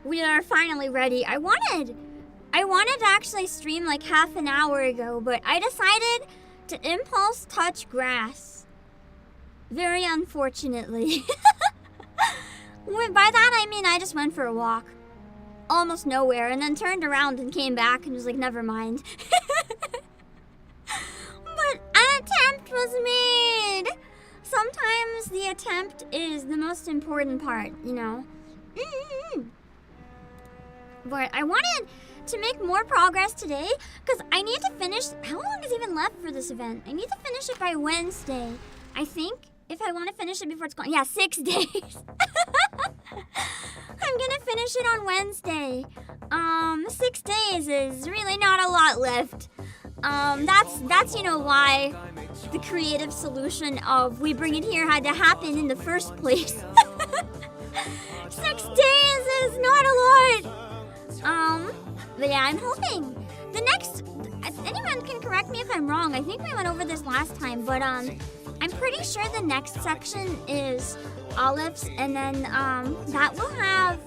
we are finally ready. I wanted to actually stream like half an hour ago, but I decided to impulse touch grass. Very unfortunately. By that I mean I just went for a walk. Almost nowhere, and then turned around and came back and was like, never mind. But an attempt was made! Sometimes the attempt is the most important part, you know? But I wanted to make more progress today, because I need to finish... How long is even left for this event? I need to finish it by Wednesday. I think, if I want to finish it before it's gone. Yeah, 6 days. I'm gonna finish it on Wednesday. 6 days is really not a lot left. That's you know why the creative solution of we bring it here had to happen in the first place. 6 days is not a lot. But yeah, I'm hoping the next. Anyone can correct me if I'm wrong. I think we went over this last time, but I'm pretty sure the next section is Olives, and then that will have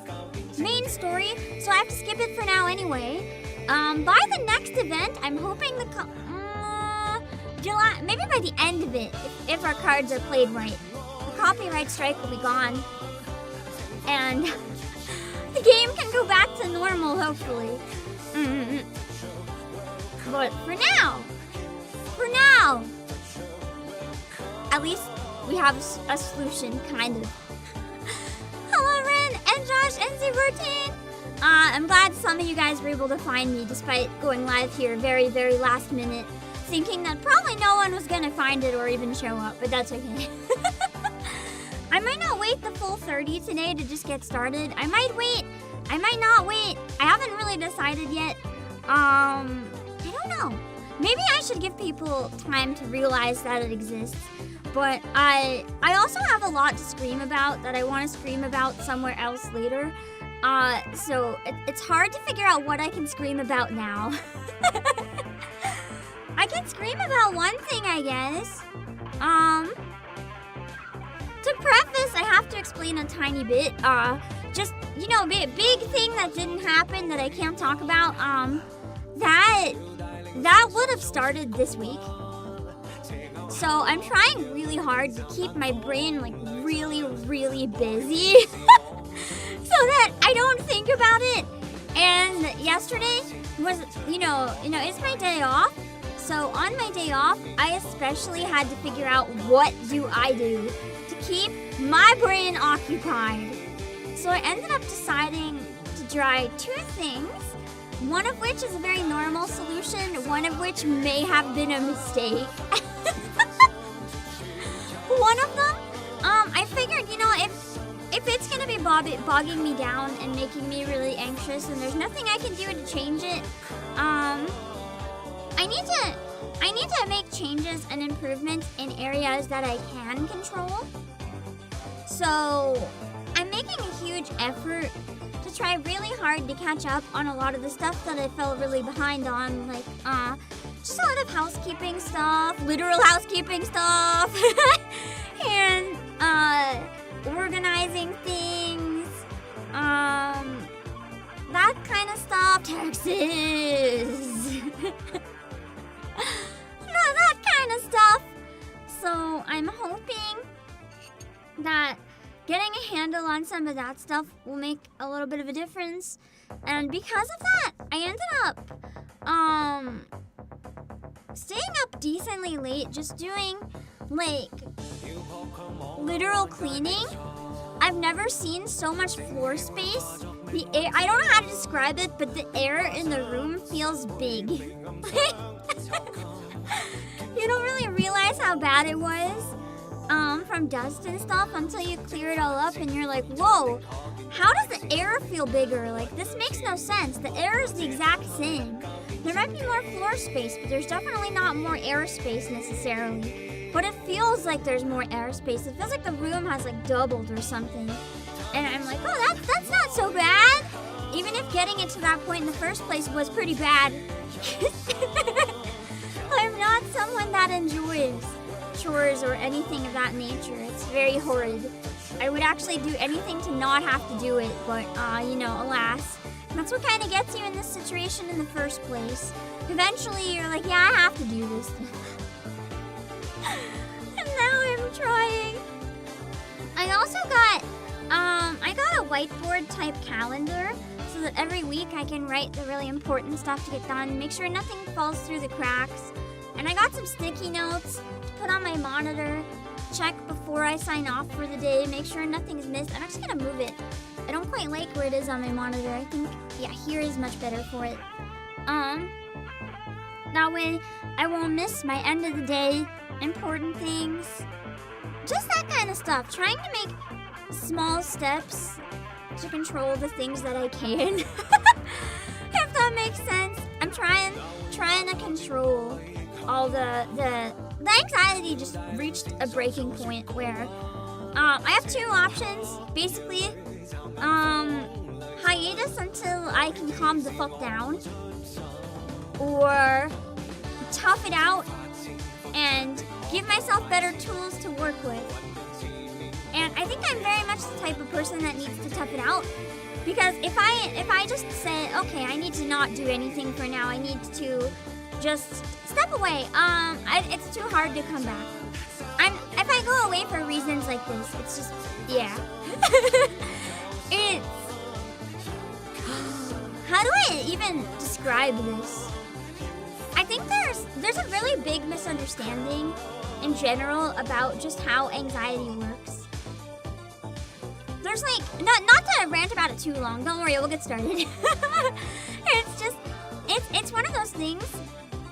main story, so I have to skip it for now anyway. By the next event, I'm hoping July, maybe by the end of it, if our cards are played right, the copyright strike will be gone, and the game can go back to normal, hopefully. But for now, at least we have a solution, kind of. Hello, Ren and Josh and Z14. I'm glad some of you guys were able to find me despite going live here very, very last minute, thinking that probably no one was gonna find it or even show up, but that's okay. I might not wait the full 30 today to just get started. I might wait. I might not wait. I haven't really decided yet. I don't know. Maybe I should give people time to realize that it exists. But I also have a lot to scream about that I want to scream about somewhere else later. So it's hard to figure out what I can scream about now. I can scream about one thing, I guess. To preface, I have to explain a tiny bit. Just, you know, big thing that didn't happen that I can't talk about. That would have started this week. So I'm trying really hard to keep my brain like really, really busy so that I don't think about it. And yesterday was, you know, it's my day off. So on my day off, I especially had to figure out what do I do to keep my brain occupied. So I ended up deciding to try 2 things. One of which is a very normal solution, one of which may have been a mistake. One of them, I figured, you know, if it's gonna be bogging me down and making me really anxious and there's nothing I can do to change it, I need to make changes and improvements in areas that I can control. So I'm making a huge effort to try really hard to catch up on a lot of the stuff that I fell really behind on, like just a lot of housekeeping stuff, literal housekeeping stuff, and organizing things, that kind of stuff, taxes, that kind of stuff. So I'm hoping that getting a handle on some of that stuff will make a little bit of a difference. And because of that, I ended up staying up decently late, just doing like literal cleaning. I've never seen so much floor space. The air, I don't know how to describe it, but the air in the room feels big. You don't really realize how bad it was from dust and stuff until you clear it all up and you're like, whoa, how does the air feel bigger? Like, this makes no sense. The air is the exact same. There might be more floor space, but there's definitely not more air space necessarily. But it feels like there's more air space. It feels like the room has like doubled or something. And I'm like, oh, that's not so bad. Even if getting it to that point in the first place was pretty bad. I'm not someone that enjoys chores or anything of that nature. It's very horrid. I would actually do anything to not have to do it, but, you know, alas. That's what kind of gets you in this situation in the first place. Eventually, you're like, yeah, I have to do this. And now I'm trying. I also got, I got a whiteboard type calendar so that every week I can write the really important stuff to get done, make sure nothing falls through the cracks. And I got some sticky notes to put on my monitor, check before I sign off for the day, make sure nothing's missed. I'm actually gonna move it. I don't quite like where it is on my monitor. I think, yeah, here is much better for it. That way I won't miss my end of the day, important things. Just that kind of stuff. Trying to make small steps to control the things that I can. If that makes sense. I'm trying to control all the anxiety just reached a breaking point where I have two options. Basically, hiatus until I can calm the fuck down, or tough it out and give myself better tools to work with. And I think I'm very much the type of person that needs to tough it out, because if I just say, okay, I need to not do anything for now, I need to just step away, it's too hard to come back. If I go away for reasons like this, it's just, yeah. It's, how do I even describe this? I think there's a really big misunderstanding in general about just how anxiety works. There's like, not to rant about it too long, don't worry, we'll get started. It's just, it's one of those things.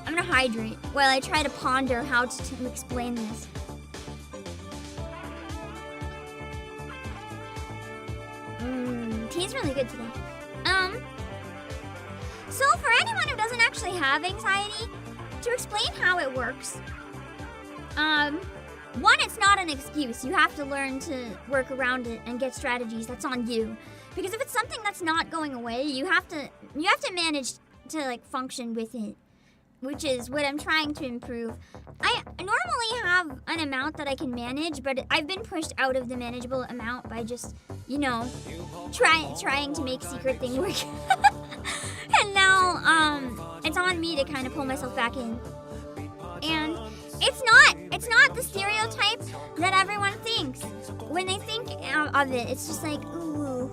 I'm gonna hydrate while I try to ponder how to explain this. Tea's really good today. So for anyone who doesn't actually have anxiety, to explain how it works, one, it's not an excuse. You have to learn to work around it and get strategies. That's on you. Because if it's something that's not going away, you have to manage to like function with it, which is what I'm trying to improve. I normally have an amount that I can manage, but I've been pushed out of the manageable amount by just, you know, trying to make secret thing work. And now, it's on me to kind of pull myself back in. And it's not the stereotype that everyone thinks. When they think of it, it's just like, ooh,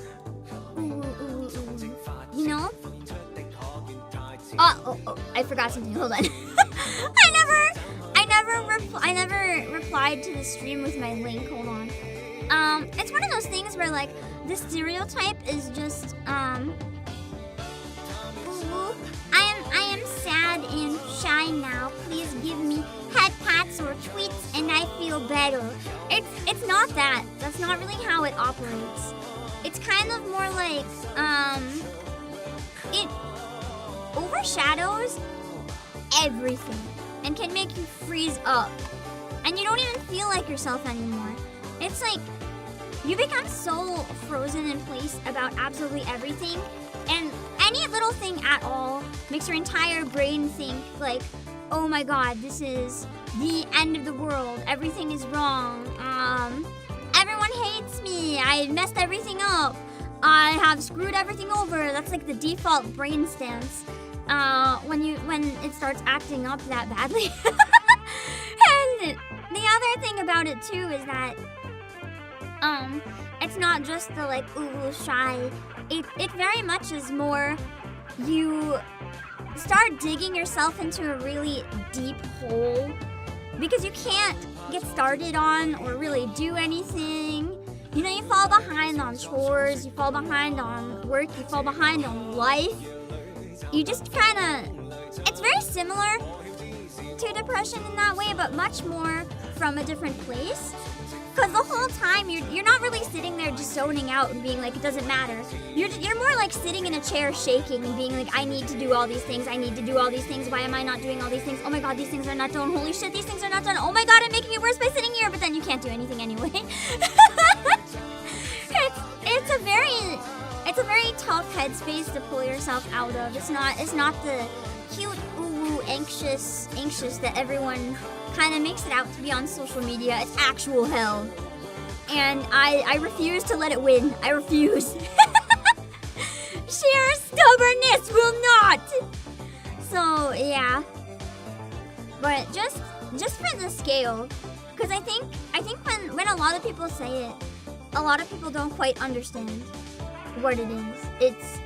you know? Oh, I forgot something. Hold on. I never replied to the stream with my link. Hold on. It's one of those things where like the stereotype is just ooh, I am sad and shy now. Please give me head pats or tweets and I feel better. It's not that. That's not really how it operates. It's kind of more like it overshadows everything and can make you freeze up. And you don't even feel like yourself anymore. It's like you become so frozen in place about absolutely everything, and any little thing at all makes your entire brain think like, oh my god, this is the end of the world, everything is wrong, everyone hates me, I messed everything up, I have screwed everything over. That's like the default brain stance when it starts acting up that badly. And the other thing about it too is that it's not just the like ooh shy. It very much is more you start digging yourself into a really deep hole because you can't get started on or really do anything. You know, you fall behind on chores, you fall behind on work, you fall behind on life. You just kind of, it's very similar to depression in that way, but much more from a different place. Because the whole time, you're not really sitting there just zoning out and being like, it doesn't matter. You're more like sitting in a chair shaking and being like, I need to do all these things, I need to do all these things, why am I not doing all these things? Oh my god, these things are not done, holy shit, these things are not done, oh my god, I'm making it worse by sitting here, but then you can't do anything anyway. It's a very tough headspace to pull yourself out of. It's not the cute, ooh, anxious that everyone kind of makes it out to be on social media. It's actual hell. And I refuse to let it win. I refuse. Sheer stubbornness will not. So yeah. But just for the scale, because I think when a lot of people say it, a lot of people don't quite understand what it is. It's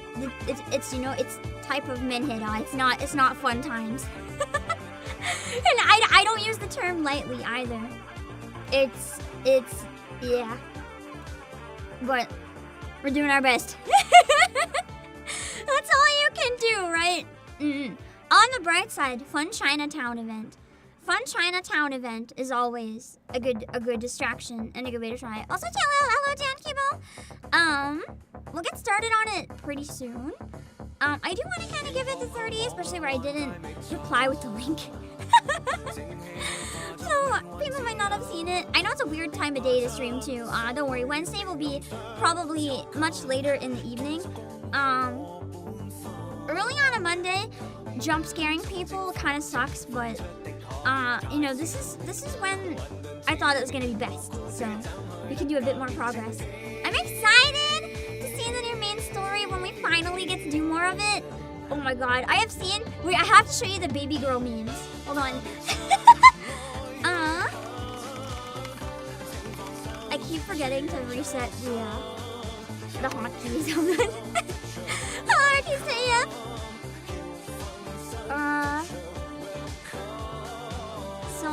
you know, it's type of minhida. It's not fun times. And I don't use the term lightly either. It's yeah. But we're doing our best. That's all you can do, right? On the bright side, fun Chinatown event. Fun Chinatown event is always a good distraction and a good way to try it. Also, hello Dan Kibo. We'll get started on it pretty soon. I do want to kind of give it the 30, especially where I didn't reply with the link. So people might not have seen it. I know it's a weird time of day to stream too. Don't worry, Wednesday will be probably much later in the evening. Early on a Monday, jump scaring people kind of sucks, but you know, this is when I thought it was gonna be best, so we can do a bit more progress. I'm excited to see the new main story when we finally get to do more of it. Oh my god, I have to show you the baby girl memes. Hold on. I keep forgetting to reset the hotkeys. Hold on. Hello, Artisea. So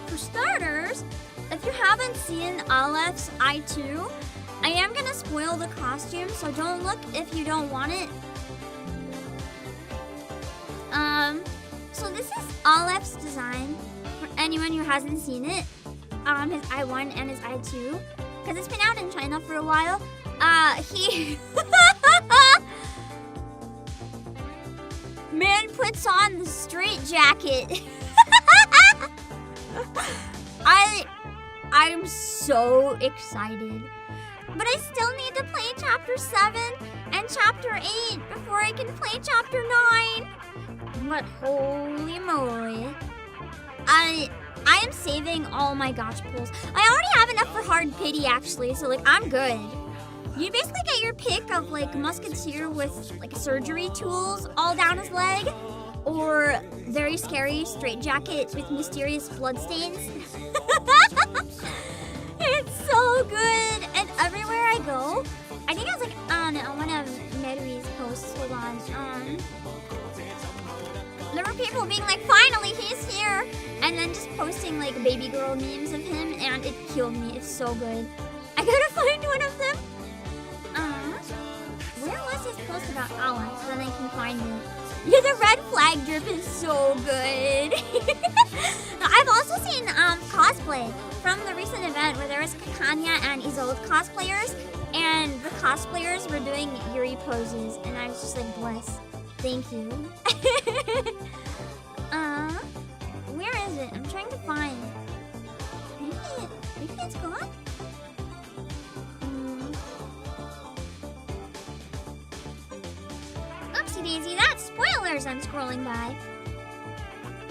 for starters, if you haven't seen Aleph's I2, I am gonna spoil the costume, so don't look if you don't want it. So this is Aleph's design for anyone who hasn't seen it. His I1 and his I2, because it's been out in China for a while. He man puts on the straight jacket. I'm so excited. But I still need to play Chapter 7 and Chapter 8 before I can play Chapter 9. But holy moly. I am saving all my gacha pulls. I already have enough for hard pity actually, so like I'm good. You basically get your pick of like musketeer with like surgery tools all down his leg, or very scary straitjacket with mysterious bloodstains. It's so good, and everywhere I go, I think I was like on one of Merui's posts. Hold on. There were people being like, "Finally, he's here," and then just posting like baby girl memes of him, and it killed me. It's so good. I gotta find one of them. Where was his post about Alex? Then I can find it. Yeah, the red flag drip is so good. I've also seen cosplay from the recent event where there was Kakanya and Isolde cosplayers, and the cosplayers were doing Yuri poses, and I was just like, bless. Thank you. Where is it? I'm trying to find. Maybe it's gone? Oopsie daisy, that's spoilers I'm scrolling by.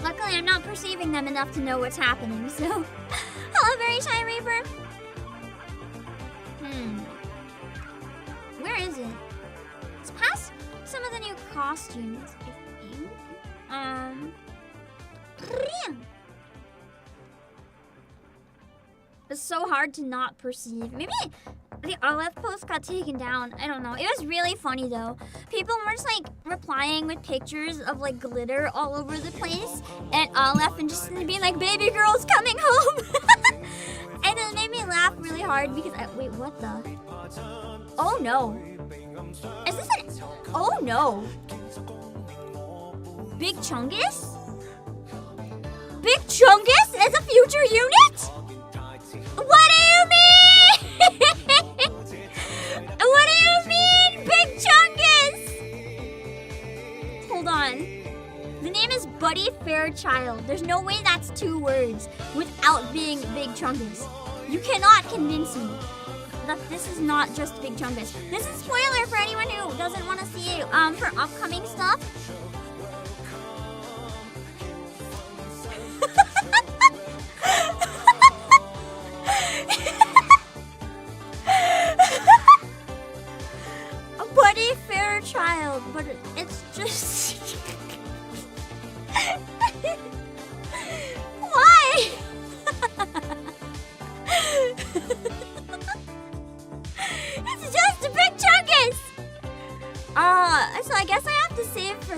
Luckily, I'm not perceiving them enough to know what's happening, so... Hello, Very Shy Reaper! Where is it? It's past some of the new costumes, I think. It's so hard to not perceive. Maybe the Aleph post got taken down. I don't know. It was really funny though. People were just like replying with pictures of like glitter all over the place and Aleph and just being like, baby girl's coming home. And it made me laugh really hard because wait, what the? Oh no. Is this an... Oh no. Big Chungus? Big Chungus is a future unit? What do you mean? What do you mean, Big Chungus? Hold on. The name is Buddy Fairchild. There's no way that's 2 words without being Big Chungus. You cannot convince me that this is not just Big Chungus. This is spoiler for anyone who doesn't want to see it for upcoming stuff.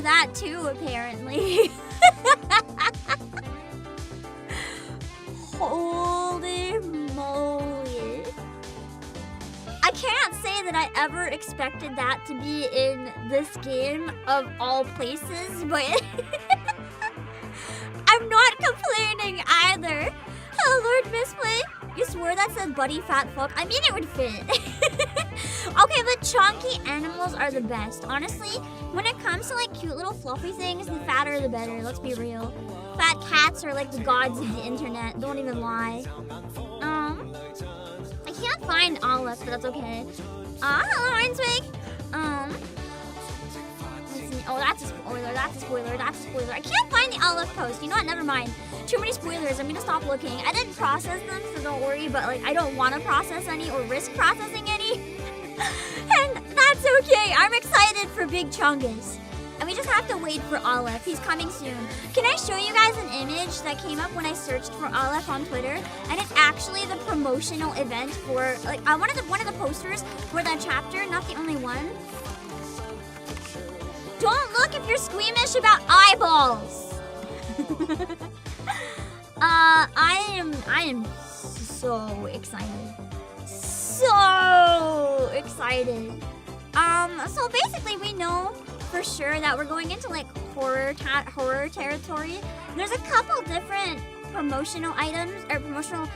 of that too, apparently. Holy moly. I can't say that I ever expected that to be in this game of all places, but I'm not complaining either. Oh, Lord Misplay. You swore that said buddy fat fuck? I mean, it would fit. Okay, but chunky animals are the best. Honestly, when it comes to like cute little fluffy things, the fatter the better. Let's be real. Fat cats are like the gods of the internet. Don't even lie. I can't find Olive, but that's okay. Hello, Rainswig. Let's see. Oh, that's a spoiler. That's a spoiler. That's a spoiler. I can't find the Olive post. You know what? Never mind. Too many spoilers. I'm gonna stop looking. I didn't process them, so don't worry. But like, I don't want to process any or risk processing any, and that's okay. I'm excited for Big Chungus, and we just have to wait for Olive. He's coming soon. Can I show you guys an image that came up when I searched for Olive on Twitter? And it's actually the promotional event for like one of the posters for that chapter. Not the only one. Don't look if you're squeamish about eyeballs. I am so excited. So excited. So basically we know for sure that we're going into like horror territory. There's a couple different promotional items or promotional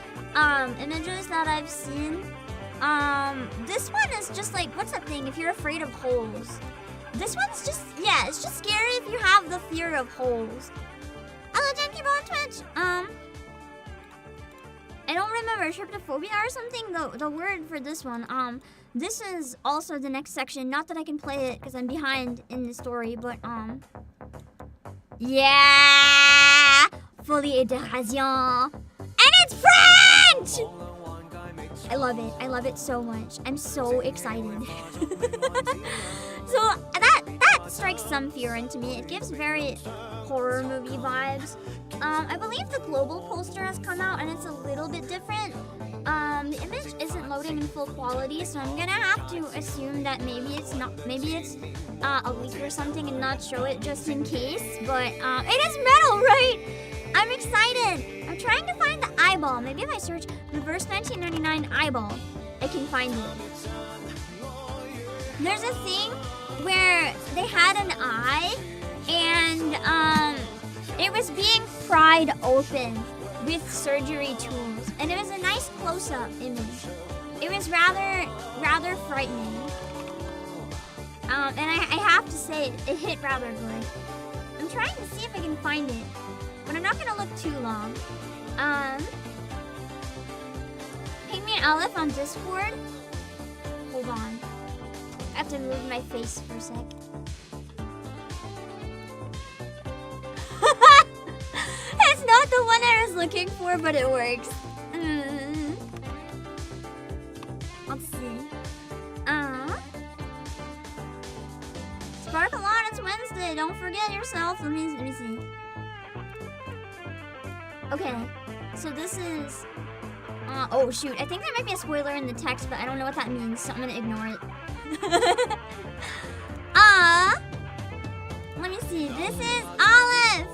images that I've seen. This one is just like, what's that thing if you're afraid of holes? This one's just, yeah, it's just scary if you have the fear of holes. Hello, Jen, keep on Twitch. I don't remember, tryptophobia or something, the word for this one. This is also the next section. Not that I can play it because I'm behind in the story, but, yeah! Folie d'Interrogations. And it's French! I love it. I love it so much. I'm so excited. So that strikes some fear into me. It gives very horror movie vibes. I believe the global poster has come out and it's a little bit different. The image isn't loading in full quality, so I'm gonna have to assume that maybe it's a leak or something and not show it just in case. But it is metal, right? I'm excited. I'm trying to find the eyeball. Maybe if I search reverse 1999 eyeball, I can find it. There's a thing where they had an eye and it was being pried open with surgery tools, and it was a nice close-up image. It was rather frightening. And I have to say it hit rather good. I'm trying to see if I can find it, but I'm not gonna look too long. Ping me an Aleph on Discord. Hold on. I have to move my face for a sec. It's not the one I was looking for, but it works. Let's see. Sparkle on, it's Wednesday. Don't forget yourself. Let me see. Okay, so this is... oh shoot, I think there might be a spoiler in the text, but I don't know what that means, so I'm gonna ignore it. Let me see. This is Olive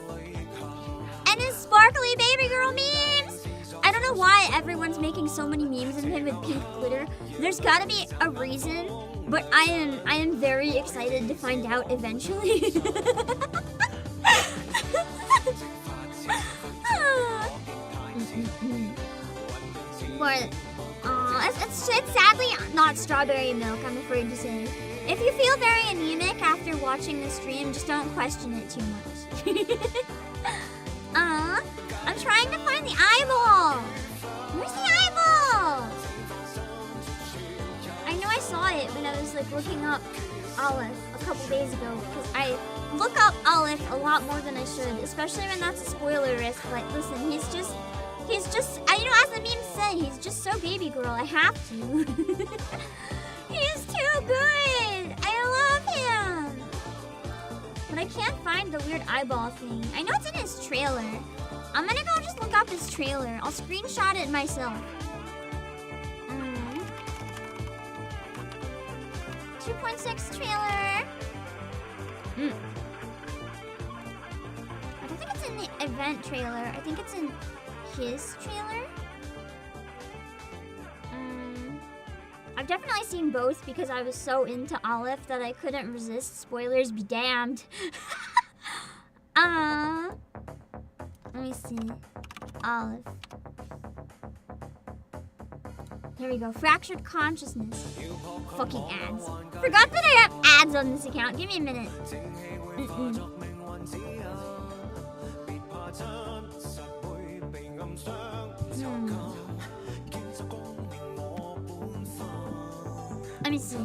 and his sparkly baby girl memes. I don't know why everyone's making so many memes of him with pink glitter. There's gotta be a reason, but I am very excited to find out eventually. But it's sadly not strawberry milk, I'm afraid to say. If you feel very anemic after watching the stream, just don't question it too much. I'm trying to find the eyeball. Where's the eyeball? I know I saw it when I was like looking up Olive a couple days ago, because I look up Olive a lot more than I should, especially when that's a spoiler risk. Like, listen, he's just, you know, as the meme said, he's just so baby girl. I have to. He's too good. I love him. But I can't find the weird eyeball thing. I know it's in his trailer. I'm gonna go just look up his trailer. I'll screenshot it myself. 2.6 trailer. the event trailer. I think it's in his trailer. I've definitely seen both because I was so into Aleph that I couldn't resist. Spoilers be damned. Let me see. Aleph. Here we go. Fractured Consciousness. Fucking ads. Forgot that I have ads on this account. Give me a minute. Let me see.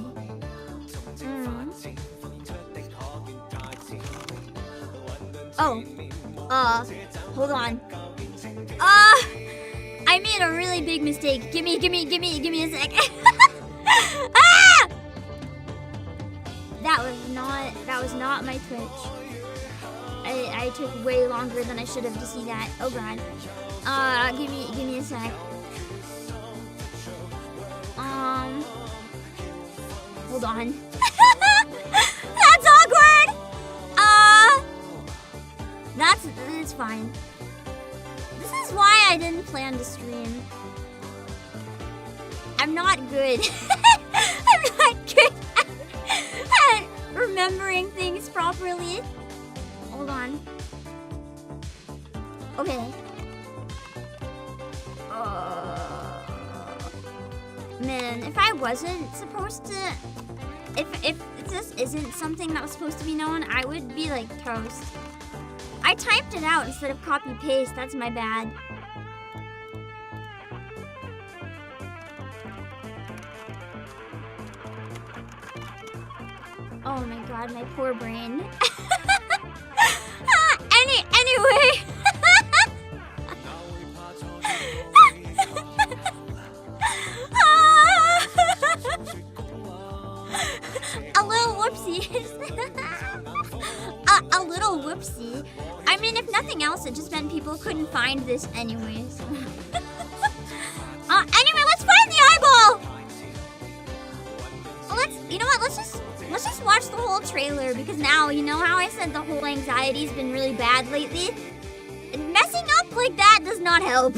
Oh. Hold on. I made a really big mistake. Give me a sec. Ah! That was not my Twitch. I took way longer than I should have to see that. Oh god. Give me a sec. Hold on. That's awkward. It's fine. This is why I didn't plan to stream. I'm not good. I'm not good at remembering things properly. Hold on. Okay. Man, if I wasn't supposed to... If this isn't something that was supposed to be known, I would be like toast. I typed it out instead of copy-paste. That's my bad. Oh my god, my poor brain. Anyway. A little whoopsie. A little whoopsie. I mean, if nothing else, it just meant people couldn't find this anyways. Anyway, let's find the eyeball. You know what? Let's just watch the whole trailer because now you know how I said the whole anxiety's been really bad lately. And messing up like that does not help.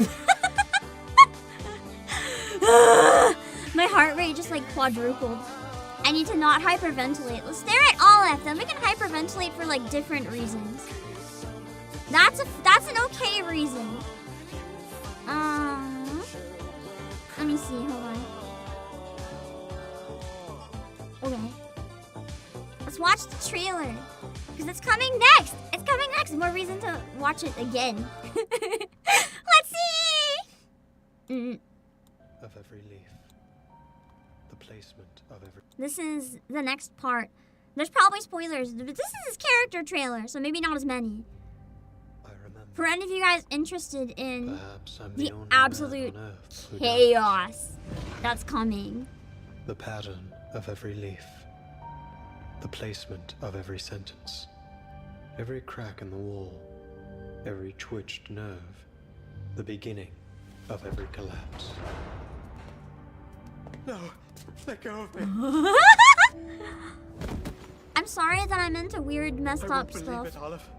My heart rate just like quadrupled. I need to not hyperventilate. Let's stare at Aleph, then we can hyperventilate for like different reasons. That's an okay reason. Let me see, hold on. Okay. Let's watch the trailer. Because it's coming next. It's coming next. More reason to watch it again. Let's see. Of every leaf. The placement of every... This is the next part. There's probably spoilers, but this is his character trailer, so maybe not as many. I remember. For any of you guys interested in the only absolute man on earth who chaos that's coming. the pattern of every leaf. The placement of every sentence. Every crack in the wall. Every twitched nerve. The beginning of every collapse. No, let go of me. I'm sorry that I'm into weird, messed up stuff. I won't believe it, Aleph.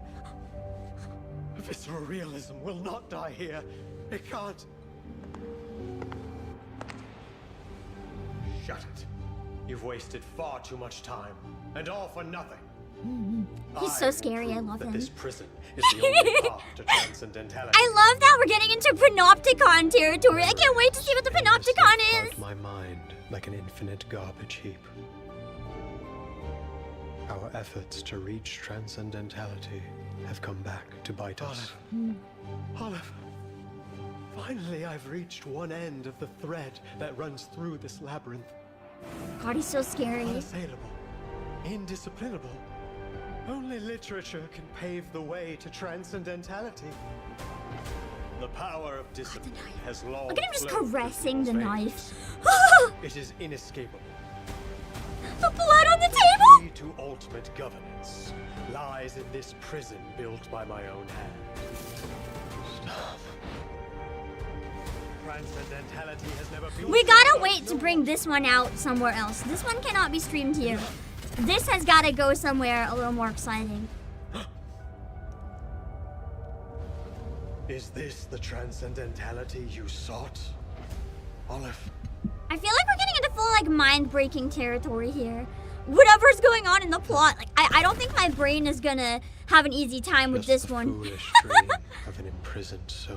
Visceral realism will not die here. It can't. Shut it. You've wasted far too much time, and all for nothing. He's so scary, I love him. This prison is the only path to transcendentality. I love that we're getting into Panopticon territory. I can't wait to see what the Panopticon is. My mind like an infinite garbage heap. Our efforts to reach transcendentality have come back to bite us. Olive, finally I've reached one end of the thread that runs through this labyrinth. God, he's so scary. Unassailable, indisciplinable. Only literature can pave the way to transcendentality. The power of discipline has long... Look at him just caressing the knife. It is inescapable. The blood on the table! The key to ultimate governance lies in this prison built by my own hand. Stop. Transcendentality has never been... We gotta wait to bring this one out somewhere else. This one cannot be streamed here. This has gotta go somewhere a little more exciting. Is this the transcendentality you sought? Olive. I feel like we're getting into full like mind-breaking territory here. Whatever's going on in the plot, like I don't think my brain is gonna have an easy time with this the one. Foolish dream of an imprisoned soul.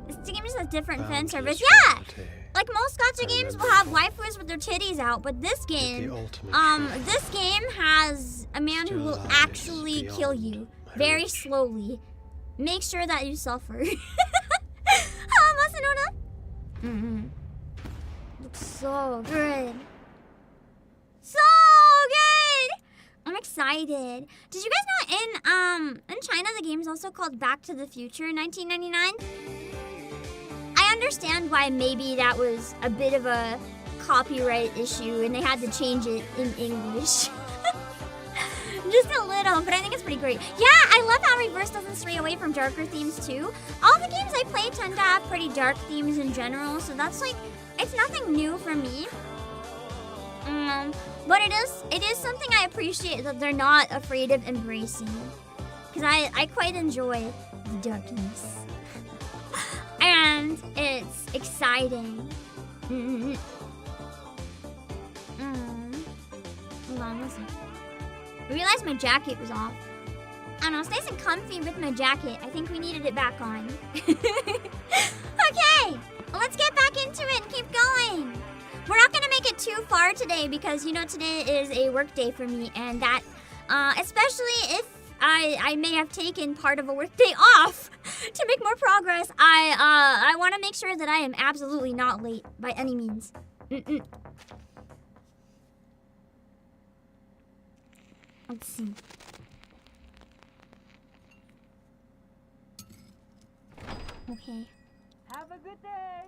This game just has different fan Boundless service. Yeah! reality. Like most gacha games will have waifus with their titties out, but this game, this game has a man who will actually kill you very slowly. Make sure that you suffer. Looks so good. So good! I'm excited. Did you guys know in China the game's also called Back to the Future in 1999? I understand why maybe that was a bit of a copyright issue and they had to change it in English. Just a little, but I think it's pretty great. Yeah, I love how Reverse doesn't stray away from darker themes too. All the games I play tend to have pretty dark themes in general, so that's like, it's nothing new for me. But it is something I appreciate that they're not afraid of embracing. Because I quite enjoy the darkness. And it's exciting. Hold on, listen. I realized my jacket was off. I don't know, it's nice and comfy with my jacket. I think we needed it back on. Okay, let's get back into it and keep going. We're not gonna make it too far today because, you know, today is a work day for me, and that, especially if I may have taken part of a work day off to make more progress, I want to make sure that I am absolutely not late by any means. Let's see. Okay. Have a good day.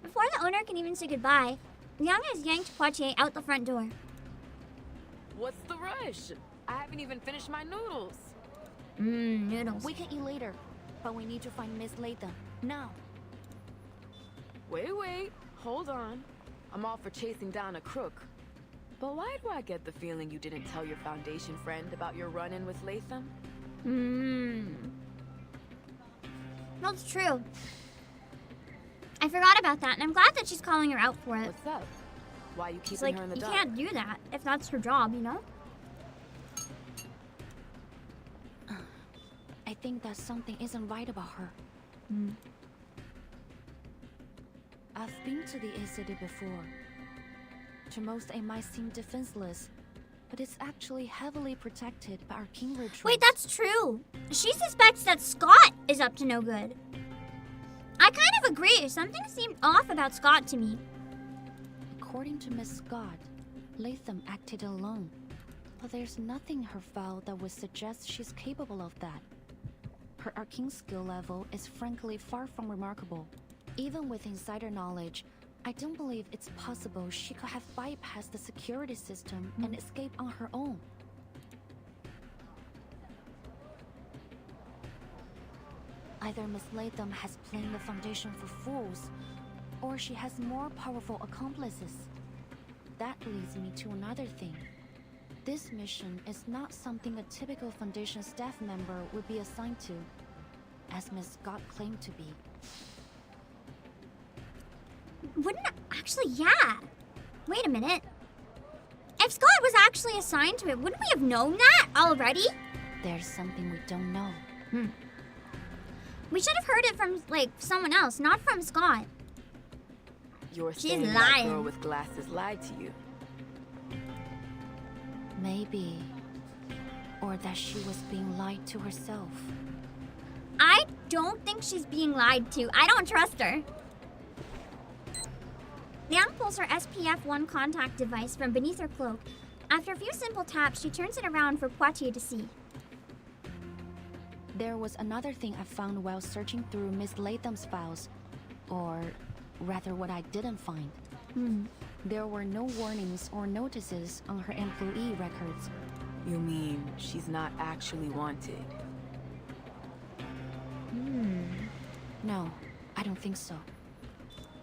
Before the owner can even say goodbye, Miann has yanked Poitier out the front door. What's the rush? I haven't even finished my noodles. Noodles. We can eat later, but we need to find Miss Latham now. Wait, hold on. I'm all for chasing down a crook. But why do I get the feeling you didn't tell your Foundation friend about your run-in with Latham? That's true. I forgot about that, and I'm glad that she's calling her out for it. What's up? Why are you It's keeping like, her in the you dark? can't do that if that's her job, you know? I think that something isn't right about her. I've been to the city before. To most, it might seem defenseless, but it's actually heavily protected by our king rituals. Wait, that's true. She suspects that Scott is up to no good. I kind of agree. Something seemed off about Scott to me. According to Miss Scott, Latham acted alone. But there's nothing in her file that would suggest she's capable of that. Her arcane skill level is frankly far from remarkable. Even with insider knowledge, I don't believe it's possible she could have bypassed the security system and escaped on her own. Either Miss Latham has played the Foundation for fools, or she has more powerful accomplices. That leads me to another thing. This mission is not something a typical Foundation staff member would be assigned to, as Miss Scott claimed to be. Wouldn't actually, yeah. Wait a minute. If Scott was actually assigned to it, wouldn't we have known that already? There's something we don't know. We should have heard it from, like, someone else, not from Scott. You're She's saying that lying. girl with glasses lied to you. Maybe. Or that she was being lied to herself. I don't think she's being lied to. I don't trust her. Miann pulls her SPF-1 contact device from beneath her cloak. After a few simple taps, she turns it around for Poitier to see. There was another thing I found while searching through Miss Latham's files. Or rather, what I didn't find. There were no warnings or notices on her employee records. You mean she's not actually wanted? No, I don't think so.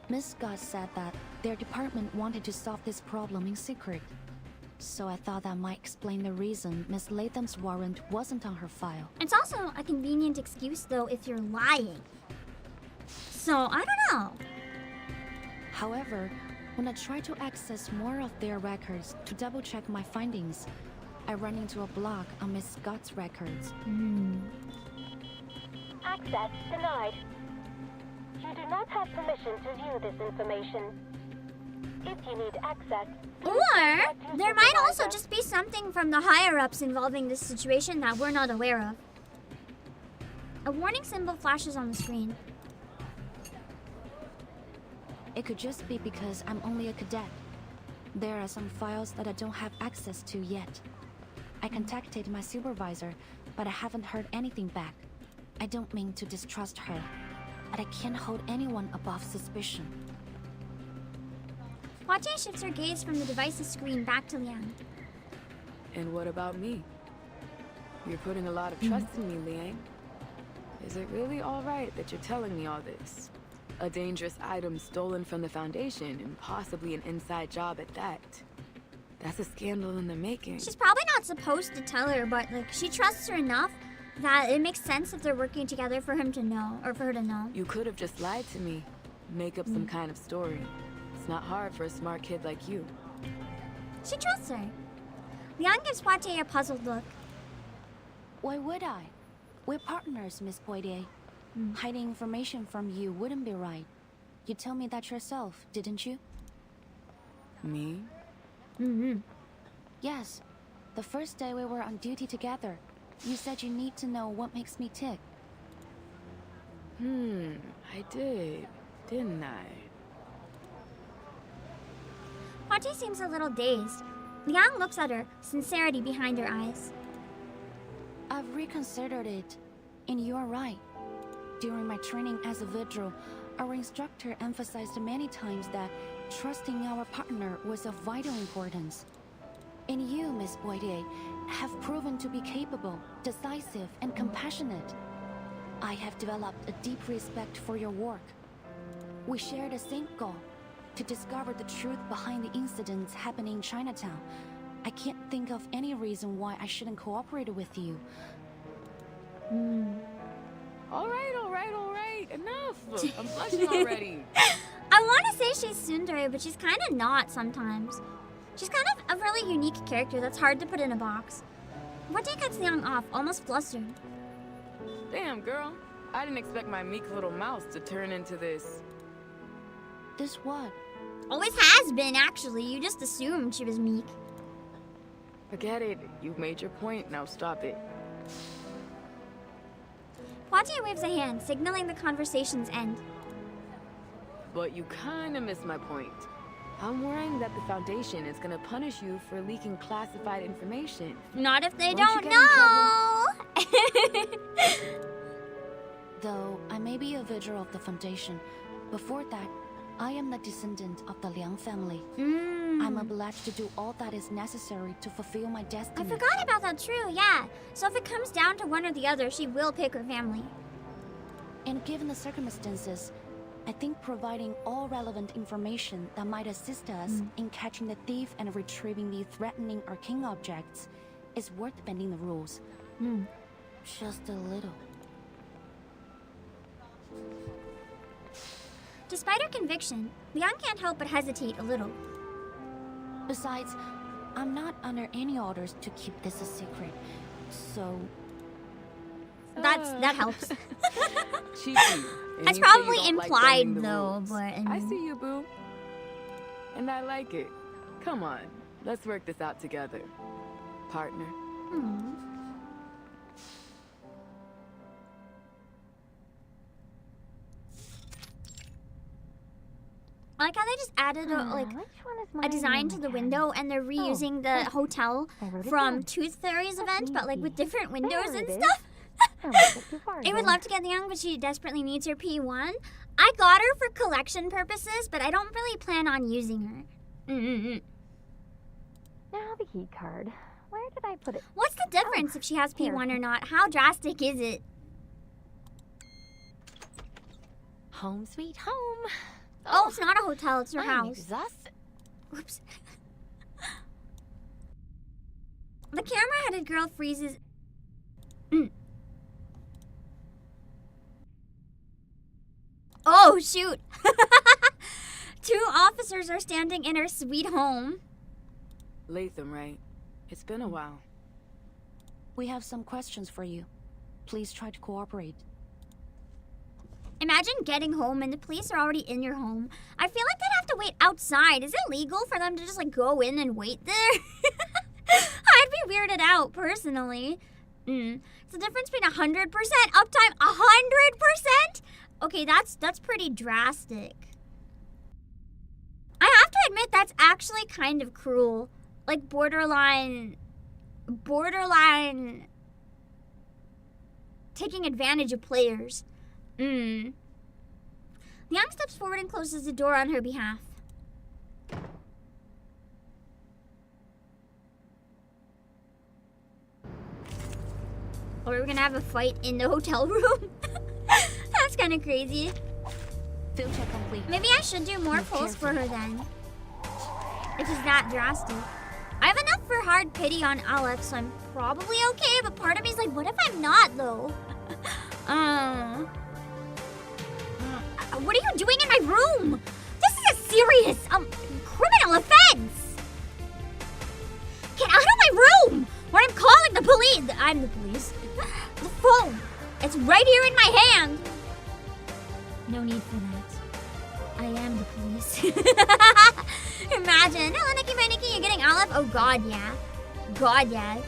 Miss Scott said that their department wanted to solve this problem in secret. So I thought that might explain the reason Miss Latham's warrant wasn't on her file. It's also a convenient excuse, though, if you're lying. So, I don't know. However, when I try to access more of their records to double-check my findings, I run into a block on Miss Scott's records. Access denied. You do not have permission to view this information. If you need access... Or, there might also just be something from the higher-ups involving this situation that we're not aware of. A warning symbol flashes on the screen. It could just be because I'm only a cadet. There are some files that I don't have access to yet. I contacted my supervisor, but I haven't heard anything back. I don't mean to distrust her, but I can't hold anyone above suspicion. Hwajae shifts her gaze from the device's screen back to Liang. And what about me? You're putting a lot of trust in me, Liang. Is it really alright that you're telling me all this? A dangerous item stolen from the Foundation, and possibly an inside job at that. That's a scandal in the making. She's probably not supposed to tell her, but like she trusts her enough that it makes sense if they're working together for him to know, or for her to know. You could have just lied to me. Make up some kind of story. It's not hard for a smart kid like you. She trusts her. Liang gives Hwajae a puzzled look. Why would I? We're partners, Miss Poitier. Hiding information from you wouldn't be right. You told me that yourself, didn't you? Me? Yes. The first day we were on duty together, you said you need to know what makes me tick. I did, didn't I? Hwajae seems a little dazed. Liang looks at her, sincerity behind her eyes. I've reconsidered it, and you are right. During my training as a vigil, our instructor emphasized many times that trusting our partner was of vital importance. And you, Miss Poitier, have proven to be capable, decisive, and compassionate. I have developed a deep respect for your work. We share the same goal, to discover the truth behind the incidents happening in Chinatown. I can't think of any reason why I shouldn't cooperate with you. Alright, enough! I'm blushing already. I want to say she's tsundere, but she's kind of not sometimes. She's kind of a really unique character that's hard to put in a box. Hwajae cuts Liang off, almost flustered. Damn, girl. I didn't expect my meek little mouse to turn into this. This what? Always has been, actually. You just assumed she was meek. Forget it. You've made your point. Now stop it. Hwajae waves a hand, signaling the conversation's end. But you kinda missed my point. I'm worrying that the Foundation is gonna punish you for leaking classified information. Not if they Won't you don't get in know! Though I may be a vigil of the Foundation, before that, I am the descendant of the Liang family. I'm obliged to do all that is necessary to fulfill my I destiny. forgot about that, true, yeah. So if it comes down to one or the other, she will pick her family. And given the circumstances, I think providing all relevant information that might assist us in catching the thief and retrieving the threatening arcane objects is worth bending the rules. Just a little. Despite her conviction, Liang can't help but hesitate a little. Besides, I'm not under any orders to keep this a secret, so... That helps. Cheeky. And That's you say you probably don't like implied, bending the though, rules. but... I see you, boo. And I like it. Come on, let's work this out together. Partner. I like how they just added a design to the window, and they're reusing the hotel from Tooth Fairy's event, but like with different windows and stuff. I would love to get Liang, but she desperately needs her P1. I got her for collection purposes, but I don't really plan on using her. Now the key card. Where did I put it? What's the difference if she has P1 or not? How drastic is it? Home sweet home. Oh, it's not a hotel, it's your I'm house. exhausted. Oops. The camera-headed girl freezes. Oh, shoot. Two officers are standing in her sweet home. Latham, right? It's been a while. We have some questions for you. Please try to cooperate. Imagine getting home and the police are already in your home. I feel like they'd have to wait outside. Is it legal for them to just like go in and wait there? I'd be weirded out personally. It's the difference between 100% uptime, 100%? Okay, that's pretty drastic. I have to admit that's actually kind of cruel. Like borderline taking advantage of players. Liang steps forward and closes the door on her behalf. Or we're gonna have a fight in the hotel room. That's kind of crazy. Field check complete. Maybe I should do more pulls for her then. If it's that drastic. I have enough for hard pity on Alex, so I'm probably okay, but part of me is like, what if I'm not, though? What are you doing in my room? This is a serious, criminal offense! Get out of my room! Or I'm calling the police! I'm the police. The phone! It's right here in my hand! No need for that. I am the police. Imagine. Hello, Nikki, you're getting Olive? Oh, God, yeah. God, yeah.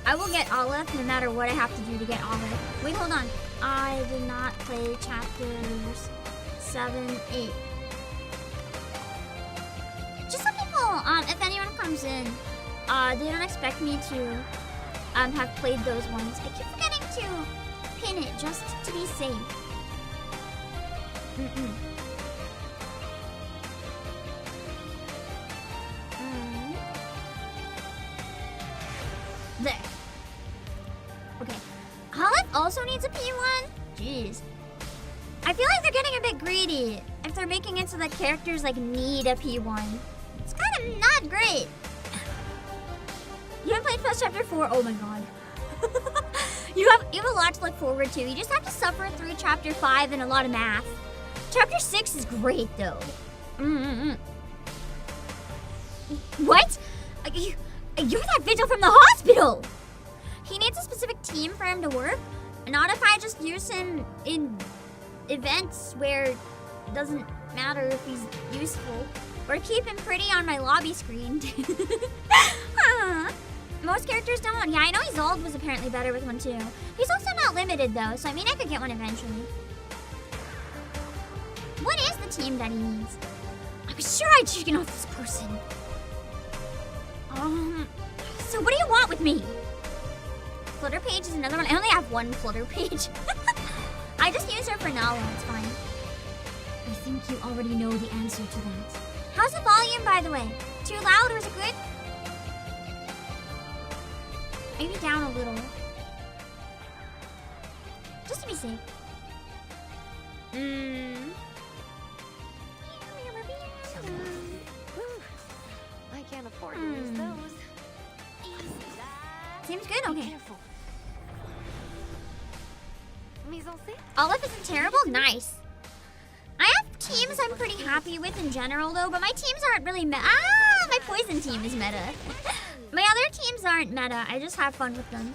I will get Olive no matter what I have to do to get Olive. Wait, hold on. I did not play chapters 7, 8. Just some people, if anyone comes in, they don't expect me to have played those ones. I keep forgetting to pin it just to be safe. There. Okay. Olive also needs a P1? Jeez. I feel like they're getting a bit greedy if they're making it so that characters like need a P1. It's kind of not great. You haven't played past chapter 4? Oh my god. You have a lot to look forward to. You just have to suffer through chapter 5 and a lot of math. Chapter 6 is great though. What? You're that Vigil from the hospital! He needs a specific team for him to work. Not if I just use him in events where it doesn't matter if he's useful. Or keep him pretty on my lobby screen. Most characters don't. Yeah, I know Isolde was apparently better with one too. He's also not limited though, so I mean I could get one eventually. What is the team that he needs? I was sure I'd chicken off this person. So what do you want with me? Flutter page is another one. I only have one flutter page. I just use her for Nala, it's fine. I think you already know the answer to that. How's the volume, by the way? Too loud or is it good? Maybe down a little. Just to be safe. I can't afford to lose those. Seems good, okay. Mise-en-scène? Olive isn't terrible? Nice. I have teams I'm pretty happy with in general though, but my teams aren't really meta. My poison team is meta. My other teams aren't meta, I just have fun with them.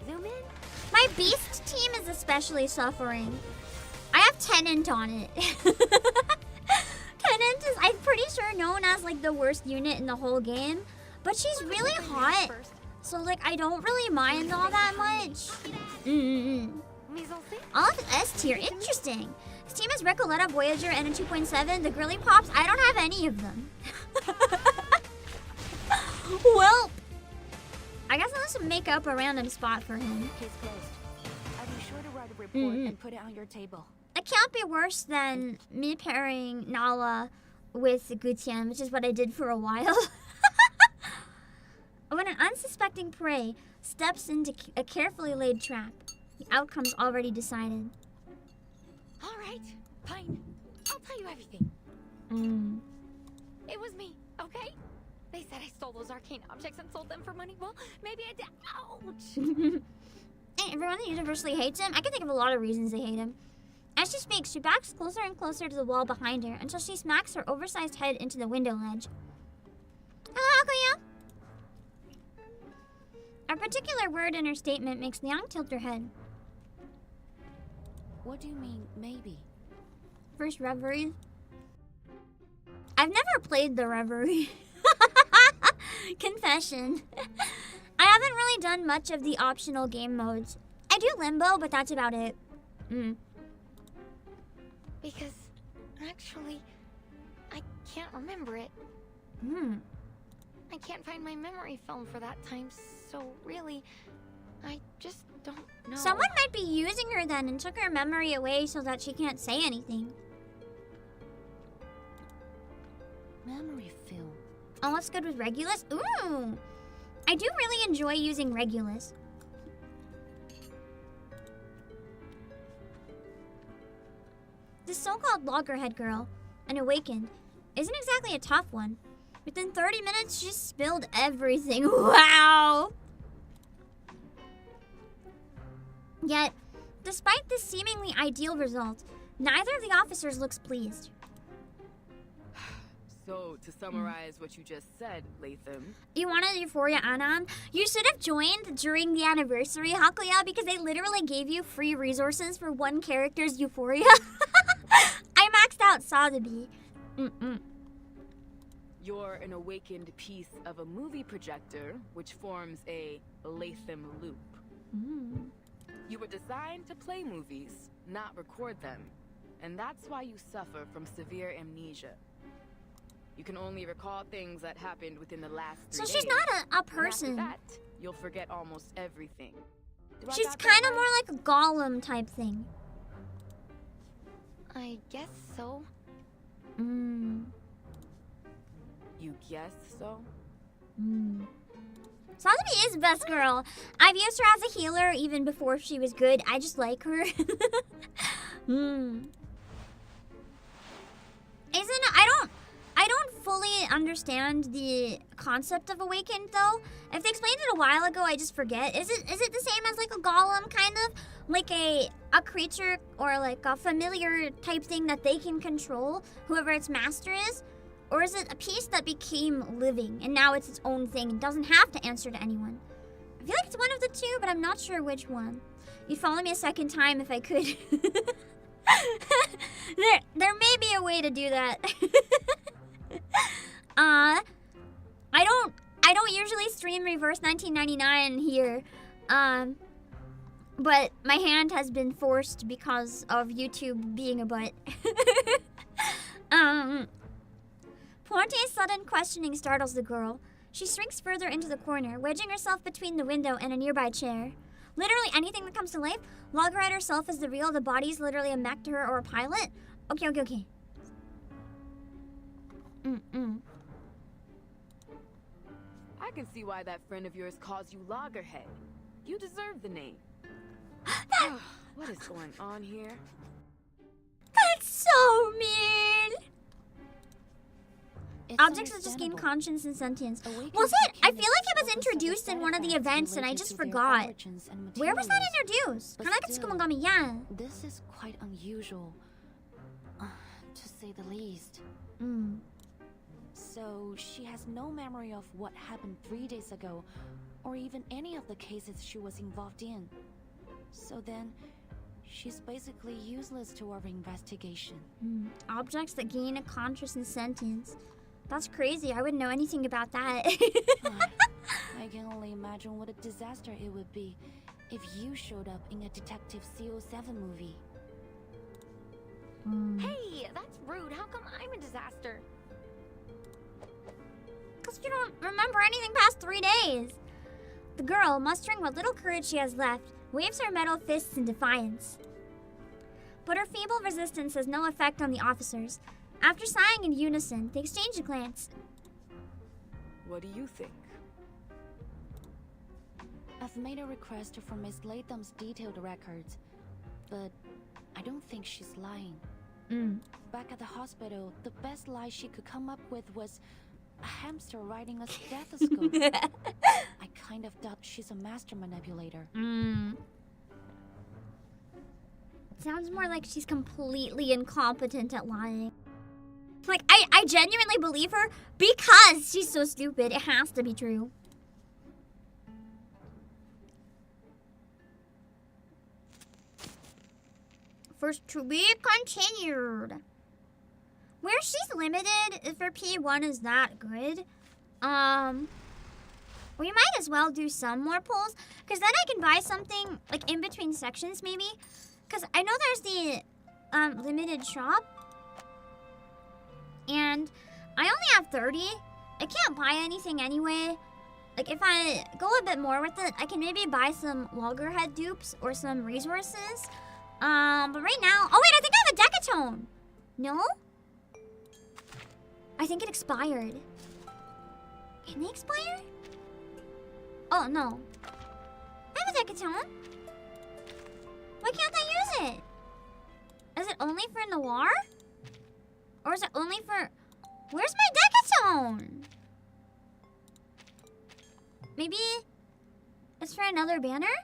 Zoom in. My beast team is especially suffering. I have Tenant on it. Tenant is, I'm pretty sure, known as like the worst unit in the whole game, but she's really hot. So like I don't really mind all that much. Mise-en-scène? Olive is S tier, interesting. His team is Recoleta, Voyager, and a 2.7. The Girly Pops, I don't have any of them. Well, I guess I'll just make up a random spot for him. Case closed. I'll be sure to write a report and put it on your table. It can't be worse than me pairing Nala with Gutian, which is what I did for a while. When an unsuspecting prey steps into a carefully laid trap, The outcome's already decided. All right, fine. I'll tell you everything. It was me, okay? They said I stole those arcane objects and sold them for money. Well, maybe I did. Ouch! And everyone universally hates him. I can think of a lot of reasons they hate him. As she speaks, she backs closer and closer to the wall behind her until she smacks her oversized head into the window ledge. Hello, Akuya? A particular word in her statement makes Liang tilt her head. What do you mean, maybe? First Reverie. I've never played the Reverie. Confession. I haven't really done much of the optional game modes. I do Limbo, but that's about it. Because, actually, I can't remember it. I can't find my memory film for that time, so really, I just don't know. Someone might be using her then and took her memory away so that she can't say anything. Memory film. Oh, what's good with Regulus? Ooh! I do really enjoy using Regulus. This so-called loggerhead girl, an awakened, isn't exactly a tough one. Within 30 minutes, she spilled everything. Wow! Yet, despite this seemingly ideal result, neither of the officers looks pleased. So, to summarize what you just said, Latham. You wanted Euphoria Anon? You should have joined during the anniversary, Hakuya, because they literally gave you free resources for one character's Euphoria. I maxed out Sotheby. You're an awakened piece of a movie projector, which forms a Latham loop. You were designed to play movies, not record them. And that's why you suffer from severe amnesia. You can only recall things that happened within the last 3 days. So she's not a person. And after that, you'll forget almost everything. She's kind of more like a golem type thing. I guess so. You guess so? Sotheby is best girl. I've used her as a healer even before she was good. I just like her. I don't fully understand the concept of awakened though. If they explained it a while ago, I just forget. Is it the same as like a golem kind of? Like a creature or like a familiar type thing that they can control, whoever its master is? Or is it a piece that became living and now it's its own thing and doesn't have to answer to anyone? I feel like it's one of the two, but I'm not sure which one. You'd follow me a second time if I could. There may be a way to do that. I don't usually stream Reverse 1999 here. But my hand has been forced because of YouTube being a butt. Porte's sudden questioning startles the girl. She shrinks further into the corner, wedging herself between the window and a nearby chair. Literally anything that comes to life? Loggerhead herself is the real, the body's literally a mech to her or a pilot? Okay. I can see why that friend of yours calls you Loggerhead. You deserve the name. What is going on here? That's so mean! It's Objects that just gain understandable. conscience and sentience. Awakens Was it? I became feel like it was focus of introduced in one of the artifacts events and I related just to their forgot. origins and Where was that materials. introduced? But Climactic still, Miann. This is quite unusual, to say the least. So she has no memory of what happened 3 days ago, or even any of the cases she was involved in. So then, she's basically useless to our investigation. Objects that gain a conscious and sentience. That's crazy. I wouldn't know anything about that. I can only imagine what a disaster it would be if you showed up in a Detective CO7 movie. Hey, that's rude. How come I'm a disaster? Because you don't remember anything past 3 days. The girl, mustering what little courage she has left, waves her metal fists in defiance. But her feeble resistance has no effect on the officers. After sighing in unison, they exchange a glance. What do you think? I've made a request for Miss Latham's detailed records, but I don't think she's lying. Back at the hospital, the best lie she could come up with was a hamster riding a stethoscope. I kind of doubt she's a master manipulator. Sounds more like she's completely incompetent at lying. Like, I genuinely believe her because she's so stupid. It has to be true. First to be continued. Where she's limited, if her P1 is that good, we might as well do some more pulls, because then I can buy something, like, in between sections, maybe. Because I know there's the limited shop, and I only have 30. I can't buy anything anyway. Like, if I go a bit more with it, I can maybe buy some loggerhead dupes or some resources. But right now... Oh, wait, I think I have a decatone. No? I think it expired. Can they expire? Oh, no. I have a decatone. Why can't I use it? Is it only for Noir? Or is it only for... Where's my decatone? Maybe it's for another banner?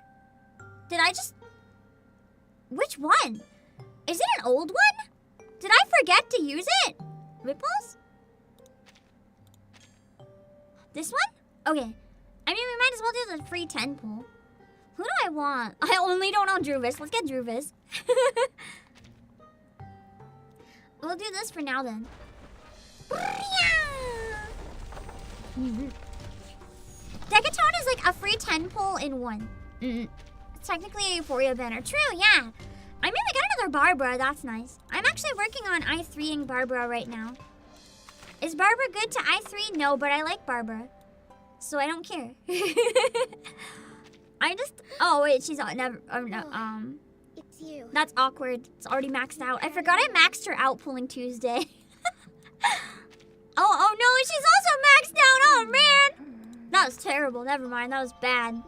Did I just... Which one? Is it an old one? Did I forget to use it? Ripples? This one? Okay. I mean, we might as well do the free 10 pull. Who do I want? I only don't know Druvis. Let's get Druvis. We'll do this for now then. Decatone is like a free 10 pull in one. It's technically a Euphoria banner. True, yeah. I mean, we got another Barbara. That's nice. I'm actually working on I3ing Barbara right now. Is Barbara good to I3? No, but I like Barbara. So I don't care. I just... Oh, wait. She's... never... Oh, no. It's you. That's awkward. It's already maxed out. I forgot I maxed her out pulling Tuesday. Oh, no. She's also maxed out. Oh, man. That was terrible. Never mind. That was bad.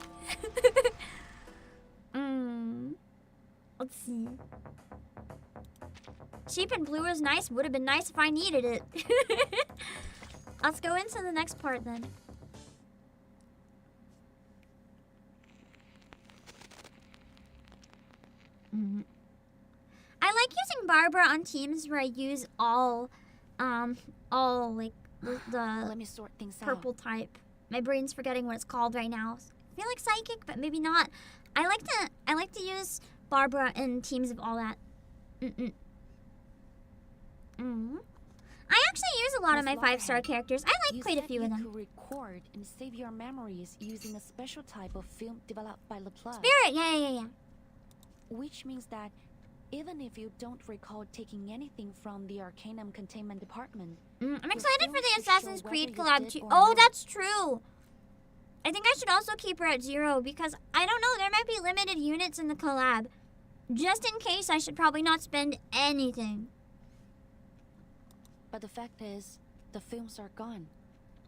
Let's see. Cheap and blue is nice. Would have been nice if I needed it. Let's go into the next part then. I like using Barbara on teams where I use all like the Let me sort things purple type. My brain's forgetting what it's called right now. I feel like psychic, but maybe not. I like to use Barbara in teams of all that. I actually use a lot of my 5-star characters. I like quite a few of them. You could record and save your memories using a special type of film developed by LaPlante. Spirit, yeah. Which means that even if you don't recall taking anything from the Arcanum Containment Department... I'm excited for the Assassin's Creed collab too. Oh, that's true. I think I should also keep her at 0 because, I don't know, there might be limited units in the collab. Just in case, I should probably not spend anything. But the fact is, the films are gone.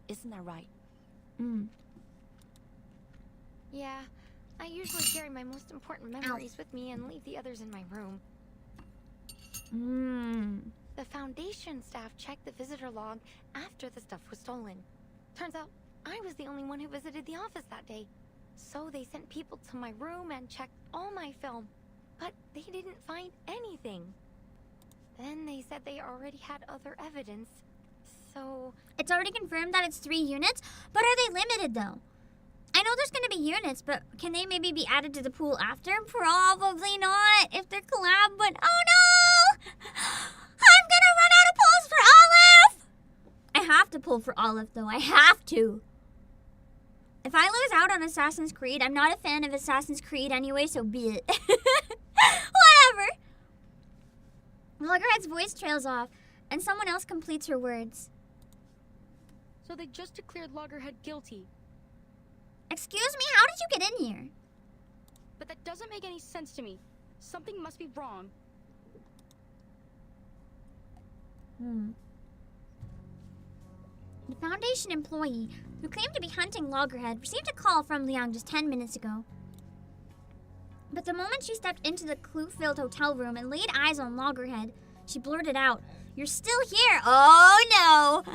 Isn't that right? Yeah, I usually carry my most important memories with me and leave the others in my room. The Foundation staff checked the visitor log after the stuff was stolen. Turns out, I was the only one who visited the office that day. So they sent people to my room and checked all my film. But they didn't find anything. Then they said they already had other evidence. So... It's already confirmed that it's 3 units? But are they limited though? I know there's gonna be units, but can they maybe be added to the pool after? Probably not, if they're collab, but oh no! I'm gonna run out of pulls for Olive! I have to pull for Olive though, I have to. If I lose out on Assassin's Creed, I'm not a fan of Assassin's Creed anyway, so be it. Whatever. Loggerhead's voice trails off, and someone else completes her words. So they just declared Loggerhead guilty. Excuse me, how did you get in here? But that doesn't make any sense to me. Something must be wrong. The Foundation employee who claimed to be hunting Loggerhead received a call from Liang just 10 minutes ago. But the moment she stepped into the clue-filled hotel room and laid eyes on Loggerhead, she blurted out, "You're still here! Oh no!"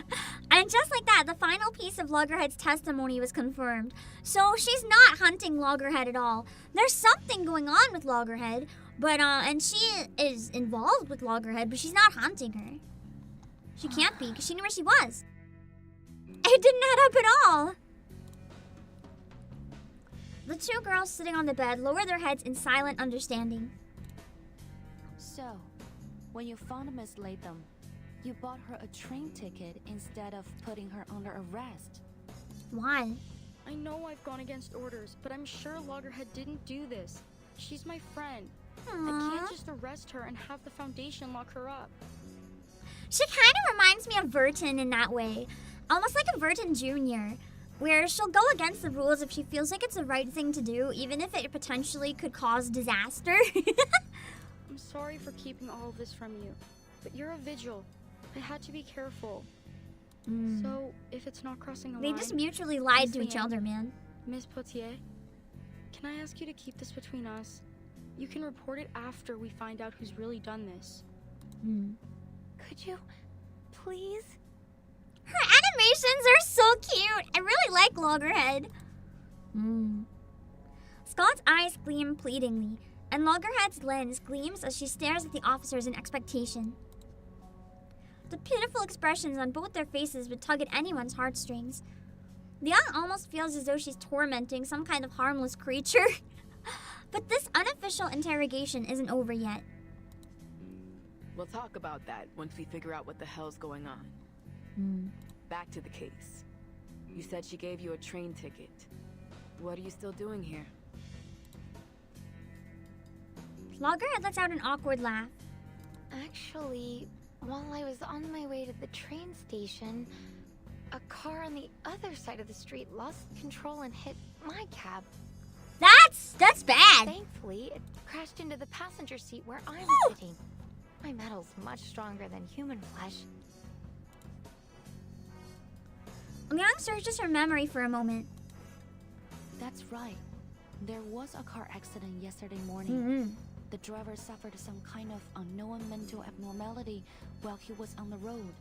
And just like that, the final piece of Loggerhead's testimony was confirmed. So she's not hunting Loggerhead at all. There's something going on with Loggerhead, but and she is involved with Loggerhead, but she's not hunting her. She can't be, because she knew where she was. It didn't add up at all. The two girls sitting on the bed lower their heads in silent understanding. So, when you found Miss Latham, you bought her a train ticket instead of putting her under arrest. Why? I know I've gone against orders, but I'm sure Loggerhead didn't do this. She's my friend. I can't just arrest her and have the Foundation lock her up. She kind of reminds me of Verton in that way. Almost like a Verton Jr., where she'll go against the rules if she feels like it's the right thing to do, even if it potentially could cause disaster. I'm sorry for keeping all of this from you, but you're a vigil. I had to be careful. So, if it's not crossing a line... They just mutually lied Miss to each Miann, other, man. Miss Potier, can I ask you to keep this between us? You can report it after we find out who's really done this. Could you, please? Her animations are so cute. I really like Loggerhead. Scott's eyes gleam pleadingly, and Loggerhead's lens gleams as she stares at the officers in expectation. The pitiful expressions on both their faces would tug at anyone's heartstrings. Liang almost feels as though she's tormenting some kind of harmless creature. But this unofficial interrogation isn't over yet. We'll talk about that once we figure out what the hell's going on. Back to the case. You said she gave you a train ticket. What are you still doing here? Loggerhead lets out an awkward laugh. Actually, while I was on my way to the train station, a car on the other side of the street lost control and hit my cab. That's bad. Thankfully, it crashed into the passenger seat where I was sitting. My metal's much stronger than human flesh. Liang searches her memory for a moment. That's right. There was a car accident yesterday morning. The driver suffered some kind of unknown mental abnormality while he was on the road.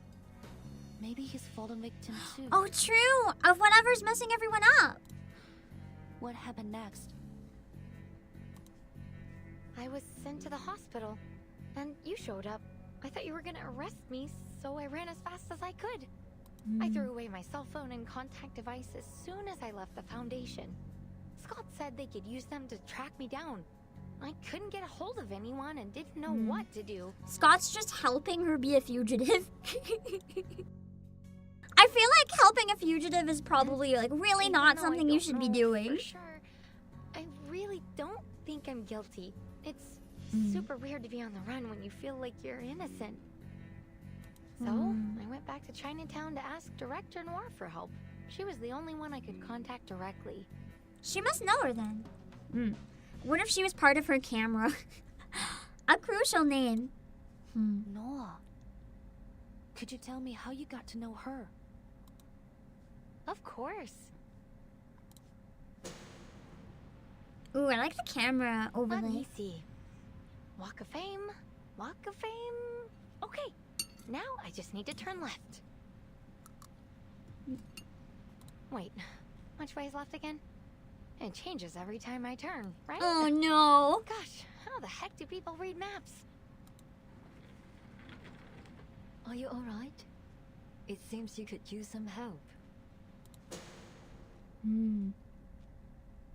Maybe he's fallen victim too. Oh, true! Of whatever's messing everyone up. What happened next? I was sent to the hospital, and you showed up. I thought you were gonna arrest me, so I ran as fast as I could. I threw away my cell phone and contact device as soon as I left the Foundation. Scott said they could use them to track me down. I couldn't get a hold of anyone and didn't know what to do. Scott's just helping her be a fugitive. I feel like helping a fugitive is probably like really not something you should be doing. For sure, I really don't think I'm guilty. It's super weird to be on the run when you feel like you're innocent. So, I went back to Chinatown to ask Director Noir for help. She was the only one I could contact directly. She must know her then. What if she was part of her camera? A crucial name. Noah. Could you tell me how you got to know her? Of course. Ooh, I like the camera Let overlay. me see. Walk of Fame. Walk of Fame. Okay. Now I just need to turn left. Wait, which way is left again? It changes every time I turn, right? Oh no. Gosh, how the heck do people read maps? Are you alright? It seems you could use some help.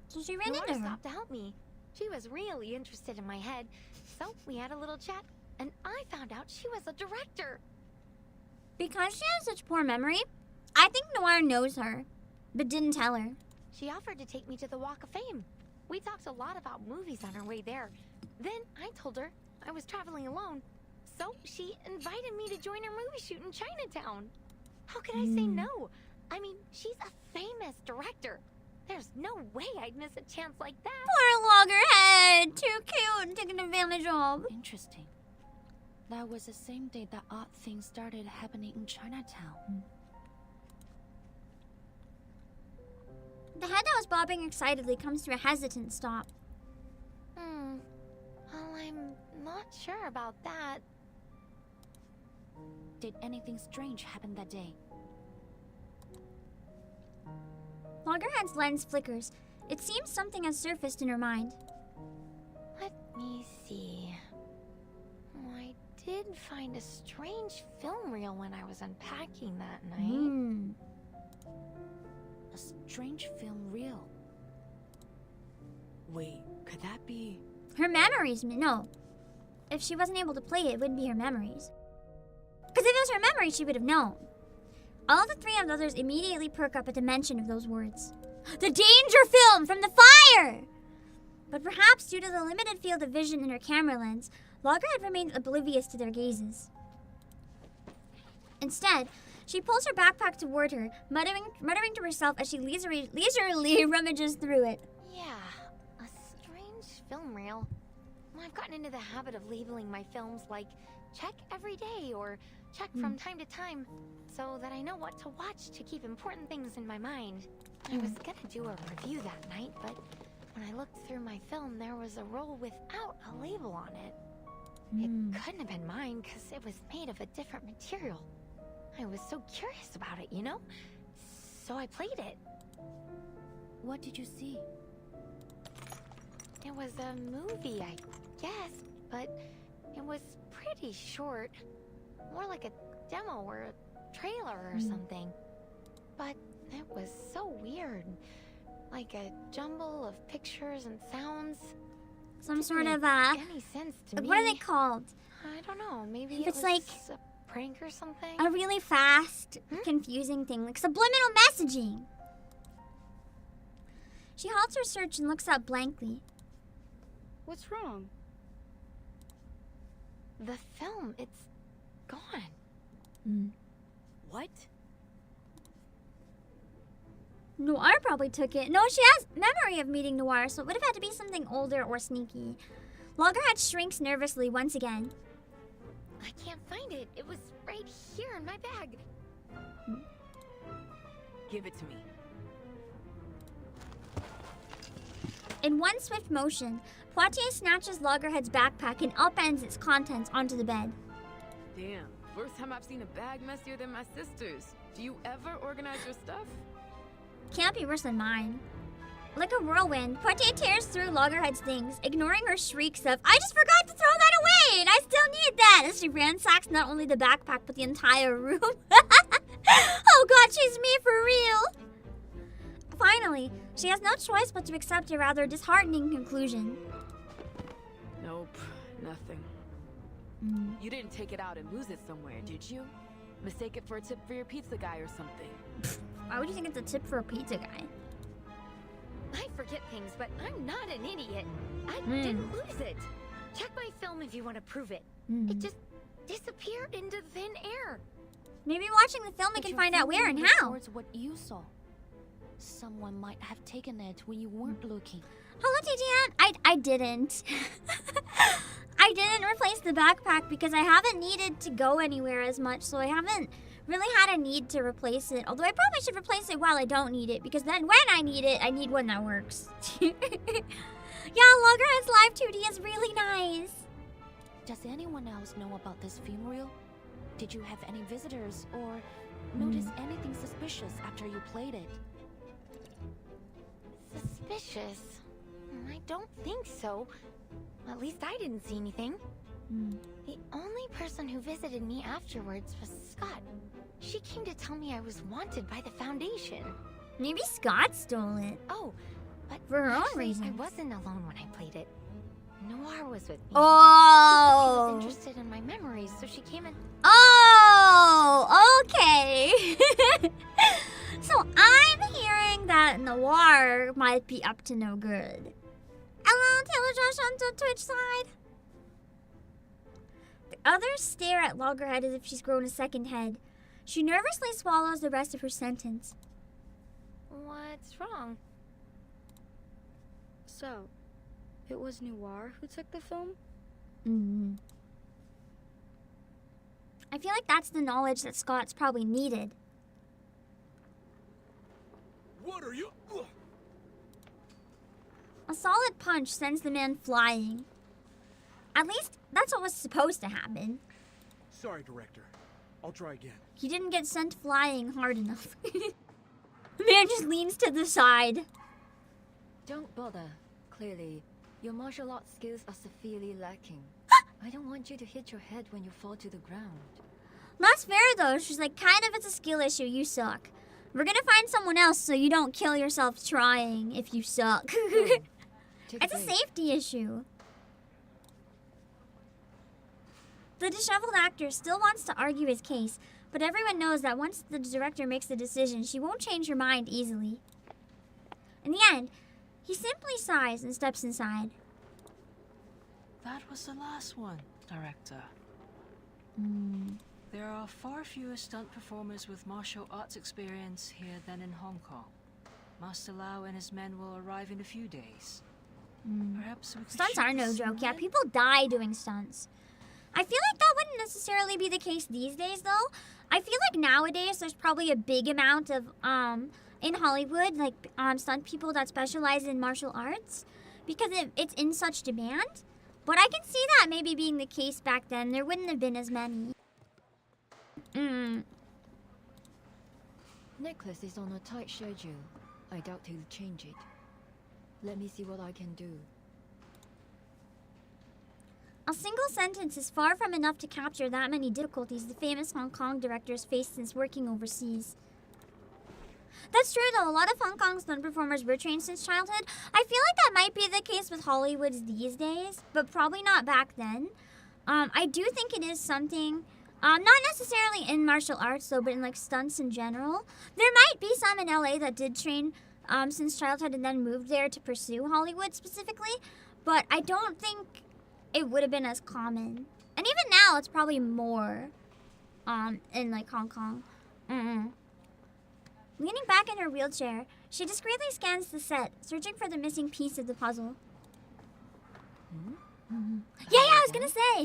So she ran Noir into her. stopped to help me. She was really interested in my head, so we had a little chat, and I found out she was a director. Because she has such poor memory, I think Noir knows her, but didn't tell her. She offered to take me to the Walk of Fame. We talked a lot about movies on our way there. Then I told her I was traveling alone, so she invited me to join her movie shoot in Chinatown. How could I say no? I mean, she's a famous director. There's no way I'd miss a chance like that. Poor Loggerhead! Too cute, taken advantage of. Interesting. That was the same day that odd things started happening in Chinatown. bobbing excitedly comes to a hesitant stop. Well, I'm not sure about that. Did anything strange happen that day? Loggerhead's lens flickers. It seems something has surfaced in her mind. Let me see. I did find a strange film reel when I was unpacking that night. A strange film reel. Wait, could that be... Her memories, no. If she wasn't able to play it, it wouldn't be her memories. Because if it was her memories, she would have known. All the three of the others immediately perk up at the mention of those words. The danger film from the fire! But perhaps due to the limited field of vision in her camera lens, Loggerhead remains oblivious to their gazes. Instead, she pulls her backpack toward her, muttering to herself as she leisurely rummages through it. Yeah, a strange film reel. I've gotten into the habit of labeling my films like check every day or check from time to time so that I know what to watch to keep important things in my mind. I was gonna do a review that night, but when I looked through my film, there was a roll without a label on it. It couldn't have been mine because it was made of a different material. I was so curious about it, you know? So I played it. What did you see? It was a movie, I guess, but it was pretty short. More like a demo or a trailer or something. But it was so weird. Like a jumble of pictures and sounds. Some sort of, any sense to me. what are they called? I don't know, maybe If it it's was like a prank or something? a really fast, confusing thing, like subliminal messaging. She halts her search and looks up blankly. What's wrong? The film, it's gone. What? Noir probably took it. No, she has memory of meeting Noir, so it would have had to be something older or sneaky. Loggerhead shrinks nervously once again. I can't find it. It was right here in my bag. Give it to me. In one swift motion, Poitier snatches Loggerhead's backpack and upends its contents onto the bed. Damn, first time I've seen a bag messier than my sister's. Do you ever organize your stuff? Can't be worse than mine. Like a whirlwind, Poitier tears through Loggerhead's things, ignoring her shrieks of, I just forgot to throw that away, and I still need that, as she ransacks not only the backpack, but the entire room. Oh god, she's me for real! Finally, she has no choice but to accept a rather disheartening conclusion. Nope, nothing. You didn't take it out and lose it somewhere, did you? Mistake it for a tip for your pizza guy or something. Why would you think it's a tip for a pizza guy? I forget things, but I'm not an idiot. I didn't lose it. Check my film if you want to prove it. It just disappeared into thin air. Maybe watching the film we But can your find out where and feeling how. records what you saw. Someone might have taken it when you weren't looking. Hello, TTN. I didn't. I didn't replace the backpack because I haven't needed to go anywhere as much, so I haven't really had a need to replace it. Although I probably should replace it while I don't need it, because then when I need it, I need one that works. Yeah, Loggerhead's Live 2D is really nice. Does anyone else know about this film reel? Did you have any visitors or notice anything suspicious after you played it? Suspicious? I don't think so. At least I didn't see anything. The only person who visited me afterwards was Scott. She came to tell me I was wanted by the Foundation. Maybe Scott stole it. Oh, but for her own actually, reasons. I wasn't alone when I played it. Noir was with me. Oh! She was interested in my memories, so she came and... Oh! Okay. So I'm hearing that Noir might be up to no good. Hello, Taylor Josh on the Twitch side. The others stare at Loggerhead as if she's grown a second head. She nervously swallows the rest of her sentence. What's wrong? So, it was Noir who took the film? I feel like that's the knowledge that Scott's probably needed. What are you? A solid punch sends the man flying. At least that's what was supposed to happen. Sorry, Director. I'll try again. He didn't get sent flying hard enough. The man just leans to the side. Don't bother. Clearly, your martial arts skills are severely lacking. I don't want you to hit your head when you fall to the ground. That's fair though. She's like, kind of, it's a skill issue. You suck. We're gonna find someone else so you don't kill yourself trying if you suck. It's a safety issue. The disheveled actor still wants to argue his case, but everyone knows that once the director makes the decision, she won't change her mind easily. In the end, he simply sighs and steps inside. That was the last one, Director. There are far fewer stunt performers with martial arts experience here than in Hong Kong. Master Lau and his men will arrive in a few days. Perhaps we could Stunts shoot are no this joke. Yeah, then? people die doing stunts. I feel like that wouldn't necessarily be the case these days, though. I feel like nowadays there's probably a big amount of, in Hollywood, like, stunt people that specialize in martial arts because it's in such demand. But I can see that maybe being the case back then. There wouldn't have been as many. Nicholas is on a tight schedule. I doubt he'll change it. Let me see what I can do. A single sentence is far from enough to capture that many difficulties the famous Hong Kong directors faced since working overseas. That's true though, a lot of Hong Kong stunt performers were trained since childhood. I feel like that might be the case with Hollywoods these days, but probably not back then. I do think it is something, not necessarily in martial arts though, but in like stunts in general. There might be some in LA that did train since childhood and then moved there to pursue Hollywood specifically, but I don't think it would have been as common. And even now, it's probably more in like Hong Kong. Leaning back in her wheelchair, she discreetly scans the set, searching for the missing piece of the puzzle. Yeah, I was gonna say.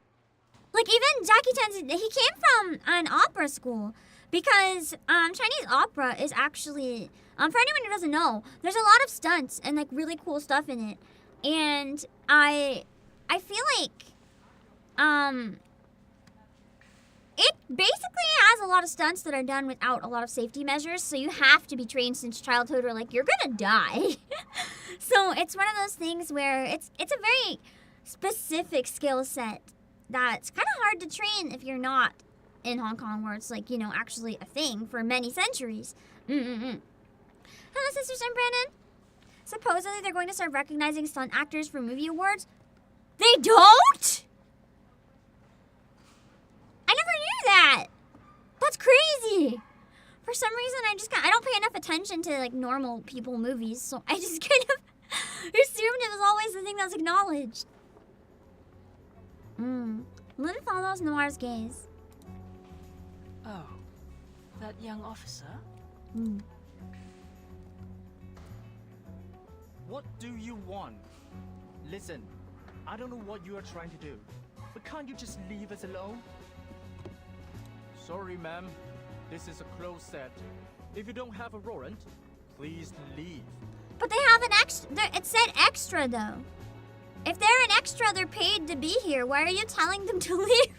Like, even Jackie Chan's, he came from an opera school. Because Chinese opera is actually, for anyone who doesn't know, there's a lot of stunts and, like, really cool stuff in it. And I feel like, it basically has a lot of stunts that are done without a lot of safety measures, so you have to be trained since childhood or, like, you're gonna die. So it's one of those things where it's a very specific skill set that's kind of hard to train if you're not in Hong Kong, where it's, like, you know, actually a thing for many centuries. Hello, Sisters and Brandon. Supposedly they're going to start recognizing stunt actors for movie awards. They don't? I never knew that. That's crazy. For some reason, I don't pay enough attention to, like, normal people movies, so I just kind of assumed it was always the thing that's acknowledged. Lynn follows Noir's gaze. Oh, that young officer? What do you want? Listen, I don't know what you are trying to do, but can't you just leave us alone? Sorry, ma'am. This is a closed set. If you don't have a warrant, please leave. But they have an extra. It said extra, though. If they're an extra, they're paid to be here. Why are you telling them to leave?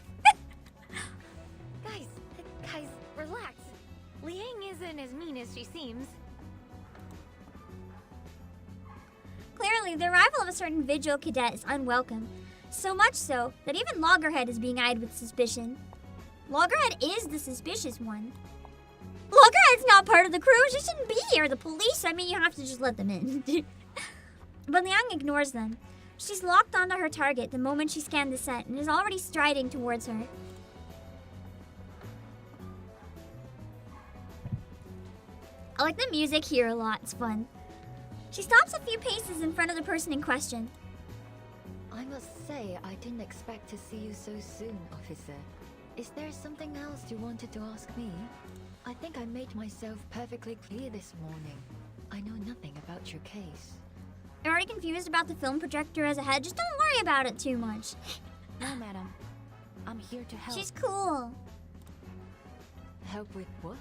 Guys, relax. Liang isn't as mean as she seems. Clearly, the arrival of a certain Vigil cadet is unwelcome. So much so that even Loggerhead is being eyed with suspicion. Loggerhead is the suspicious one. Loggerhead's not part of the crew. She shouldn't be here. The police, I mean, you have to just let them in. But Liang ignores them. She's locked onto her target the moment she scanned the set and is already striding towards her. I like the music here a lot. It's fun. She stops a few paces in front of the person in question. I must say, I didn't expect to see you so soon, officer. Is there something else you wanted to ask me? I think I made myself perfectly clear this morning. I know nothing about your case. You're already confused about the film projector as a head? Just don't worry about it too much. No, madam. I'm here to help. She's cool. Help with what?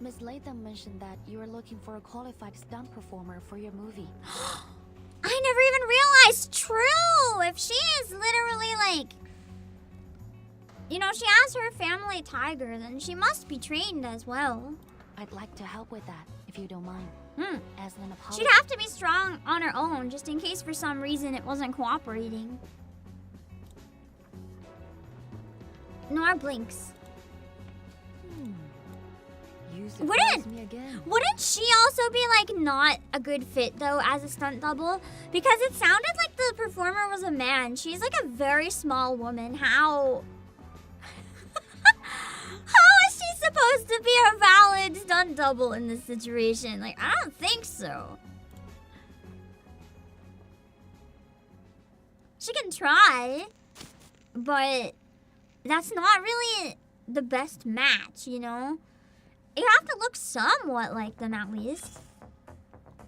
Miss Latham mentioned that you were looking for a qualified stunt performer for your movie. I never even realized. True. If she is literally like, you know, she has her family tiger, then she must be trained as well. I'd like to help with that, if you don't mind. As an apology. She'd have to be strong on her own, just in case for some reason it wasn't cooperating. Nora blinks. Wouldn't she also be like not a good fit though as a stunt double? Because it sounded like the performer was a man. She's like a very small woman. How is she supposed to be a valid stunt double in this situation? Like, I don't think so. She can try, but that's not really the best match, you know? You have to look somewhat like them at least.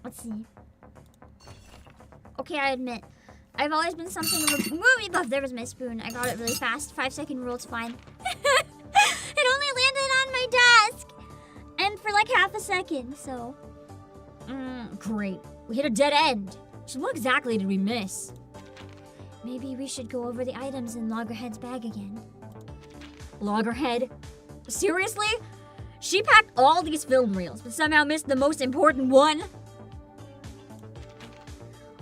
Let's see. Okay, I admit, I've always been something of a movie buff. There was my spoon. I got it really fast. 5-second rule, it's fine. It only landed on my desk. And for like half a second, so. Great. We hit a dead end. So what exactly did we miss? Maybe we should go over the items in Loggerhead's bag again. Loggerhead? Seriously? She packed all these film reels, but somehow missed the most important one?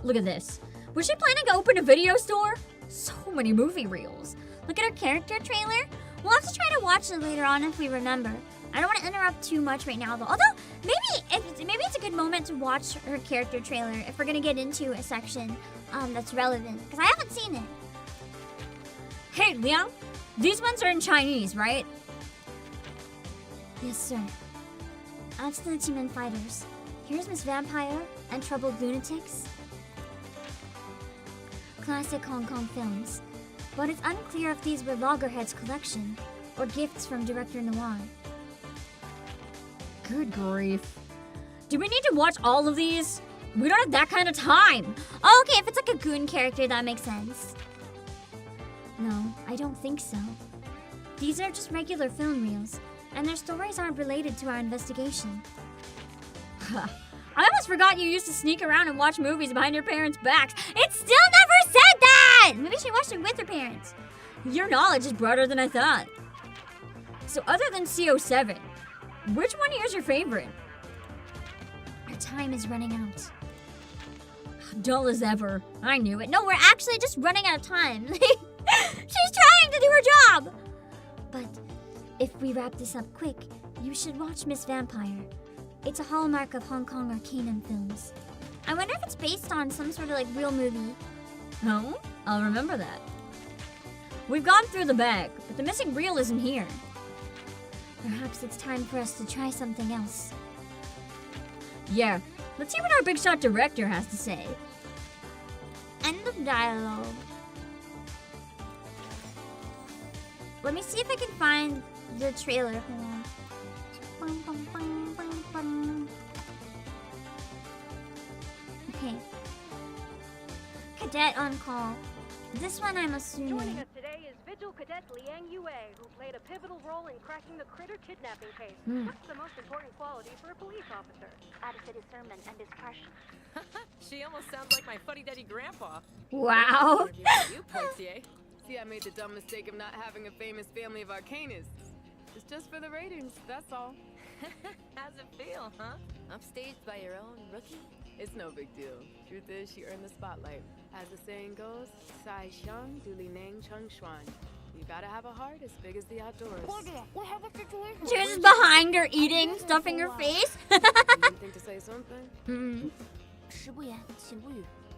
Look at this. Was she planning to open a video store? So many movie reels. Look at her character trailer. We'll have to try to watch it later on if we remember. I don't want to interrupt too much right now, though. Although, maybe it's a good moment to watch her character trailer if we're going to get into a section that's relevant, because I haven't seen it. Hey, Liang, these ones are in Chinese, right? Yes, sir. That's the Team and Fighters. Here's Miss Vampire and Troubled Lunatics. Classic Hong Kong films. But it's unclear if these were Loggerhead's collection or gifts from Director Noir. Good grief. Do we need to watch all of these? We don't have that kind of time. Oh, okay, if it's like a goon character, that makes sense. No, I don't think so. These are just regular film reels, and their stories aren't related to our investigation. I almost forgot you used to sneak around and watch movies behind your parents' backs. It still never said that! Maybe she watched it with her parents. Your knowledge is broader than I thought. So other than CO7, which one here's your favorite? Our time is running out. Dull as ever. I knew it. No, we're actually just running out of time. She's trying to do her job! But if we wrap this up quick, you should watch Miss Vampire. It's a hallmark of Hong Kong Arcanum films. I wonder if it's based on some sort of like real movie. Oh, I'll remember that. We've gone through the bag, but the missing reel isn't here. Perhaps it's time for us to try something else. Yeah, let's see what our big shot director has to say. End of dialogue. Let me see if I can find the trailer. Hold on. Bum, bum, bum, bum, bum. Okay. Cadet on call. This one I'm assuming. Joining us today is Vigil Cadet Liang Yue, who played a pivotal role in cracking the Critter kidnapping case. What's the most important quality for a police officer? Adequate discernment and discretion. She almost sounds like my fuddy-duddy grandpa. Wow. You Portier. See, I made the dumb mistake of not having a famous family of arcanists. It's just for the ratings, that's all. How's it feel, huh? Upstaged by your own rookie? It's no big deal. Truth is, she earned the spotlight. As the saying goes, Sai Xiang du li nang chung xuan. You gotta have a heart as big as the outdoors. We have a situation. She was behind her eating, stuffing her face. You didn't think to say something?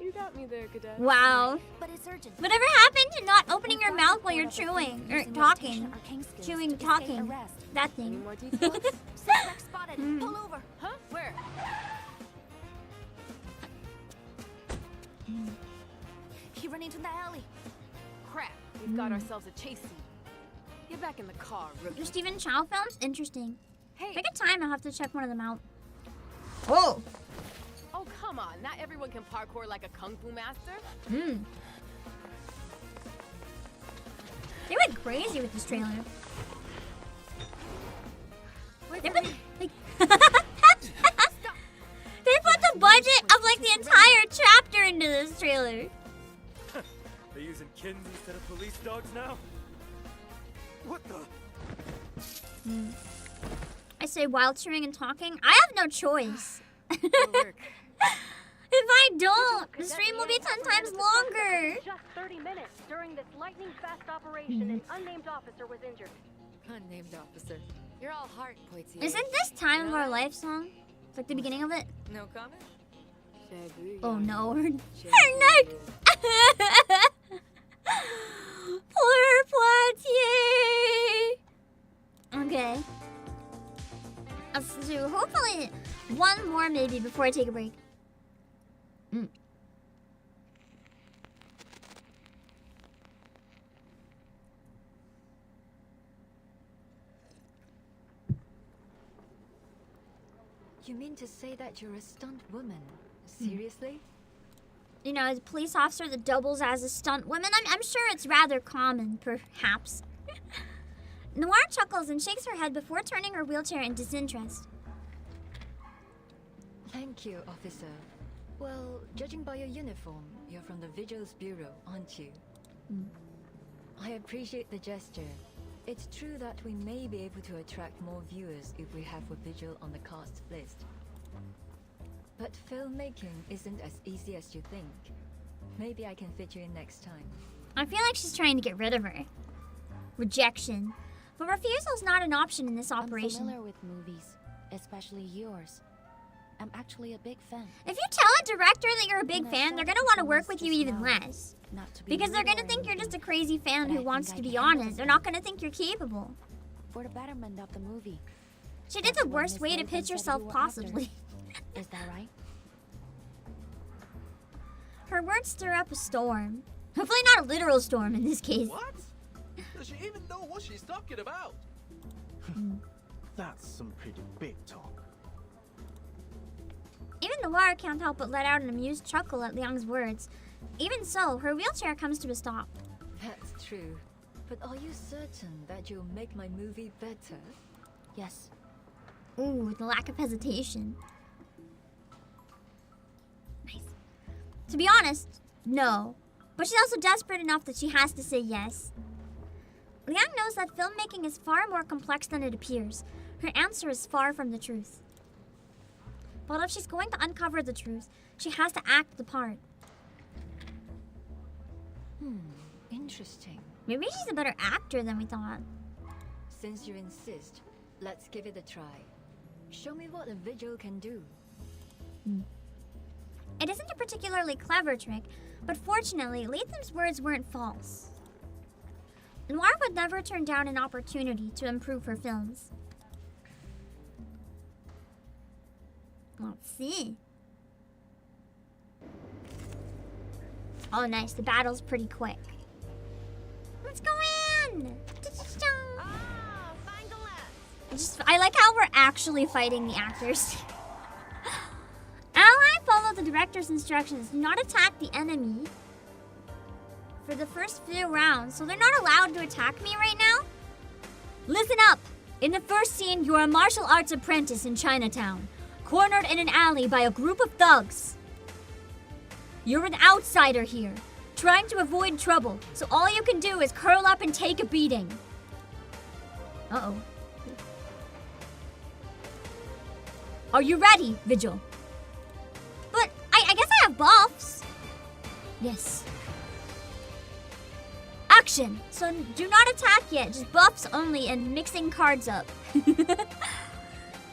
You got me there, Cadet. Wow. But it's urgent. Whatever happened to not opening your mouth while you're chewing or talking? Chewing, talking. That Any thing. more details? Suspect spotted. Pull over. Huh? Where? He ran into the alley. Crap. We've got ourselves a chase scene. Get back in the car, rookie. Your Stephen Chow films? Interesting. Hey. Pick a time, I'll have to check one of them out. Oh! Oh, come on. Not everyone can parkour like a kung fu master. They went crazy with this trailer. They've been, like, kittens instead of police dogs now? What the? I say while chewing and talking. I have no choice. If I don't, the stream will be 10 times longer. Just 30 minutes. During this lightning-fast operation, an unnamed officer was injured. Unnamed officer. You're all heart, Poitier. Isn't this Time of Our Life song? It's like the beginning of it. No comment? Oh no, her neck! Poor Poitier! Okay. Let's do hopefully one more maybe before I take a break. You mean to say that you're a stunt woman? Seriously? You know, as a police officer that doubles as a stunt woman, I'm sure it's rather common, perhaps. Noir chuckles and shakes her head before turning her wheelchair in disinterest. Thank you, officer. Well, judging by your uniform, you're from the Vigils Bureau, aren't you? I appreciate the gesture. It's true that we may be able to attract more viewers if we have a Vigil on the cast list. But filmmaking isn't as easy as you think. Maybe I can fit you in next time. I feel like she's trying to get rid of her. Rejection. But refusal's not an option in this operation. I'm familiar with movies, especially yours. I'm actually a big fan. If you tell a director that you're a big fan, they're gonna want to work with you even less. Because they're gonna think you're just a crazy fan who wants to be on it. They're not gonna think you're capable. For the betterment of the movie. She did the worst way to pitch herself possibly. Is that right? Her words stir up a storm. Hopefully not a literal storm in this case. What? Does she even know what she's talking about? That's some pretty big talk. Even Noir can't help but let out an amused chuckle at Liang's words. Even so, her wheelchair comes to a stop. That's true. But are you certain that you'll make my movie better? Yes. Ooh, the lack of hesitation. Nice. To be honest, no. But she's also desperate enough that she has to say yes. Liang knows that filmmaking is far more complex than it appears. Her answer is far from the truth. But if she's going to uncover the truth, she has to act the part. Interesting. Maybe she's a better actor than we thought. Since you insist, let's give it a try. Show me what a Vigil can do. It isn't a particularly clever trick, but fortunately, Latham's words weren't false. Noir would never turn down an opportunity to improve her films. Let's see. Oh, nice. The battle's pretty quick. Let's go in! I like how we're actually fighting the actors. Ally, follow the director's instructions. Do not attack the enemy for the first few rounds, so they're not allowed to attack me right now? Listen up! In the first scene, you're a martial arts apprentice in Chinatown, cornered in an alley by a group of thugs. You're an outsider here, trying to avoid trouble, so all you can do is curl up and take a beating. Uh-oh. Are you ready, Vigil? But I guess I have buffs. Yes. Action! So do not attack yet, just buffs only and mixing cards up.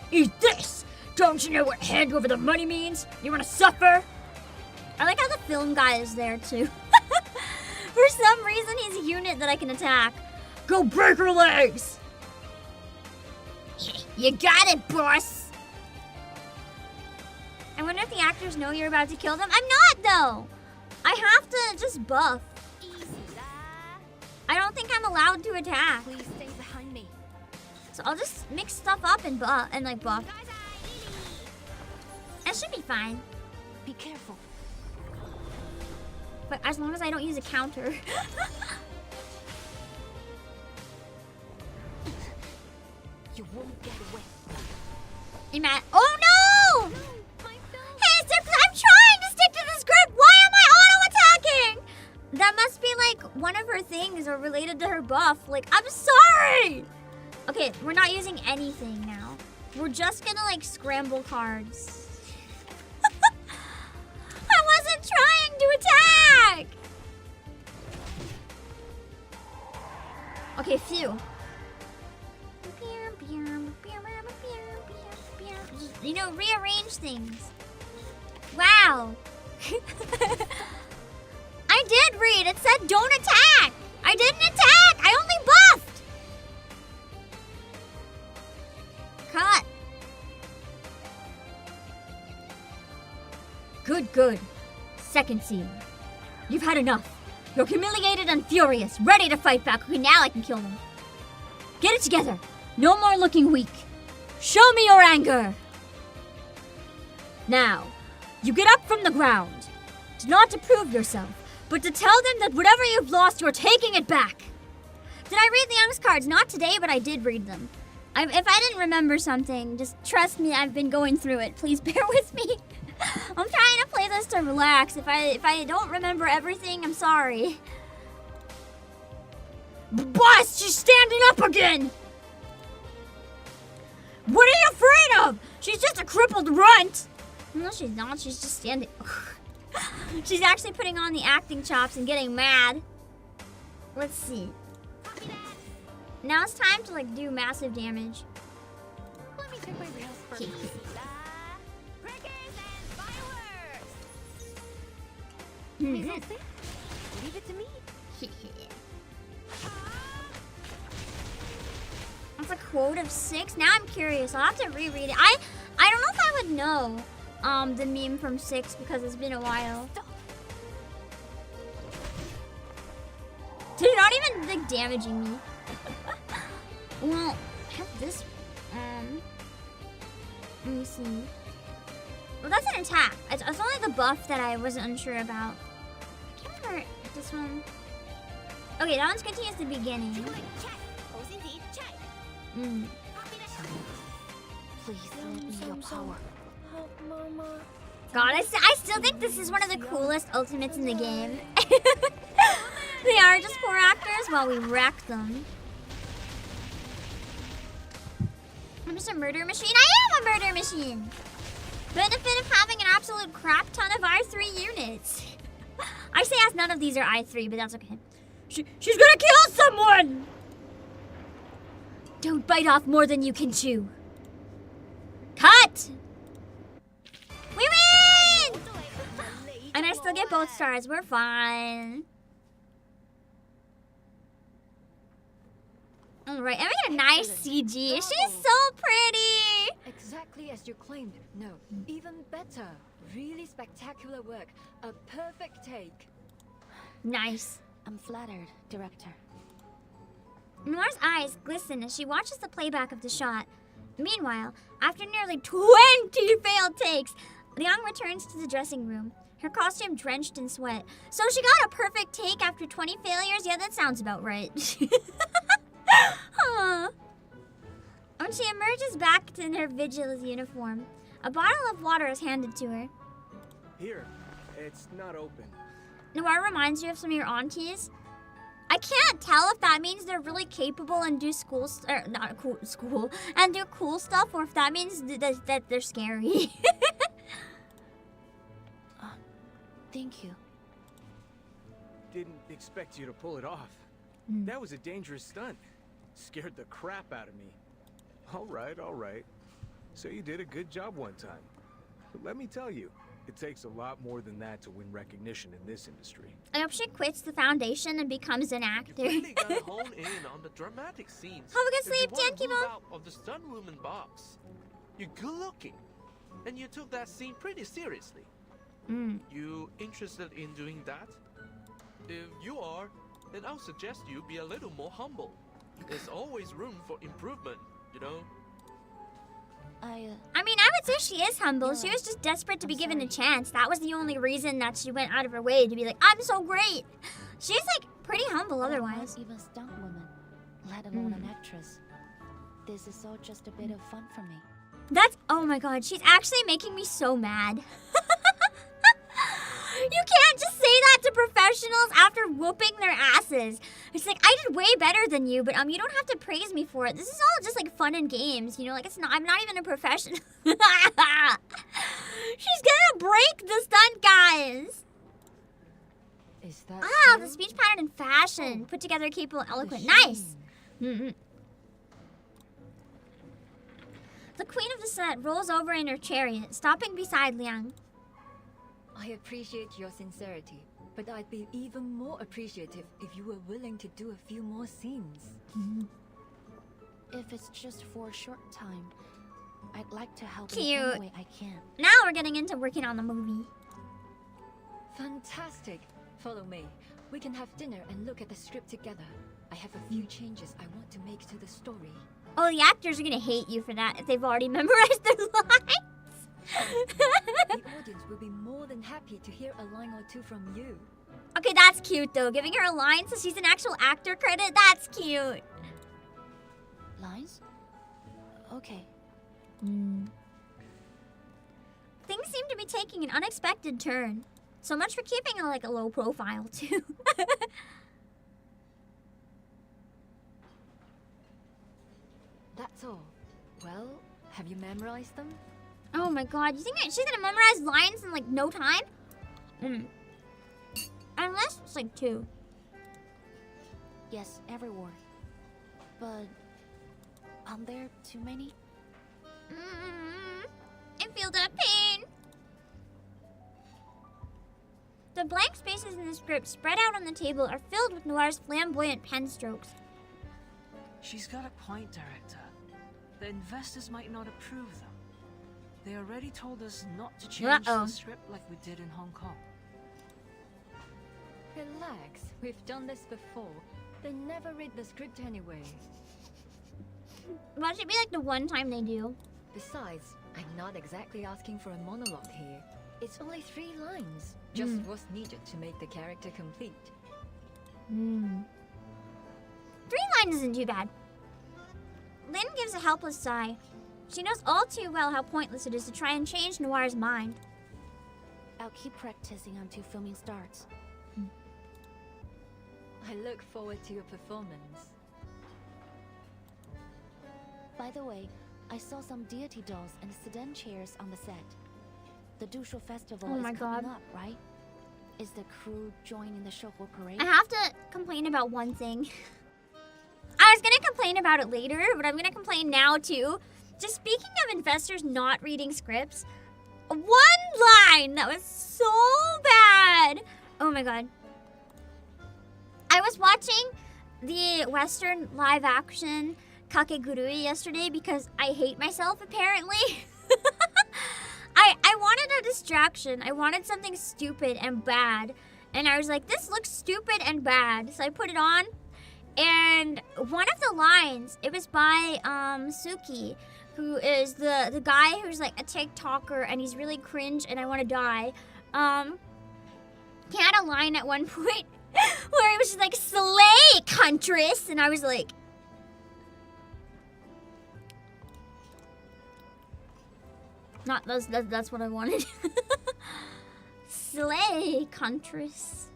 Eat this! Don't you know what hand over the money means? You wanna suffer? I like how the film guy is there too. For some reason, he's a unit that I can attack. Go break her legs! You got it, boss! I wonder if the actors know you're about to kill them. I'm not, though! I have to just buff. I don't think I'm allowed to attack. Please stay behind me. So I'll just mix stuff up and buff. That should be fine. Be careful. But as long as I don't use a counter. You won't get away. You mad? Oh no! Hey, I'm trying to stick to the script. Why am I auto-attacking? That must be like were related to her buff. Like, I'm sorry! Okay, we're not using anything now. We're just gonna, like, scramble cards. I wasn't trying to attack! Okay, phew. Just, you know, rearrange things. Wow. I did read. It said don't attack. I didn't attack. I only buffed. Cut. Good, good. Second scene. You've had enough. You're humiliated and furious, ready to fight back. Okay, now I can kill them. Get it together. No more looking weak. Show me your anger. Now, you get up from the ground. Not to prove yourself, but to tell them that whatever you've lost, you're taking it back. Did I read the Young's cards? Not today, but I did read them. If I didn't remember something, just trust me, I've been going through it. Please bear with me. I'm trying to play this to relax. If I don't remember everything, I'm sorry. Boss, she's standing up again! What are you afraid of? She's just a crippled runt. No, she's not. She's just standing. She's actually putting on the acting chops and getting mad. Let's see. Now it's time to like do massive damage. Let me check my reels first. Leave it to me. That's a quote of 6. Now I'm curious. I'll have to reread it. I don't know if I would know the meme from 6 because it's been a while. Dude, you're not even like damaging me. Well, I have this. Let me see. Well, that's an attack. It's only the buff that I wasn't unsure about. I can't remember this one. Okay, that one's continues the beginning. Please let me your power. God, I still think this is one of the coolest ultimates in the game. They are just poor actors while we wreck them. I'm just a murder machine. I am a murder machine. Benefit of having an absolute crap ton of I3 units. I say as none of these are I3, but that's okay. She's gonna kill someone! Don't bite off more than you can chew. Cut! We win! And I still get both stars. We're fine. Alright, and we get a nice CG. She's so pretty! Exactly as you claimed. No, even better. Really spectacular work. A perfect take. Nice. I'm flattered, director. Noir's eyes glisten as she watches the playback of the shot. Meanwhile, after nearly 20 failed takes, Liang returns to the dressing room, her costume drenched in sweat. So she got a perfect take after 20 failures? Yeah, that sounds about right. When she emerges back in her vigil's uniform, a bottle of water is handed to her. Here, it's not open. Noir reminds you of some of your aunties. I can't tell if that means they're really capable and do school and do cool stuff, or if that means that they're scary. Thank you. Didn't expect you to pull it off. That was a dangerous stunt. Scared the crap out of me. All right. So you did a good job one time. But let me tell you, it takes a lot more than that to win recognition in this industry. I hope she quits the foundation and becomes an actor. You really gotta hone in on the dramatic scenes. Have a good sleep, If you Tianqi. want to move out of the stunt woman box, you're good looking, and you took that scene pretty seriously. You interested in doing that? If you are, then I'll suggest you be a little more humble. There's always room for improvement, you know? I mean, I would say she is humble. She was just desperate to be given a chance. That was the only reason that she went out of her way to be like, I'm so great. She's like pretty humble otherwise. I'm not even a stunt woman, let alone an actress. This is all just a bit of fun for me. That's, oh my god, she's actually making me so mad. You can't just say that to professionals after whooping their asses. It's like, I did way better than you, but you don't have to praise me for it. This is all just like fun and games, you know? Like, it's not. I'm not even a professional. She's gonna break the stunt, guys. Is that the speech pattern and fashion. Put together, capable, eloquent. Nice. The queen of the set rolls over in her chariot, stopping beside Liang. I appreciate your sincerity, but I'd be even more appreciative if you were willing to do a few more scenes. If it's just for a short time, I'd like to help Cute. in any way I can. Now we're getting into working on the movie. Fantastic. Follow me. We can have dinner and look at the script together. I have a few changes I want to make to the story. Oh, the actors are gonna hate you for that if they've already memorized their lines. The audience will be more than happy to hear a line or two from you. Okay, that's cute though. Giving her a line so she's an actual actor credit, that's cute. Lines? Okay. Things seem to be taking an unexpected turn. So much for keeping a low profile too. That's all. Well, have you memorized them? Oh my god, you think that she's gonna memorize lines in like no time? Unless it's like 2. Yes, every word. But aren't there too many? I feel that pain. The blank spaces in the script spread out on the table are filled with Noir's flamboyant pen strokes. She's got a point, Director. The investors might not approve them. They already told us not to change the script like we did in Hong Kong. Relax, we've done this before. They never read the script anyway. That should be like the one time they do. Besides, I'm not exactly asking for a monologue here. It's only 3 lines. Just what's needed to make the character complete. 3 lines isn't too bad. Lynn gives a helpless sigh. She knows all too well how pointless it is to try and change Noir's mind. I'll keep practicing until filming starts. I look forward to your performance. By the way, I saw some deity dolls and sedan chairs on the set. The Dushu Festival is coming up, right? Is the crew joining the Shouhou parade? I have to complain about one thing. I was gonna complain about it later, but I'm gonna complain now too. Just speaking of investors not reading scripts, one line that was so bad. Oh my god. I was watching the Western live action Kakegurui yesterday because I hate myself apparently. I wanted a distraction. I wanted something stupid and bad. And I was like, this looks stupid and bad. So I put it on. And one of the lines, it was by Suki, who is the guy who's like a TikToker and he's really cringe and I want to die. He had a line at one point where he was just like, slay, Huntress. And I was like, that's what I wanted. Slay, Huntress.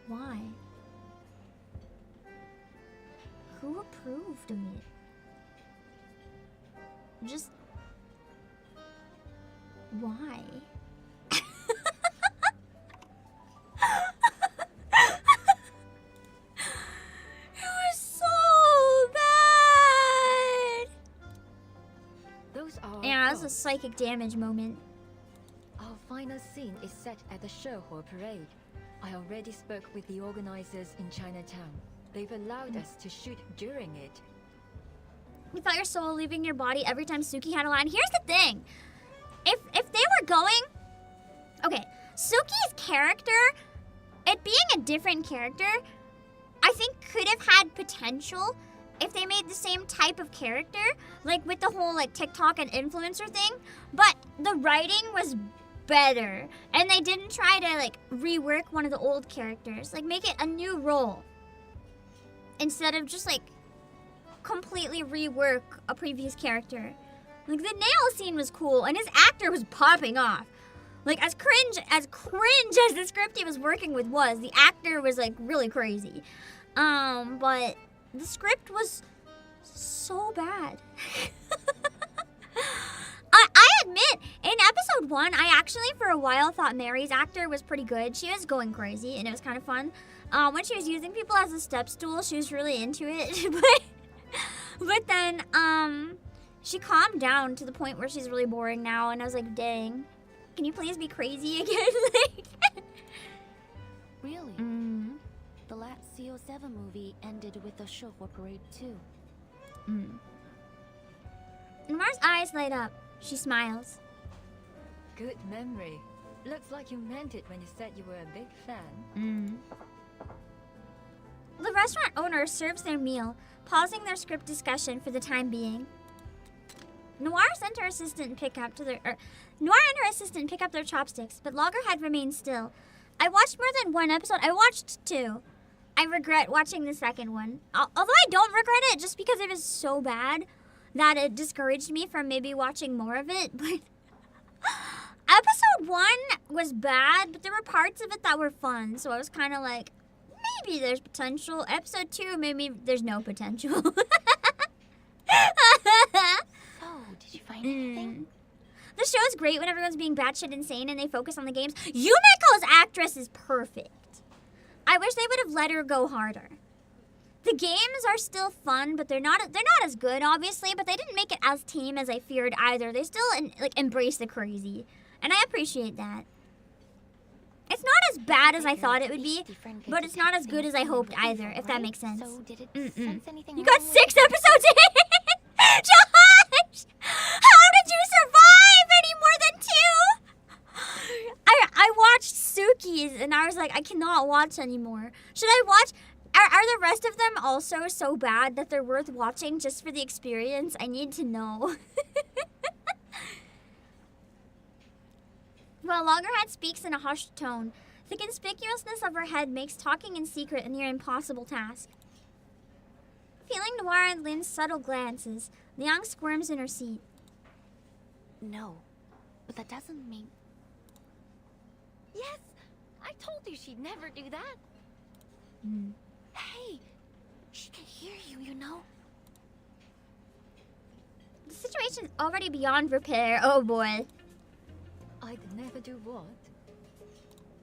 Why? Who approved of it? Just... why? It was so bad! Those are Yeah, that's a psychic damage moment. Our final scene is set at the Shouhou parade. I already spoke with the organizers in Chinatown. They've allowed us to shoot during it. You felt your soul leaving your body every time Suki had a line. Here's the thing. If they were going... Okay, Suki's character, it being a different character, I think could have had potential if they made the same type of character, like with the whole like TikTok and influencer thing, but the writing was better, and they didn't try to like rework one of the old characters, like make it a new role, instead of just like completely rework a previous character. Like, the nail scene was cool, and his actor was popping off. Like, as cringe as the script he was working with was, the actor was, like, really crazy. But the script was so bad. I admit, in episode 1, I actually, for a while, thought Mary's actor was pretty good. She was going crazy, and it was kind of fun. When she was using people as a step stool, she was really into it. but then, she calmed down to the point where she's really boring now, and I was like, dang. Can you please be crazy again? Really? The last CO7 movie ended with a show parade too. Noir's eyes light up. She smiles. Good memory. Looks like you meant it when you said you were a big fan. The restaurant owner serves their meal, pausing their script discussion for the time being. Noir and her assistant pick up their chopsticks, but Loggerhead remains still. I watched more than one episode. I watched 2. I regret watching the second one. Although I don't regret it, just because it was so bad that it discouraged me from maybe watching more of it. But episode 1 was bad, but there were parts of it that were fun. So I was kind of like, maybe there's potential. Episode 2, maybe there's no potential. Did you find anything? The show is great when everyone's being batshit insane and they focus on the games. Yumiko's actress is perfect. I wish they would have let her go harder. The games are still fun, but they're not as good, obviously, but they didn't make it as tame as I feared either. They still embrace the crazy, and I appreciate that. It's not as bad as I thought it would be, but it's not as good as I hoped either, if that makes sense. So did it sense anything You got wrong 6 with it? episodes in! Josh! How did you survive any more than 2? I watched Suki's and I was like, I cannot watch anymore. Should I watch? Are the rest of them also so bad that they're worth watching just for the experience? I need to know. While Loggerhead speaks in a hushed tone, the conspicuousness of her head makes talking in secret a near impossible task. Feeling Noir and Lynn's subtle glances, Liang squirms in her seat. No, but that doesn't mean... Yes! I told you she'd never do that. Hey, she can hear you, you know? The situation's already beyond repair. Oh boy. I'd never do what?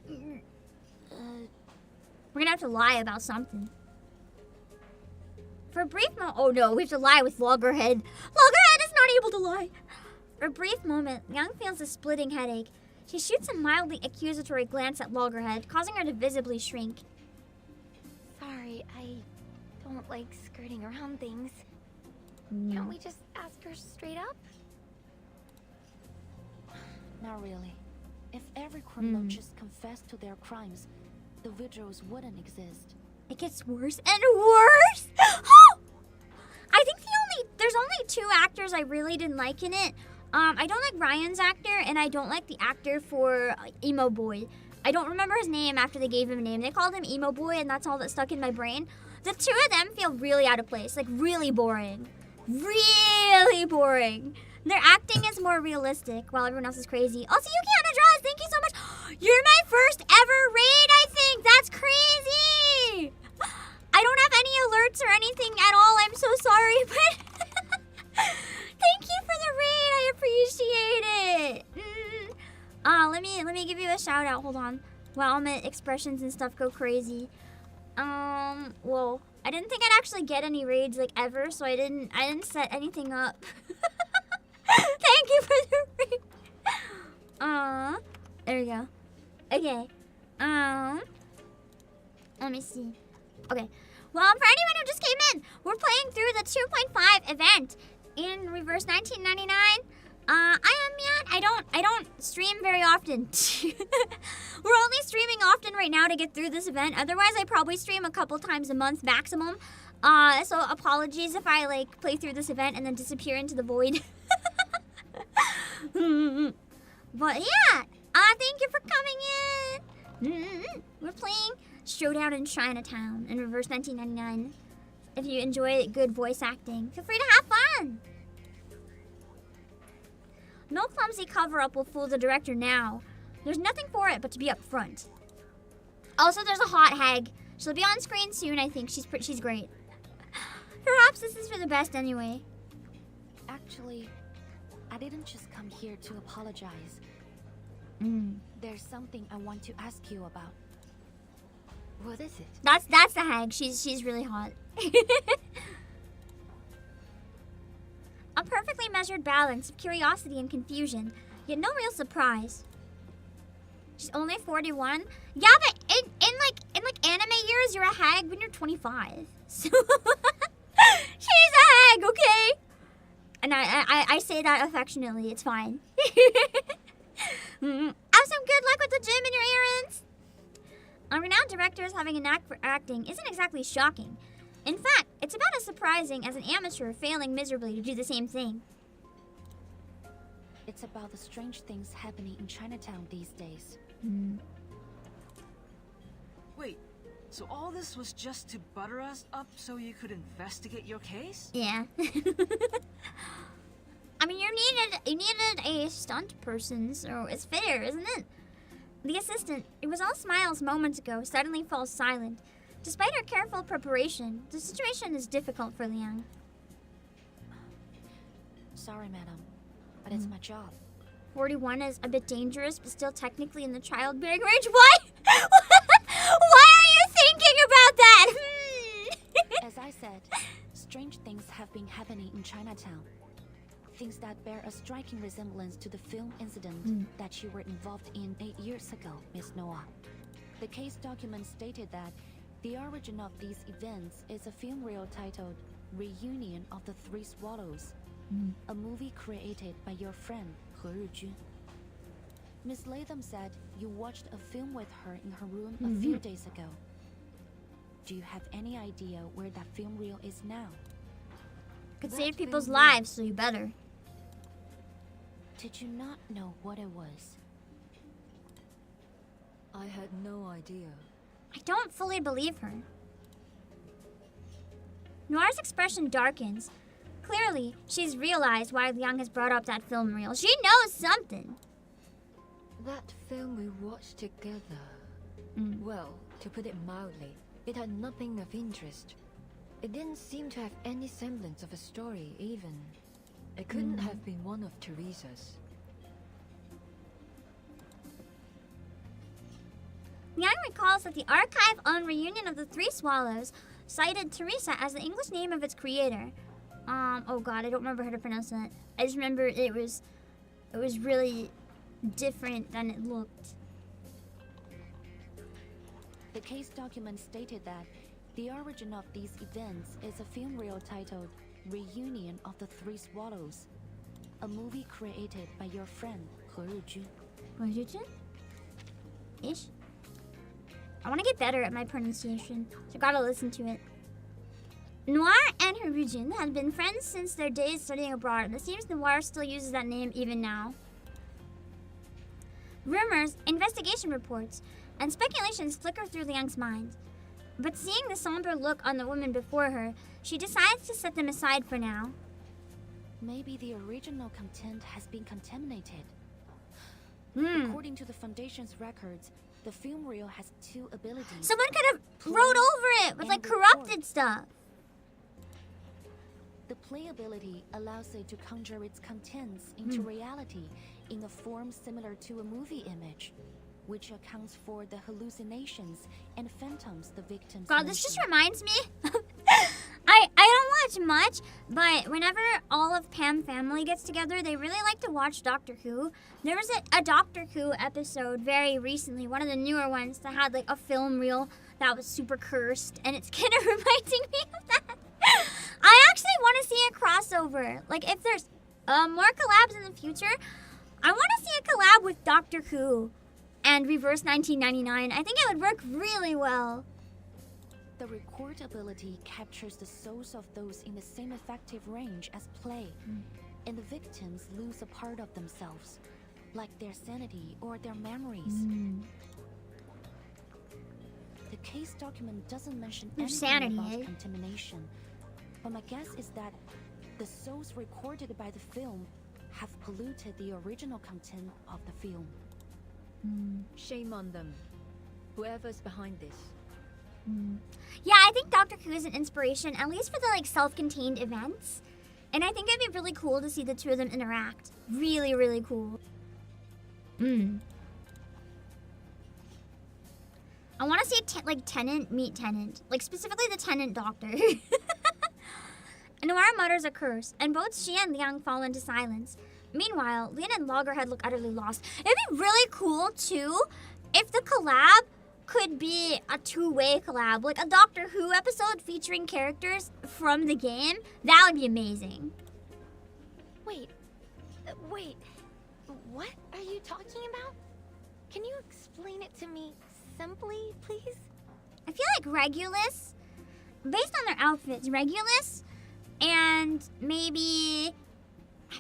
We're gonna have to lie about something. For a brief moment, oh no, we have to lie with Loggerhead. Loggerhead is not able to lie. For a brief moment, Young feels a splitting headache. She shoots a mildly accusatory glance at Loggerhead, causing her to visibly shrink. Sorry, I don't like skirting around things. Can't we just ask her straight up? Not really. If every criminal just confessed to their crimes, the videos wouldn't exist. It gets worse and worse. I think there's only 2 actors I really didn't like in it. I don't like Ryan's actor, and I don't like the actor for Emo Boy. I don't remember his name after they gave him a name. They called him Emo Boy, and that's all that stuck in my brain. The 2 of them feel really out of place, like really boring. Really boring. Their acting is more realistic, while everyone else is crazy. Also, Yuki Draws, thank you so much. You're my first ever raid, I think. That's crazy. I don't have any alerts or anything at all. I'm so sorry, but thank you for the raid. I appreciate it. Let me give you a shout out. Hold on. While all my expressions and stuff go crazy. Well, I didn't think I'd actually get any raids like ever, so I didn't set anything up. Thank you for the raid. There we go. Okay. Let me see. Okay. Well, for anyone who just came in, we're playing through the 2.5 event in Reverse 1999. I am Miann. I don't stream very often. We're only streaming often right now to get through this event. Otherwise, I probably stream a couple times a month maximum. So apologies if I like play through this event and then disappear into the void. But yeah, thank you for coming in. We're playing Showdown in Chinatown in Reverse 1999. If you enjoy good voice acting, feel free to have fun. No clumsy cover-up will fool the director now. There's nothing for it but to be up front. Also, there's a hot hag. She'll be on screen soon, I think. She's great. Perhaps this is for the best anyway. Actually, I didn't just come here to apologize. There's something I want to ask you about. What is it? That's the hag. She's really hot. A perfectly measured balance of curiosity and confusion, yet no real surprise. She's only 41. Yeah, but in anime years, you're a hag when you're 25. So she's a hag, okay? And I say that affectionately. It's fine. Have some good luck with the gym and your errands. A renowned director having a knack for acting isn't exactly shocking. In fact, it's about as surprising as an amateur failing miserably to do the same thing. It's about the strange things happening in Chinatown these days. Wait, so all this was just to butter us up so you could investigate your case? Yeah. I mean, you needed a stunt person, so it's fair, isn't it? The assistant, it was all smiles moments ago, suddenly falls silent. Despite her careful preparation, the situation is difficult for Liang. Sorry, madam, but it's my job. 41 is a bit dangerous, but still technically in the childbearing range. Why? Why are you thinking about that? As I said, strange things have been happening in Chinatown. Things that bear a striking resemblance to the film incident that you were involved in 8 years ago, Miss Noah. The case document stated that the origin of these events is a film reel titled Reunion of the Three Swallows, a movie created by your friend, He Rijun. Miss Latham said you watched a film with her in her room a few days ago. Do you have any idea where that film reel is now? Could save people's lives, so you better. Did you not know what it was? I had no idea. I don't fully believe her. Noir's expression darkens. Clearly, she's realized why Liang has brought up that film reel. She knows something. That film we watched together. Well, to put it mildly, it had nothing of interest. It didn't seem to have any semblance of a story, even. It couldn't have been one of Teresa's. Miann recalls that the archive on Reunion of the Three Swallows cited Teresa as the English name of its creator. Oh god, I don't remember how to pronounce that. I just remember it was really different than it looked. The case document stated that the origin of these events is a film reel titled Reunion of the Three Swallows, a movie created by your friend, He Rijun. He Rijun? Ish? I want to get better at my pronunciation, so gotta listen to it. Noir and He Rijun had been friends since their days studying abroad, and it seems Noir still uses that name even now. Rumors, investigation reports, and speculations flicker through Liang's mind. But seeing the somber look on the woman before her, she decides to set them aside for now. Maybe the original content has been contaminated. According to the Foundation's records, the film reel has two abilities. Someone could have wrote over it with like corrupted stuff. The play ability allows it to conjure its contents into reality in a form similar to a movie image, which accounts for the hallucinations and phantoms the victims God, this just reminds me. I don't watch much, but whenever all of Pam family gets together, they really like to watch Doctor Who. There was a Doctor Who episode very recently, one of the newer ones, that had like a film reel that was super cursed, and it's kind of reminding me of that. I actually want to see a crossover. Like, if there's more collabs in the future, I want to see a collab with Doctor Who and Reverse 1999. I think it would work really well. The record ability captures the souls of those in the same effective range as play, and the victims lose a part of themselves, like their sanity or their memories. The case document doesn't mention anything about contamination, but my guess is that the souls recorded by the film have polluted the original content of the film. Shame on them. Whoever's behind this. Yeah, I think Doctor Who is an inspiration, at least for the like self-contained events. And I think it'd be really cool to see the two of them interact. Really, really cool. I want to see like Tennant meet Tennant, like specifically the Tennant Doctor. Noir mutters a curse, and both she and Liang fall into silence. Meanwhile, Lin and Loggerhead look utterly lost. It'd be really cool too if the collab could be a two-way collab, like a Doctor Who episode featuring characters from the game. That would be amazing. Wait, what are you talking about? Can you explain it to me simply, please? I feel like Regulus, based on their outfits, Regulus and maybe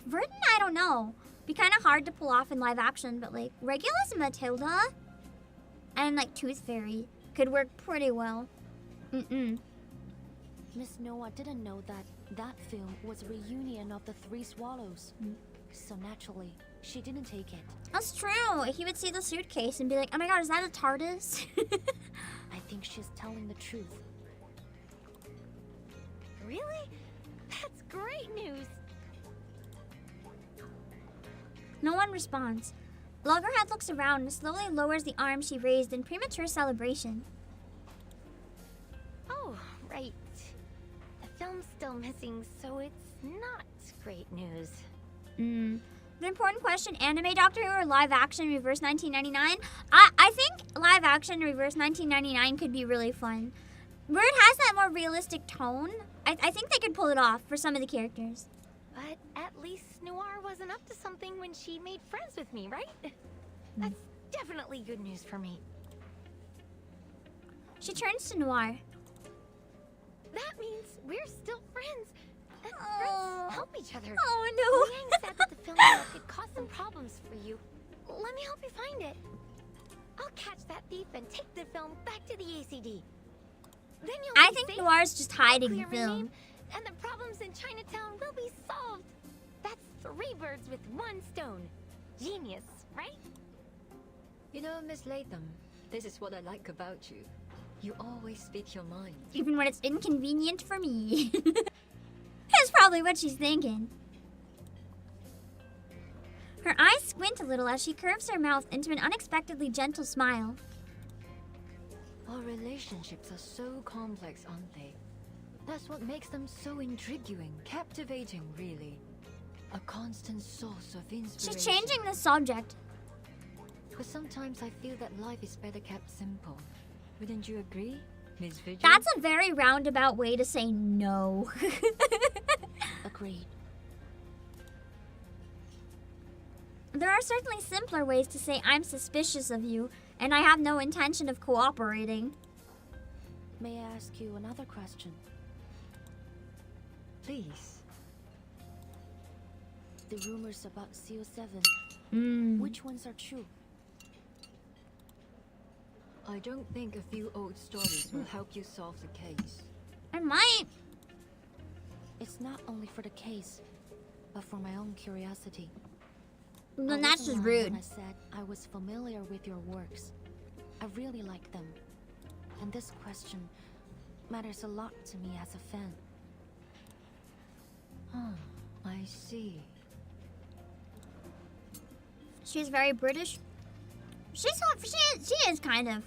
Verdun, I don't know. Be kind of hard to pull off in live action, but like Regulus and Matilda and like Tooth Fairy could work pretty well. Miss Noah didn't know that film was a reunion of the Three Swallows. So naturally, she didn't take it. That's true. He would see the suitcase and be like, oh my god, is that a TARDIS? I think she's telling the truth. Really? That's great news. No one responds. Loggerhead looks around and slowly lowers the arm she raised in premature celebration. Oh, right. The film's still missing, so it's not great news. The important question, anime Doctor Who or live action reverse 1999? I think live action reverse 1999 could be really fun. Where it has that more realistic tone, I think they could pull it off for some of the characters. But at least Noir wasn't up to something when she made friends with me, right? That's definitely good news for me. She turns to Noir. That means we're still friends. And friends help each other. Oh no. Liang said that the film could cause some problems for you. Let me help you find it. I'll catch that thief and take the film back to the ACD. Then you'll I be think safe. Noir's just hiding the Clear my film. name, and the problems in Chinatown will be solved. That's 3 birds with 1 stone. Genius, right? You know, Miss Latham, this is what I like about you. You always speak your mind. Even when it's inconvenient for me. That's probably what she's thinking. Her eyes squint a little as she curves her mouth into an unexpectedly gentle smile. Our relationships are so complex, aren't they? That's what makes them so intriguing, captivating, really. A constant source of inspiration. She's changing the subject. But sometimes I feel that life is better kept simple. Wouldn't you agree, Miss Vigil? That's a very roundabout way to say no. Agreed. There are certainly simpler ways to say I'm suspicious of you, and I have no intention of cooperating. May I ask you another question? Please. The rumors about CO7, which ones are true? I don't think a few old stories will help you solve the case. I might. It's not only for the case, but for my own curiosity. Then that's just rude. When I said I was familiar with your works. I really like them. And this question matters a lot to me as a fan. I see. She's very British. She is kind of.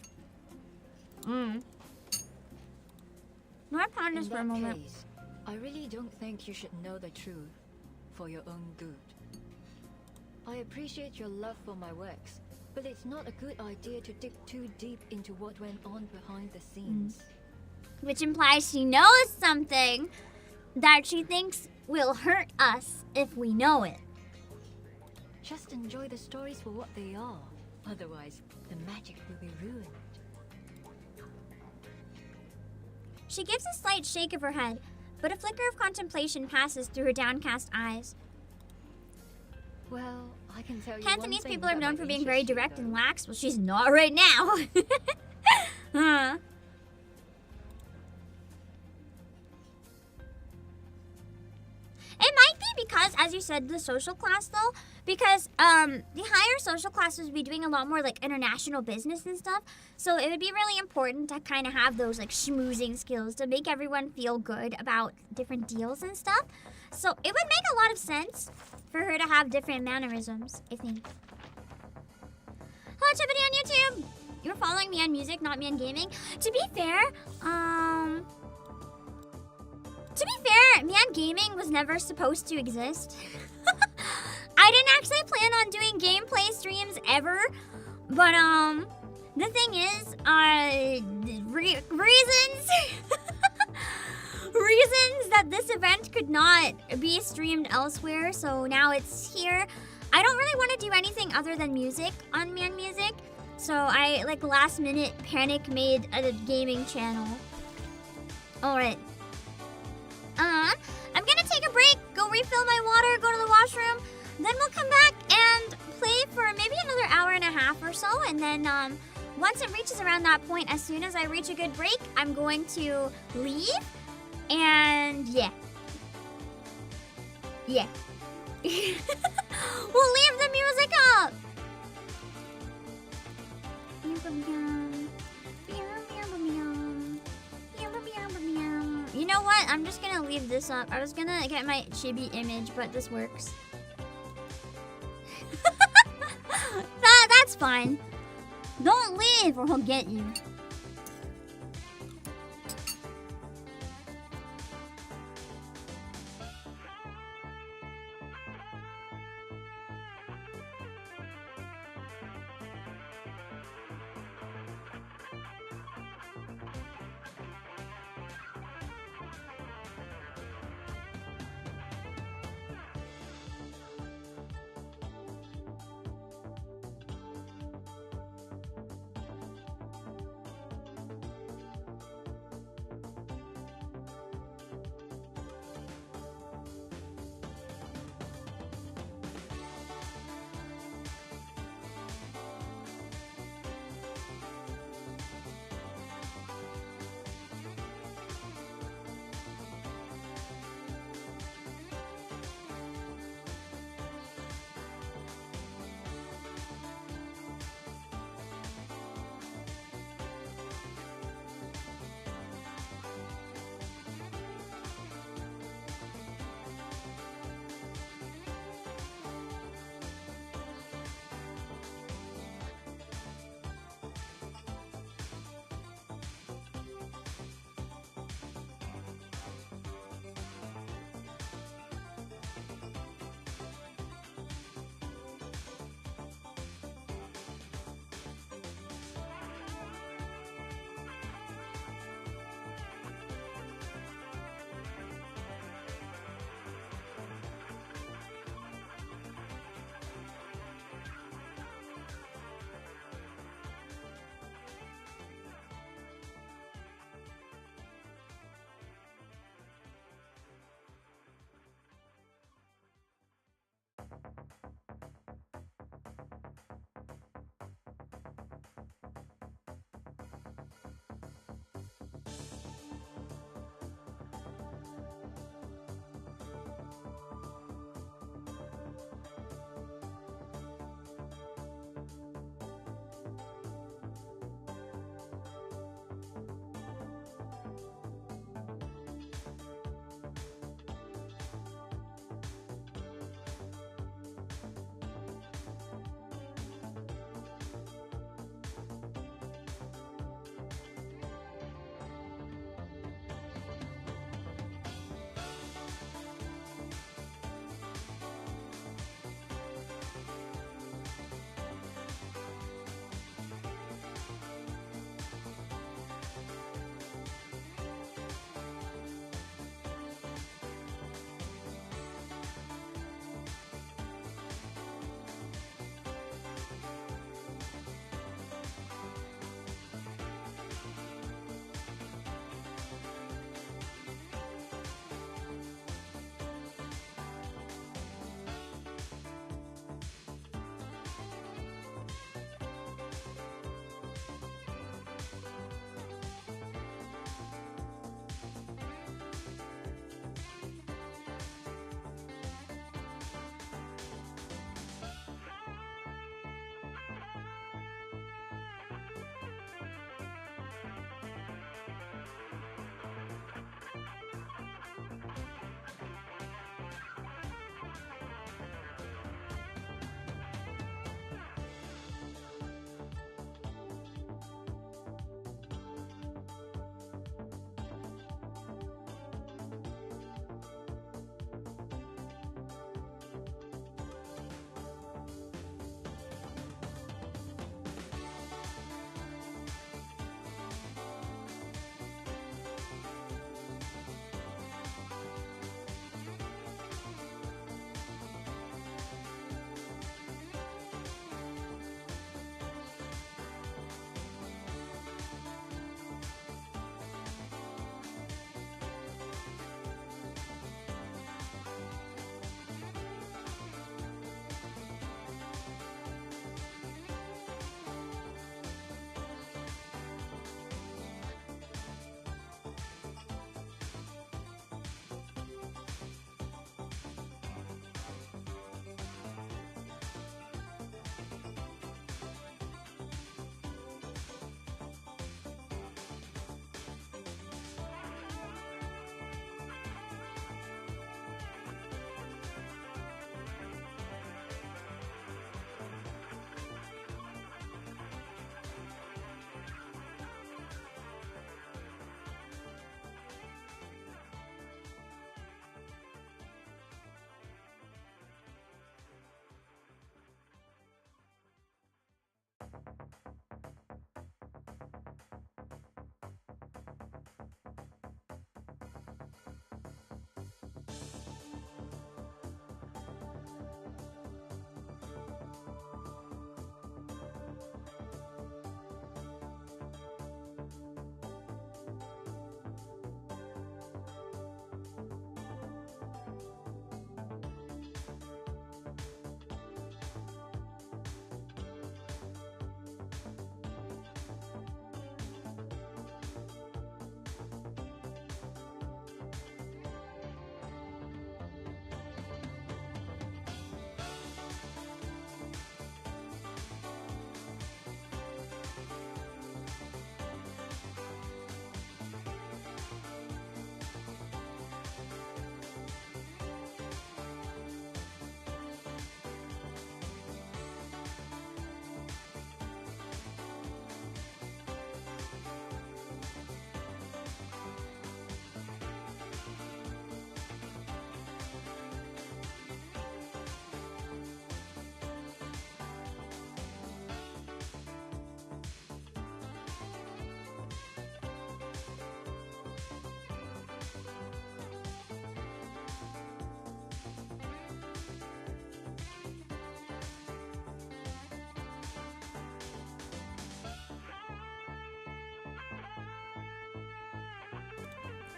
Not honest for a moment. Case, I really don't think you should know the truth for your own good. I appreciate your love for my works, but it's not a good idea to dig too deep into what went on behind the scenes. Which implies she knows something that she thinks will hurt us if we know it. Just enjoy the stories for what they are. Otherwise, the magic will be ruined. She gives a slight shake of her head, but a flicker of contemplation passes through her downcast eyes. Well, I can tell you Cantonese one people are thing known that for might being very interest you, direct and though. lax. Well, she's not right now. Huh. It might be because, as you said, the social class though, because the higher social class would be doing a lot more like international business and stuff. So it would be really important to kind of have those like schmoozing skills to make everyone feel good about different deals and stuff. So it would make a lot of sense for her to have different mannerisms, I think. Hello, Chippity on YouTube. You're following miannmusic, not Miann Gaming. To be fair, Miann Gaming was never supposed to exist. I didn't actually plan on doing gameplay streams ever, but the thing is, reasons that this event could not be streamed elsewhere, so now it's here. I don't really want to do anything other than music on miannmusic, so I like last minute panic made a gaming channel. Alright. I'm gonna take a break, go refill my water, go to the washroom, then we'll come back and play for maybe another hour and a half or so, and then once it reaches around that point, as soon as I reach a good break, I'm going to leave, and yeah. Yeah. We'll leave the music up! You know what? I'm just gonna leave this up. I was gonna get my chibi image, but this works. That's fine. Don't leave or he'll get you.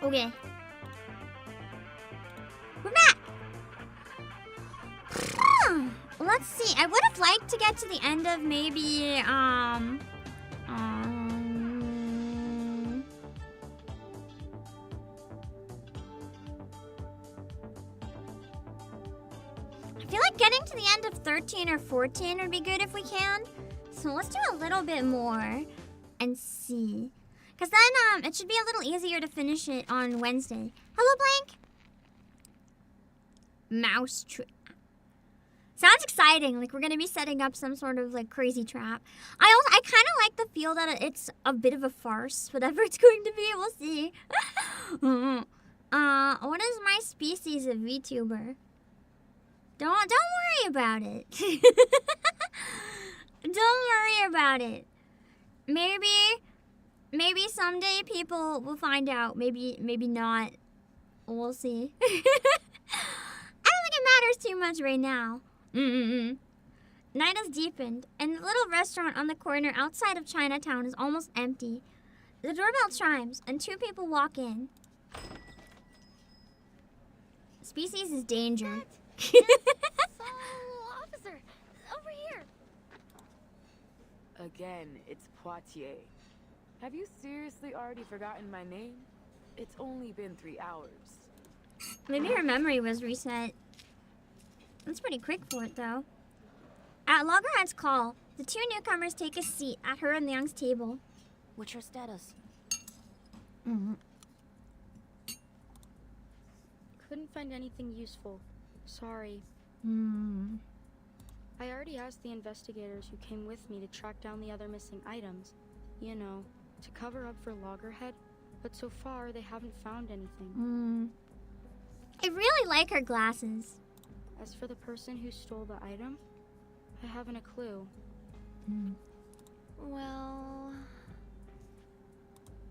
Okay. We're back! Let's see. I would have liked to get to the end of maybe, I feel like getting to the end of 13 or 14 would be good if we can. So let's do a little bit more and see. Because then it should be a little easier to finish it on Wednesday. Hello, Blank? Mouse trap. Sounds exciting. Like we're going to be setting up some sort of like crazy trap. I kind of like the feel that it's a bit of a farce. Whatever it's going to be, we'll see. What is my species of VTuber? Don't worry about it. Don't worry about it. Maybe someday people will find out. Maybe not. We'll see. I don't think it matters too much right now. Night has deepened, and the little restaurant on the corner outside of Chinatown is almost empty. The doorbell chimes, and 2 people walk in. Species is danger. Officer, over here. Again, it's Poitier. Have you seriously already forgotten my name? It's only been 3 hours. Maybe her memory was reset. That's pretty quick for it, though. At Loggerhead's call, the 2 newcomers take a seat at her and Liang's table. What's your status? Couldn't find anything useful. Sorry. I already asked the investigators who came with me to track down the other missing items. You know, to cover up for Loggerhead. But so far, they haven't found anything. I really like her glasses. As for the person who stole the item, I haven't a clue. Well,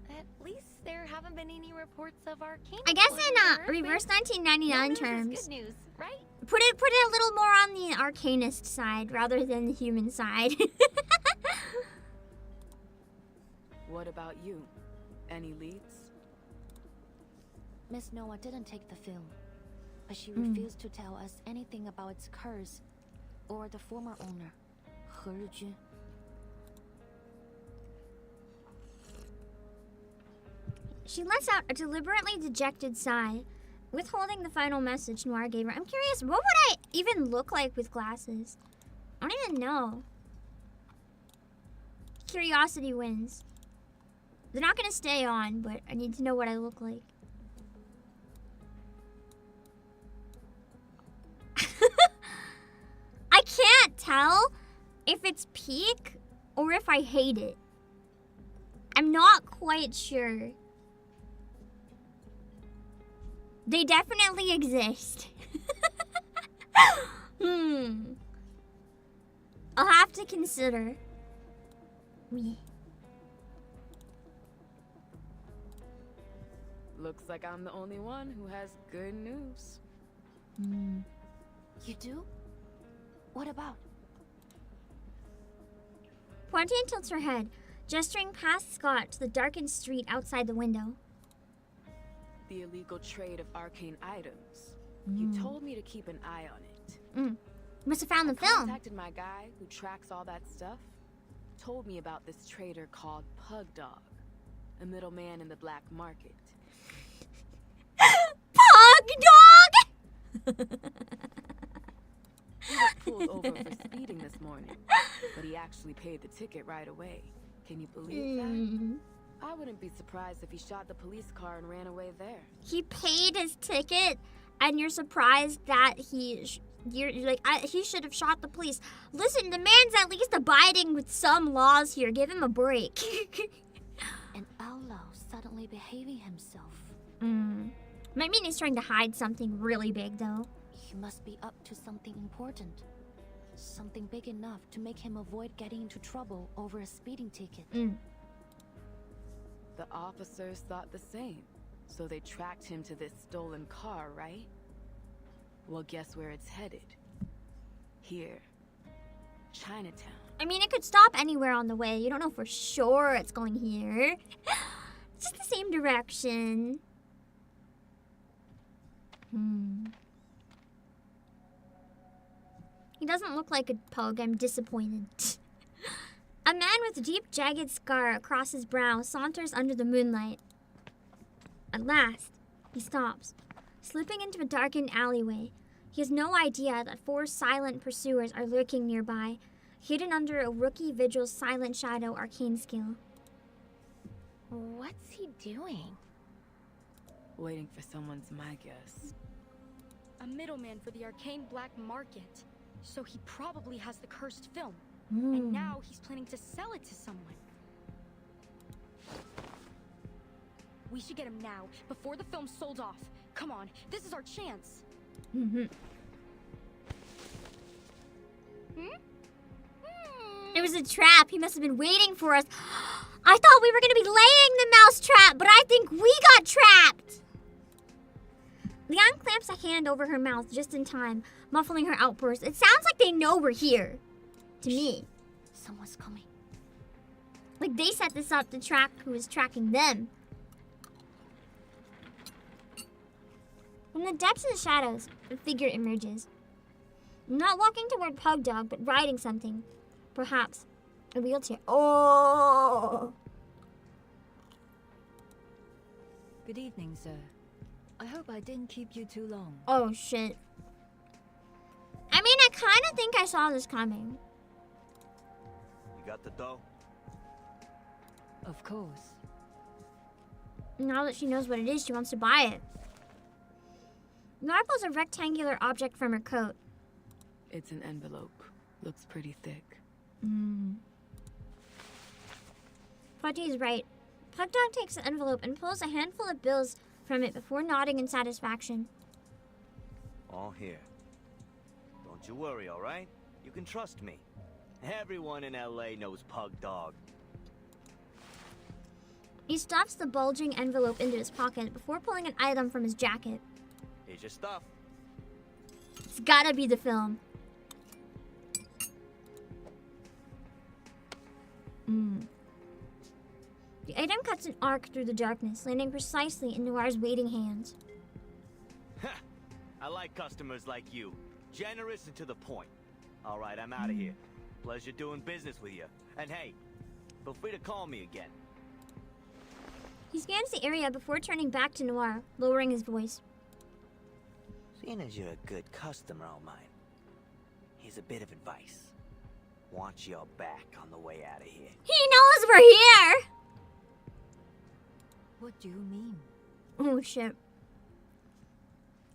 at least there haven't been any reports of arcane. I guess in reverse 1999 terms. Good news, right? Put it a little more on the arcanist side rather than the human side. What about you? Any leads? Miss Noah didn't take the film, but she refused to tell us anything about its curse or the former owner, He Rijun. She lets out a deliberately dejected sigh, withholding the final message Noir gave her. I'm curious, what would I even look like with glasses? I don't even know. Curiosity wins. They're not gonna stay on, but I need to know what I look like. I can't tell if it's peak or if I hate it. I'm not quite sure. They definitely exist. I'll have to consider. Looks like I'm the only one who has good news. You do? What about? Poitier tilts her head, gesturing past Scott to the darkened street outside the window. The illegal trade of arcane items. You told me to keep an eye on it. Must have found the I film. contacted my guy who tracks all that stuff. Told me about this trader called Pug Dog, a middleman in the black market. Pug Dog! He was pulled over for speeding this morning, but he actually paid the ticket right away. Can you believe that? I wouldn't be surprised if he shot the police car and ran away there. He paid his ticket, and you're surprised that you're like, he should have shot the police. Listen, the man's at least abiding with some laws here. Give him a break. An outlaw suddenly behaving himself. Might mean he's trying to hide something really big, though. He must be up to something important. Something big enough to make him avoid getting into trouble over a speeding ticket. The officers thought the same, so they tracked him to this stolen car, right? Well, guess where it's headed? Here. Chinatown. I mean, it could stop anywhere on the way. You don't know for sure it's going here. It's just the same direction. He doesn't look like a pug. I'm disappointed. A man with a deep, jagged scar across his brow saunters under the moonlight. At last, he stops, slipping into a darkened alleyway. He has no idea that 4 silent pursuers are lurking nearby, hidden under a rookie vigil's silent shadow arcane skill. What's he doing? Waiting for someone's my guess. A middleman for the arcane black market. So he probably has the cursed film. Hmm. And now he's planning to sell it to someone. We should get him now, before the film's sold off. Come on, this is our chance. It was a trap. He must have been waiting for us. I thought we were going to be laying the mouse trap, but I think we got trapped. Liann clamps a hand over her mouth just in time, muffling her outburst. It sounds like they know we're here. To me. Someone's coming. Like they set this up to track who is tracking them. From the depths of the shadows, a figure emerges. Not walking toward Pug Dog, but riding something. Perhaps a wheelchair. Oh! Good evening, sir. I hope I didn't keep you too long. Oh, shit. I mean, I kind of think I saw this coming. You got the dough? Of course. Now that she knows what it is, she wants to buy it. Nar pulls a rectangular object from her coat. It's an envelope. Looks pretty thick. Fudgy is right. Pug Dog takes the envelope and pulls a handful of bills from it before nodding in satisfaction. All here. Don't you worry, all right? You can trust me. Everyone in LA knows Pug Dog. He stuffs the bulging envelope into his pocket before pulling an item from his jacket. Here's your stuff. It's gotta be the film. The item cuts an arc through the darkness, landing precisely in Noir's waiting hands. I like customers like you. Generous and to the point. All right, I'm out of here. Pleasure doing business with you. And hey, feel free to call me again. He scans the area before turning back to Noir, lowering his voice. Seeing as you're a good customer of mine, here's a bit of advice. Watch your back on the way out of here. He knows we're here! What do you mean? Oh, shit.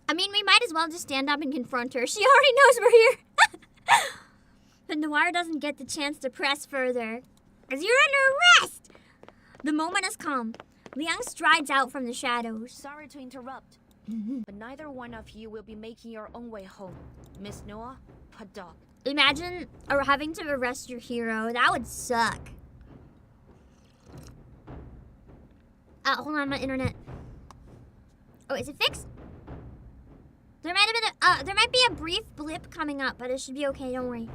I mean, we might as well just stand up and confront her. She already knows we're here. But Noir doesn't get the chance to press further, because you're under arrest! The moment has come. Liang strides out from the shadows. Sorry to interrupt, but neither one of you will be making your own way home. Miss Noah, Pug Dog. Imagine having to arrest your hero. That would suck. Hold on, my internet. Oh, is it fixed? There might be a brief blip coming up, but it should be okay. Don't worry.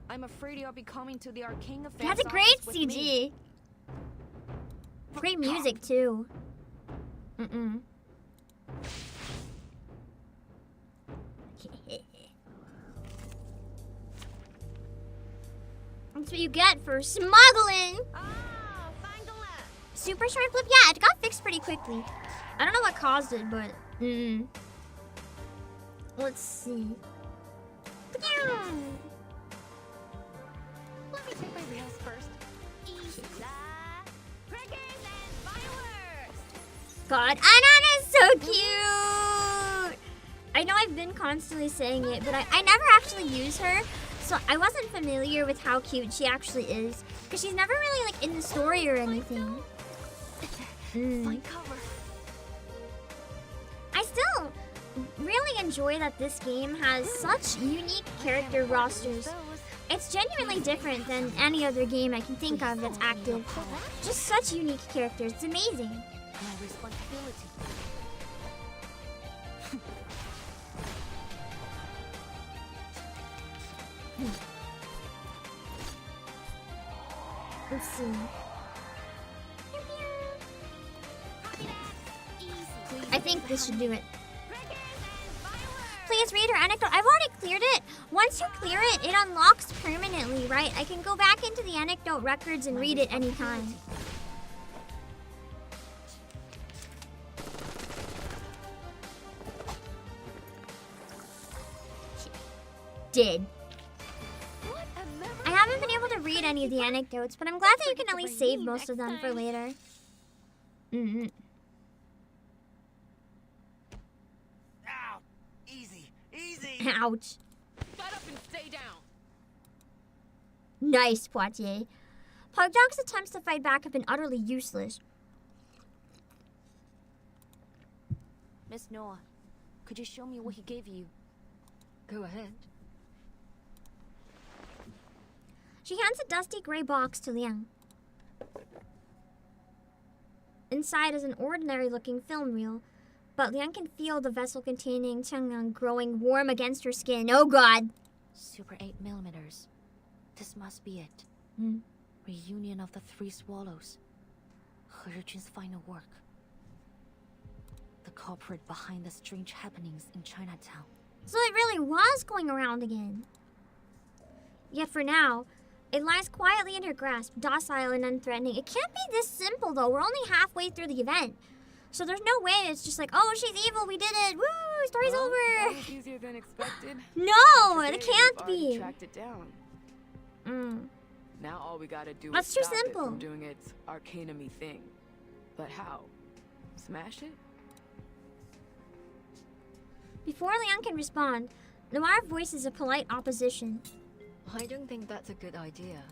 I'm afraid you'll be coming to the Arcane Affairs. That's a great CG. Great music too. That's what you get for smuggling. Super short flip? Yeah, it got fixed pretty quickly. I don't know what caused it, but let's see. Let me check my reels first. Crickets and fireworks! God, Anan is so cute! I know I've been constantly saying it, but I never actually use her, so I wasn't familiar with how cute she actually is, because she's never really like in the story or anything. Fine cover. I still really enjoy that this game has such unique character rosters. It's genuinely different than any other game I can think of that's active. Just such unique characters. It's amazing. My responsibility. Let's see. think this should do it. Please read her anecdote. I've already cleared it. Once you clear it, it unlocks permanently, right? I can go back into the anecdote records and read it anytime. Did. I haven't been able to read any of the anecdotes, but I'm glad that you can at least save most of them for later. Ow! Easy, easy! Ouch. Shut up and stay down. Nice, Poitier. Pugdog's attempts to fight back have been utterly useless. Miss Noah, could you show me what he gave you? Go ahead. She hands a dusty gray box to Liang. Inside is an ordinary-looking film reel, but Liang can feel the vessel containing Chang'an growing warm against her skin. Oh god! Super 8mm. This must be it. Hmm. Reunion of the Three Swallows. He Yujin's final work. The culprit behind the strange happenings in Chinatown. So it really was going around again. Yet for now, it lies quietly in her grasp, docile and unthreatening. It can't be this simple, though. We're only halfway through the event. So there's no way it's just like, oh, she's evil, we did it, woo, story's over. That was easier than expected. No, it can't be. Tracked it down. Now all we gotta do That's is too stop it simple. from doing its arcanum-y thing. But how? Smash it? Before Liang can respond, Noir voices a polite opposition. I don't think that's a good idea.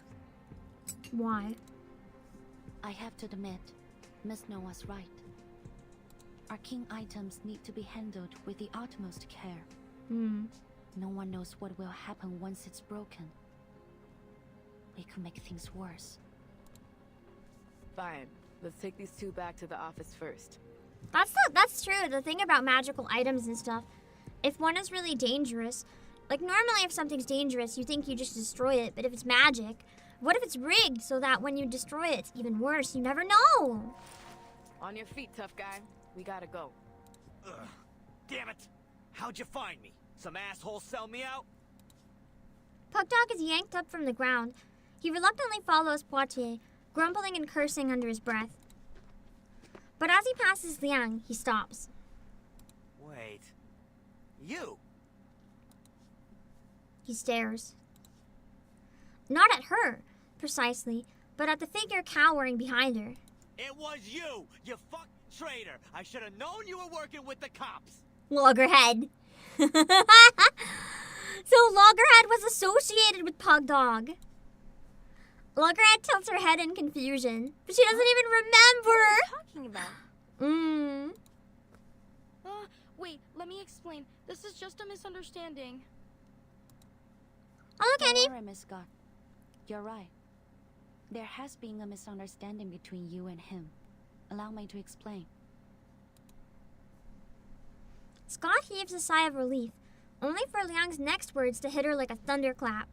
Why? I have to admit, Miss Noah's right. Arcane items need to be handled with the utmost care. No one knows what will happen once it's broken. It could make things worse. Fine. Let's take these two back to the office first. That's true. The thing about magical items and stuff, if one is really dangerous, like normally if something's dangerous, you think you just destroy it, but if it's magic, what if it's rigged so that when you destroy it, it's even worse? You never know. On your feet, tough guy. We gotta go. Ugh. Damn it! How'd you find me? Some asshole sell me out? Pugdog is yanked up from the ground. He reluctantly follows Poitier, grumbling and cursing under his breath. But as he passes Liang, he stops. Wait. You? He stares. Not at her, precisely, but at the figure cowering behind her. It was you! You fucking traitor! I should have known you were working with the cops! Loggerhead. So Loggerhead was associated with Pugdog. Loggerhead tilts her head in confusion, but she doesn't even remember. What are you talking about? Wait, let me explain. This is just a misunderstanding. Oh, look, Annie. Don't worry, Miss Scott. You're right. There has been a misunderstanding between you and him. Allow me to explain. Scott heaves a sigh of relief, only for Liang's next words to hit her like a thunderclap.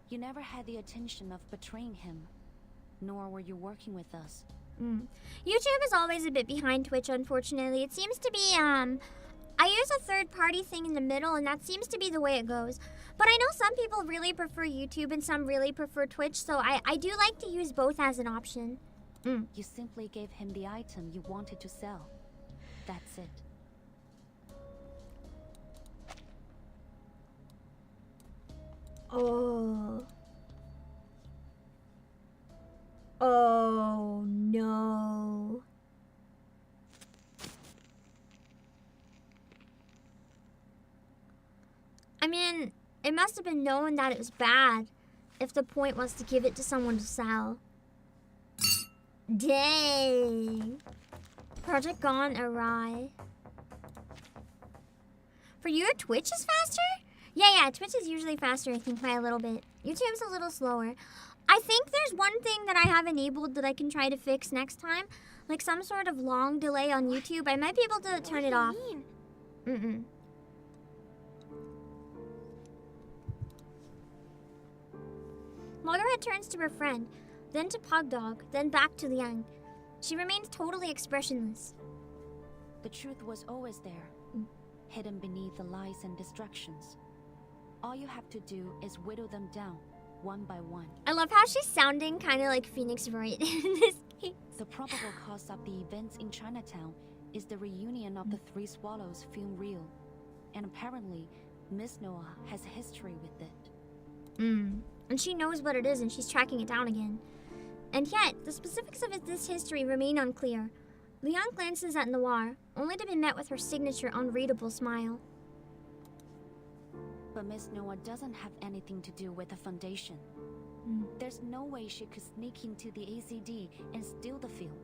You never had the intention of betraying him, nor were you working with us. YouTube is always a bit behind Twitch, unfortunately. It seems to be, I use a third-party thing in the middle, and that seems to be the way it goes. But I know some people really prefer YouTube and some really prefer Twitch, so I do like to use both as an option. You simply gave him the item you wanted to sell. That's it. Oh. Oh, no. I mean, it must have been known that it was bad if the point was to give it to someone to sell. Dang. Project gone awry. For you, Twitch is faster? Yeah, Twitch is usually faster, I think, by a little bit. YouTube's a little slower. I think there's one thing that I have enabled that I can try to fix next time. Like some sort of long delay on YouTube. I might be able to turn it off. Loggerhead turns to her friend, then to Pugdog, then back to Liang. She remains totally expressionless. The truth was always there, hidden beneath the lies and distractions. All you have to do is whittle them down, one by one. I love how she's sounding kind of like Phoenix Wright in this case. The probable cause of the events in Chinatown is the reunion of the Three Swallows film reel. And apparently, Miss Noah has history with it. And she knows what it is and she's tracking it down again. And yet, the specifics of this history remain unclear. Leon glances at Noir, only to be met with her signature unreadable smile. But Miss Noah doesn't have anything to do with the Foundation. There's no way she could sneak into the ACD and steal the film.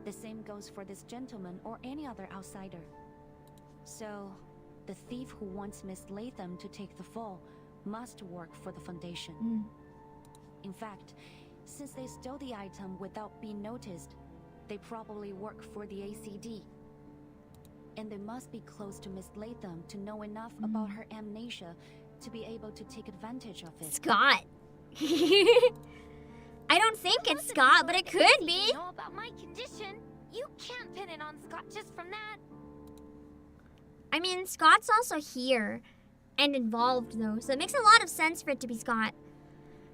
The same goes for this gentleman or any other outsider. So, the thief who wants Miss Latham to take the fall must work for the Foundation. In fact, since they stole the item without being noticed, they probably work for the ACD. And they must be close to Miss Latham to know enough about her amnesia to be able to take advantage of it. Scott! I don't think it's Scott, but it could be. You know about my condition. You can't pin it on Scott just from that. I mean, Scott's also here and involved, though, so it makes a lot of sense for it to be Scott.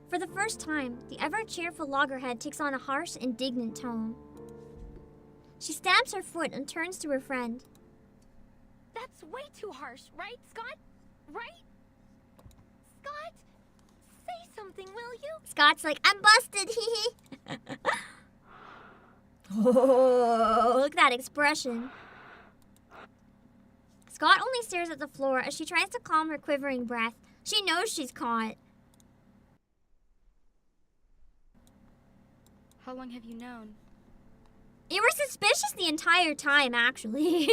For the first time, the ever-cheerful loggerhead takes on a harsh, indignant tone. She stamps her foot and turns to her friend. That's way too harsh, right, Scott? Right? Scott? Say something, will you? Scott's like, I'm busted, hee hee. Oh, look at that expression. Scott only stares at the floor as she tries to calm her quivering breath. She knows she's caught. How long have you known? You were suspicious the entire time, actually.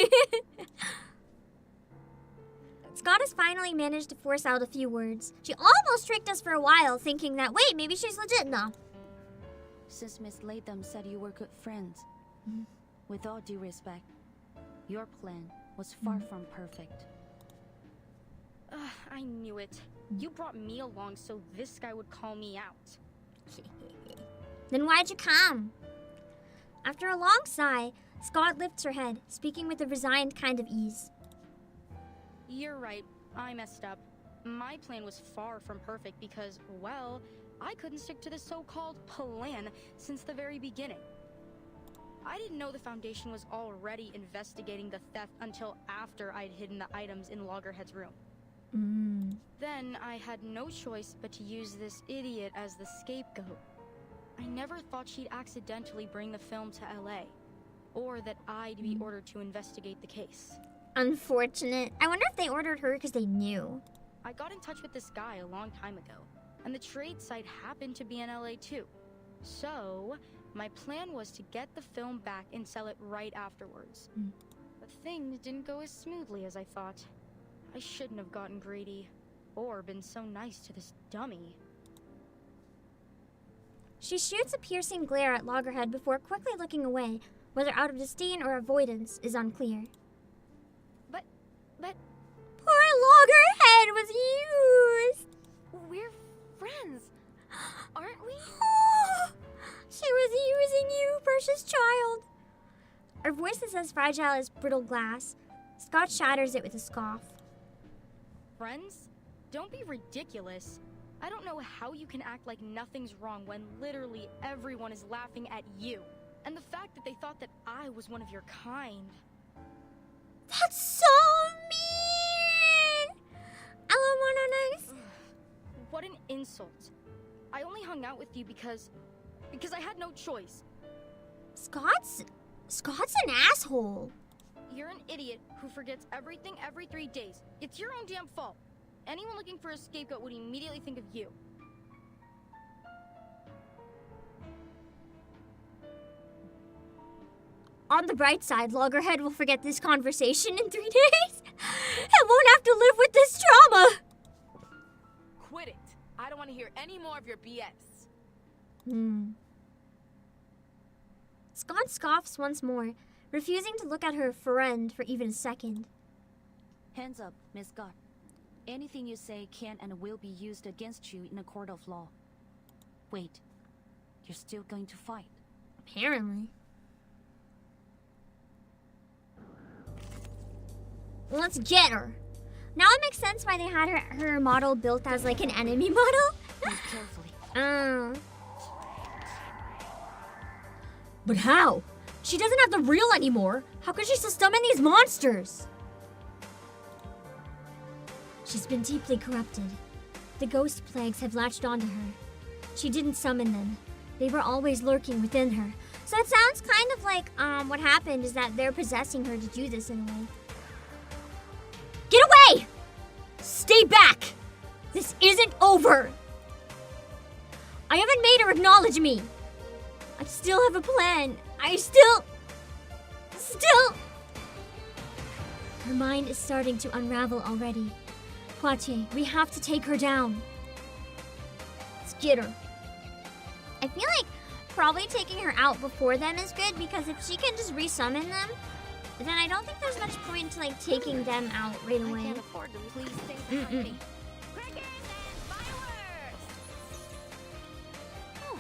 Scott has finally managed to force out a few words. She almost tricked us for a while, thinking that, wait, maybe she's legit now. Since Miss Latham said you were good friends, with all due respect, your plan was far from perfect. I knew it. You brought me along so this guy would call me out. Then why'd you come? After a long sigh, Scott lifts her head, speaking with a resigned kind of ease. You're right. I messed up. My plan was far from perfect because, well, I couldn't stick to the so-called plan since the very beginning. I didn't know the Foundation was already investigating the theft until after I'd hidden the items in Loggerhead's room. Then I had no choice but to use this idiot as the scapegoat. I never thought she'd accidentally bring the film to LA, or that I'd be ordered to investigate the case. Unfortunate. I wonder if they ordered her because they knew. I got in touch with this guy a long time ago, and the trade site happened to be in LA too. So, my plan was to get the film back and sell it right afterwards. But things didn't go as smoothly as I thought. I shouldn't have gotten greedy, or been so nice to this dummy. She shoots a piercing glare at Loggerhead before quickly looking away, whether out of disdain or avoidance is unclear. But... Poor Loggerhead was used! We're friends, aren't we? She was using you, precious child. Her voice is as fragile as brittle glass. Scott shatters it with a scoff. Friends? Don't be ridiculous. I don't know how you can act like nothing's wrong when literally everyone is laughing at you. And the fact that they thought that I was one of your kind. That's so mean! I love one. What an insult. I only hung out with you because I had no choice. Scott's an asshole. You're an idiot who forgets everything every 3 days. It's your own damn fault. Anyone looking for a scapegoat would immediately think of you. On the bright side, Loggerhead will forget this conversation in 3 days. I won't have to live with this trauma. Quit it. I don't want to hear any more of your BS. Scott scoffs once more, refusing to look at her friend for even a second. Hands up, Miss Scott. Anything you say can and will be used against you in a court of law. Wait, you're still going to fight? Apparently. Let's get her. Now it makes sense why they had her model built as like an enemy model. Move carefully. But how? She doesn't have the reel anymore. How could she summon these monsters? She's been deeply corrupted. The ghost plagues have latched onto her. She didn't summon them. They were always lurking within her. So it sounds kind of like what happened is that they're possessing her to do this in a way. Get away! Stay back! This isn't over! I haven't made her acknowledge me! I still have a plan. I still... Her mind is starting to unravel already. Poitier, we have to take her down. Let's get her. I feel like probably taking her out before them is good because if she can just resummon them, then I don't think there's much point to like taking them out right away. I can't afford to please things behind me. Crickets and fireworks! Oh,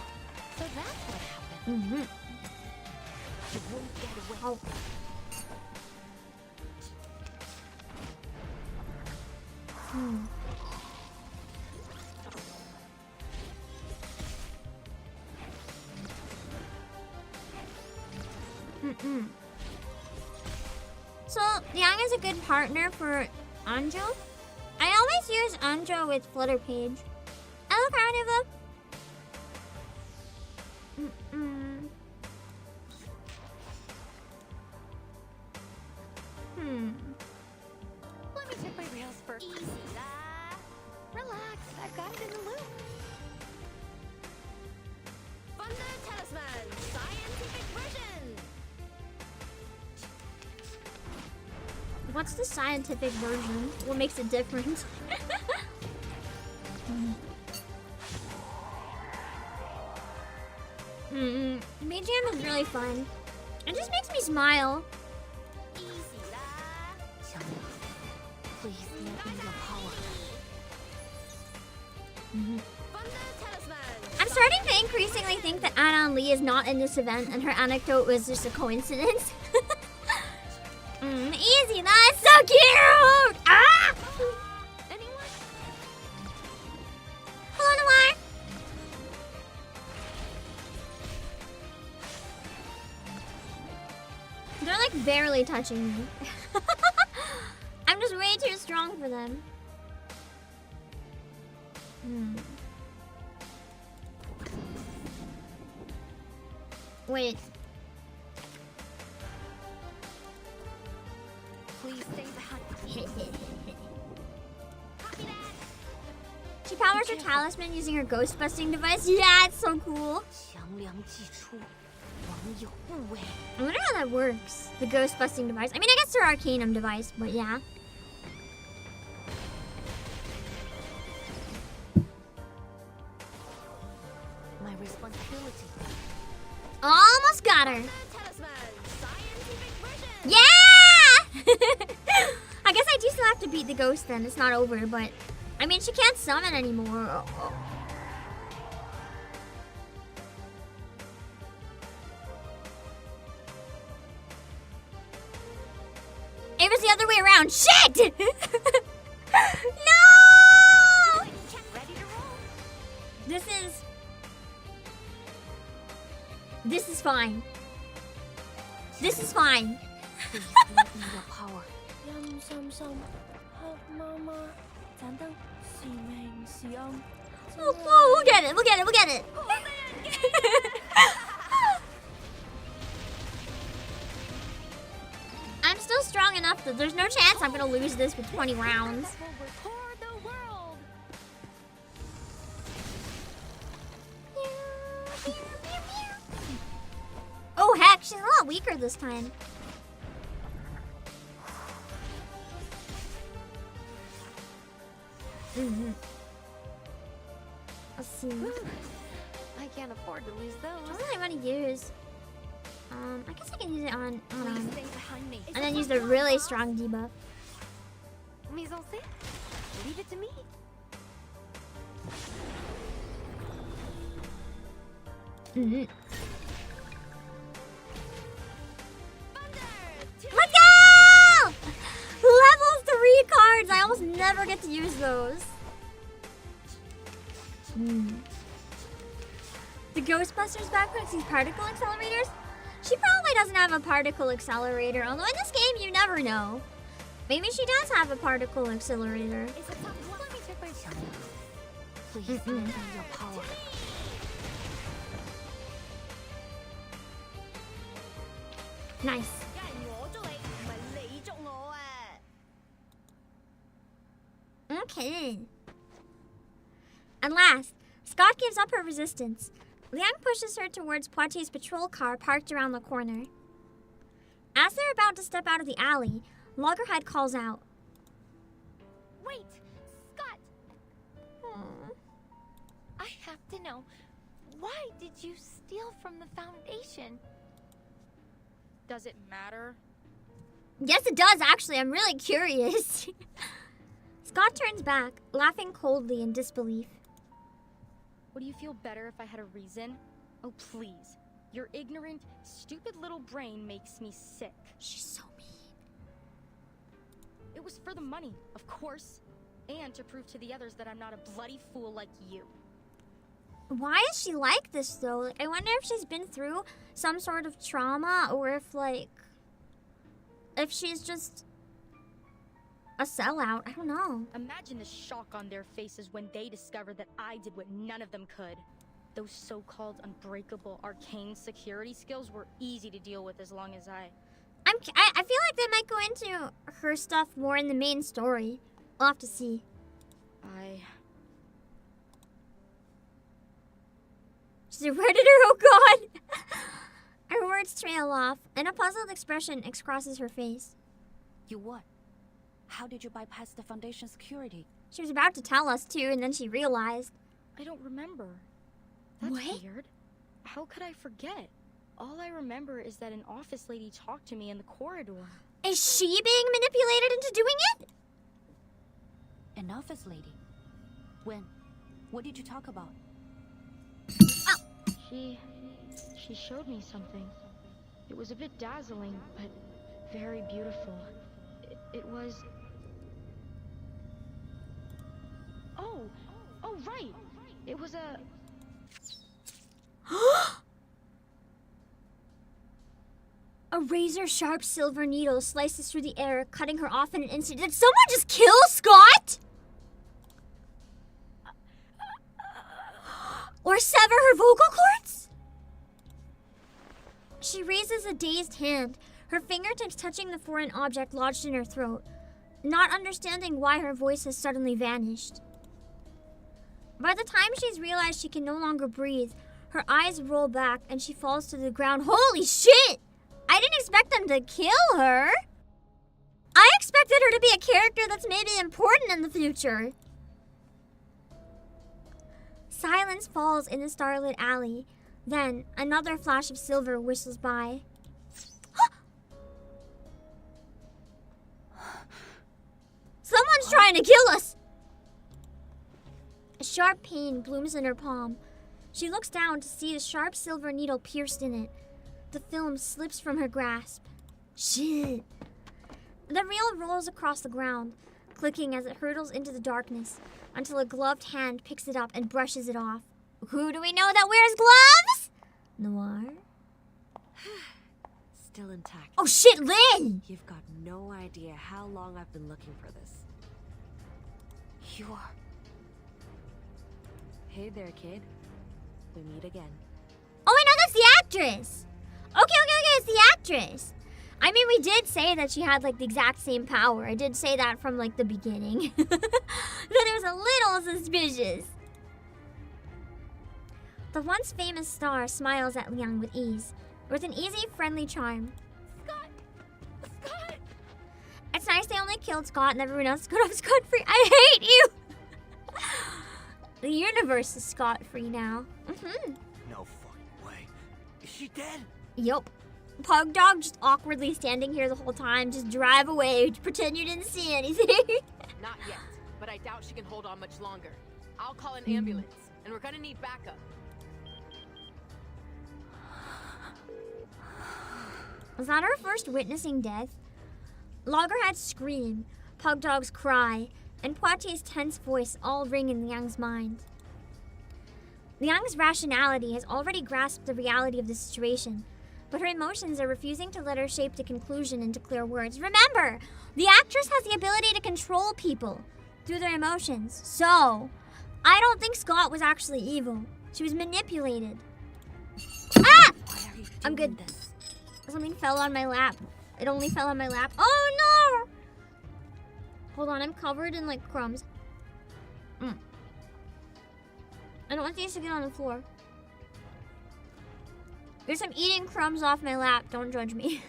so that's what happened. You won't get away. Oh. So, Yang is a good partner for Anjo. I always use Anjo with Flutter Page. I look kind of a... Let me check my rails first. Easy, Relax, I've got it in the loop. Thunder Talisman, scientific version! What's the scientific version? What makes it different? BGM is really fun. It just makes me smile. Please let me your power. I'm starting to increasingly think that Anan Lee is not in this event and her anecdote was just a coincidence. Easy, that's so cute! Ah! Anyone? Hello, Noir. They're like barely touching me. I'm just way too strong for them. Wait. Please stay behind. She powers her talisman using her ghost busting device. Yeah, it's so cool. I wonder how that works. The ghost busting device. I mean, I guess her arcanum device, but yeah. My responsibility. Almost got her. Yeah! I guess I do still have to beat the ghost then. It's not over, but... I mean, she can't summon anymore. It was the other way around. Shit! No! This is fine. This is fine. Please let me your power. Oh, we'll get it. We'll get it. We'll get it. I'm still strong enough that there's no chance I'm gonna lose this with 20 rounds. Oh heck, she's a lot weaker this time. Let's see. I can't afford to lose those. What do I want to use? I guess I can use it on. And then use the really strong debuff. Mise en scène? Leave it to me. Let's go! Level get to use those. The Ghostbusters backpack sees particle accelerators? She probably doesn't have a particle accelerator, although in this game you never know. Maybe she does have a particle accelerator. Please let me your power. Nice. Okay. And last, Scott gives up her resistance. Liang pushes her towards Poitier's patrol car parked around the corner. As they're about to step out of the alley, Loggerhead calls out. Wait! Scott! I have to know, why did you steal from the Foundation? Does it matter? Yes, it does, actually. I'm really curious. Scott turns back, laughing coldly in disbelief. Would you feel better if I had a reason? Oh, please. Your ignorant, stupid little brain makes me sick. She's so mean. It was for the money, of course. And to prove to the others that I'm not a bloody fool like you. Why is she like this, though? Like, I wonder if she's been through some sort of trauma, or if, like... if she's just... a sellout. I don't know. Imagine the shock on their faces when they discovered that I did what none of them could. Those so-called unbreakable arcane security skills were easy to deal with as long as I feel like they might go into her stuff more in the main story. We'll have to see. She's a redditor, oh god! Her words trail off, and a puzzled expression crosses her face. You what? How did you bypass the Foundation security? She was about to tell us too, and then she realized. I don't remember. That's weird. How could I forget? All I remember is that an office lady talked to me in the corridor. Is she being manipulated into doing it? An office lady? When? What did you talk about? Oh. She showed me something. It was a bit dazzling, but very beautiful. It was... Oh, right. It was a... A razor-sharp silver needle slices through the air, cutting her off in an instant. Did someone just kill Scott? Or sever her vocal cords? She raises a dazed hand, her fingertips touching the foreign object lodged in her throat, not understanding why her voice has suddenly vanished. By the time she's realized she can no longer breathe, her eyes roll back and she falls to the ground. Holy shit! I didn't expect them to kill her. I expected her to be a character that's maybe important in the future. Silence falls in the starlit alley. Then, another flash of silver whistles by. Someone's trying to kill us! A sharp pain blooms in her palm. She looks down to see a sharp silver needle pierced in it. The film slips from her grasp. Shit. The reel rolls across the ground, clicking as it hurtles into the darkness, until a gloved hand picks it up and brushes it off. Who do we know that wears gloves? Noir? Still intact. Oh shit, Lynn! You've got no idea how long I've been looking for this. You are... Hey there, kid. We meet again. Oh, I know, that's the actress! Okay, it's the actress. I mean, we did say that she had, like, the exact same power. I did say that from, like, the beginning. Then it was a little suspicious. The once famous star smiles at Liang with ease, with an easy, friendly charm. Scott! It's nice they only killed Scott and everyone else got off scot-free. I hate you! The universe is scot-free now. No fucking way. Is she dead? Yup. Pug Dog just awkwardly standing here the whole time. Just drive away. Pretend you didn't see anything. Not yet, but I doubt she can hold on much longer. I'll call an ambulance, and we're gonna need backup. Was that our first witnessing death? Loggerheads scream, Pug Dogs cry, and Poitier's tense voice all ring in Liang's mind. Liang's rationality has already grasped the reality of the situation, but her emotions are refusing to let her shape the conclusion into clear words. Remember, the actress has the ability to control people through their emotions, so I don't think Scott was actually evil. She was manipulated. Ah! I'm good. Something fell on my lap. It only fell on my lap. Oh no! Hold on, I'm covered in like crumbs. I don't want these to get on the floor. There's some eating crumbs off my lap. Don't judge me.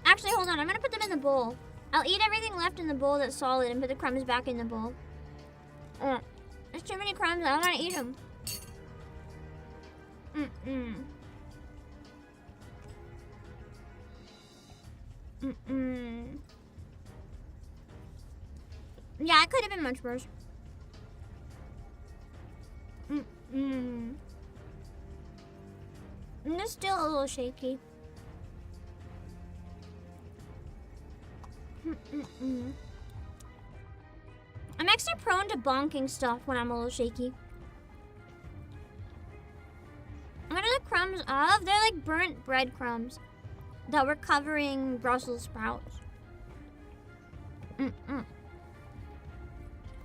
Actually, hold on. I'm gonna put them in the bowl. I'll eat everything left in the bowl that's solid and put the crumbs back in the bowl. There's too many crumbs. I don't want to eat them. Yeah, it could have been much worse. I'm just still a little shaky. I'm extra prone to bonking stuff when I'm a little shaky. What are the crumbs of? They're like burnt breadcrumbs that were covering Brussels sprouts.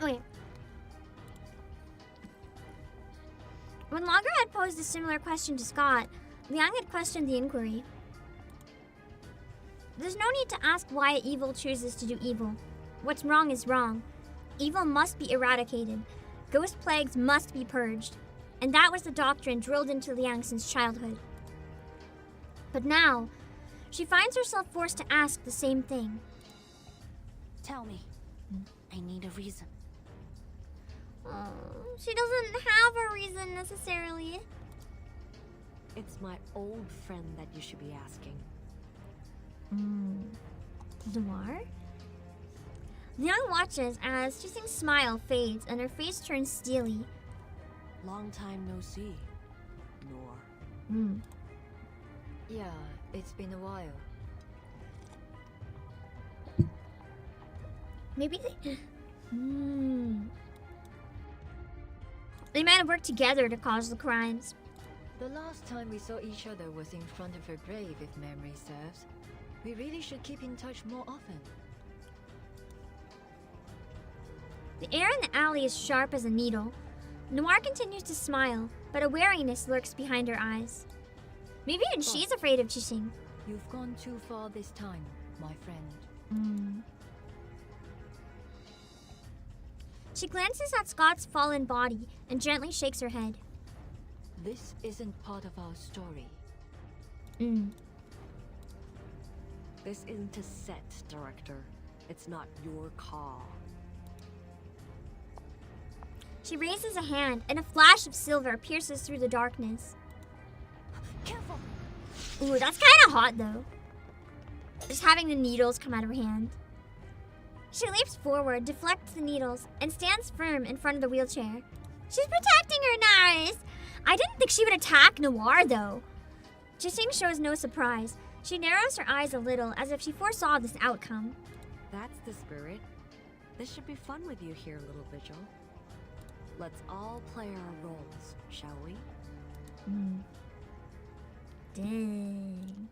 Okay. When Lager had posed a similar question to Scott, Liang had questioned the inquiry. There's no need to ask why evil chooses to do evil. What's wrong is wrong. Evil must be eradicated. Ghost plagues must be purged. And that was the doctrine drilled into Liang since childhood. But now, she finds herself forced to ask the same thing. Tell me. I need a reason. Oh, she doesn't have a reason necessarily. It's my old friend that you should be asking. Noir? Liang watches as Chixing's smile fades and her face turns steely. Long time no see, Noir. Yeah, it's been a while. Maybe they... They might have worked together to cause the crimes. The last time we saw each other was in front of her grave, if memory serves. We really should keep in touch more often. The air in the alley is sharp as a needle. Noir continues to smile, but a wariness lurks behind her eyes. Maybe even she's afraid of Chixing. You've gone too far this time, my friend. She glances at Scott's fallen body and gently shakes her head. This isn't part of our story. This isn't a set, Director. It's not your call. She raises a hand, and a flash of silver pierces through the darkness. Careful! Ooh, that's kind of hot, though. Just having the needles come out of her hand. She leaps forward, deflects the needles, and stands firm in front of the wheelchair. She's protecting her nice! I didn't think she would attack Noir, though. Chixing shows no surprise. She narrows her eyes a little, as if she foresaw this outcome. That's the spirit. This should be fun with you here, little Vigil. Let's all play our roles, shall we? Dang.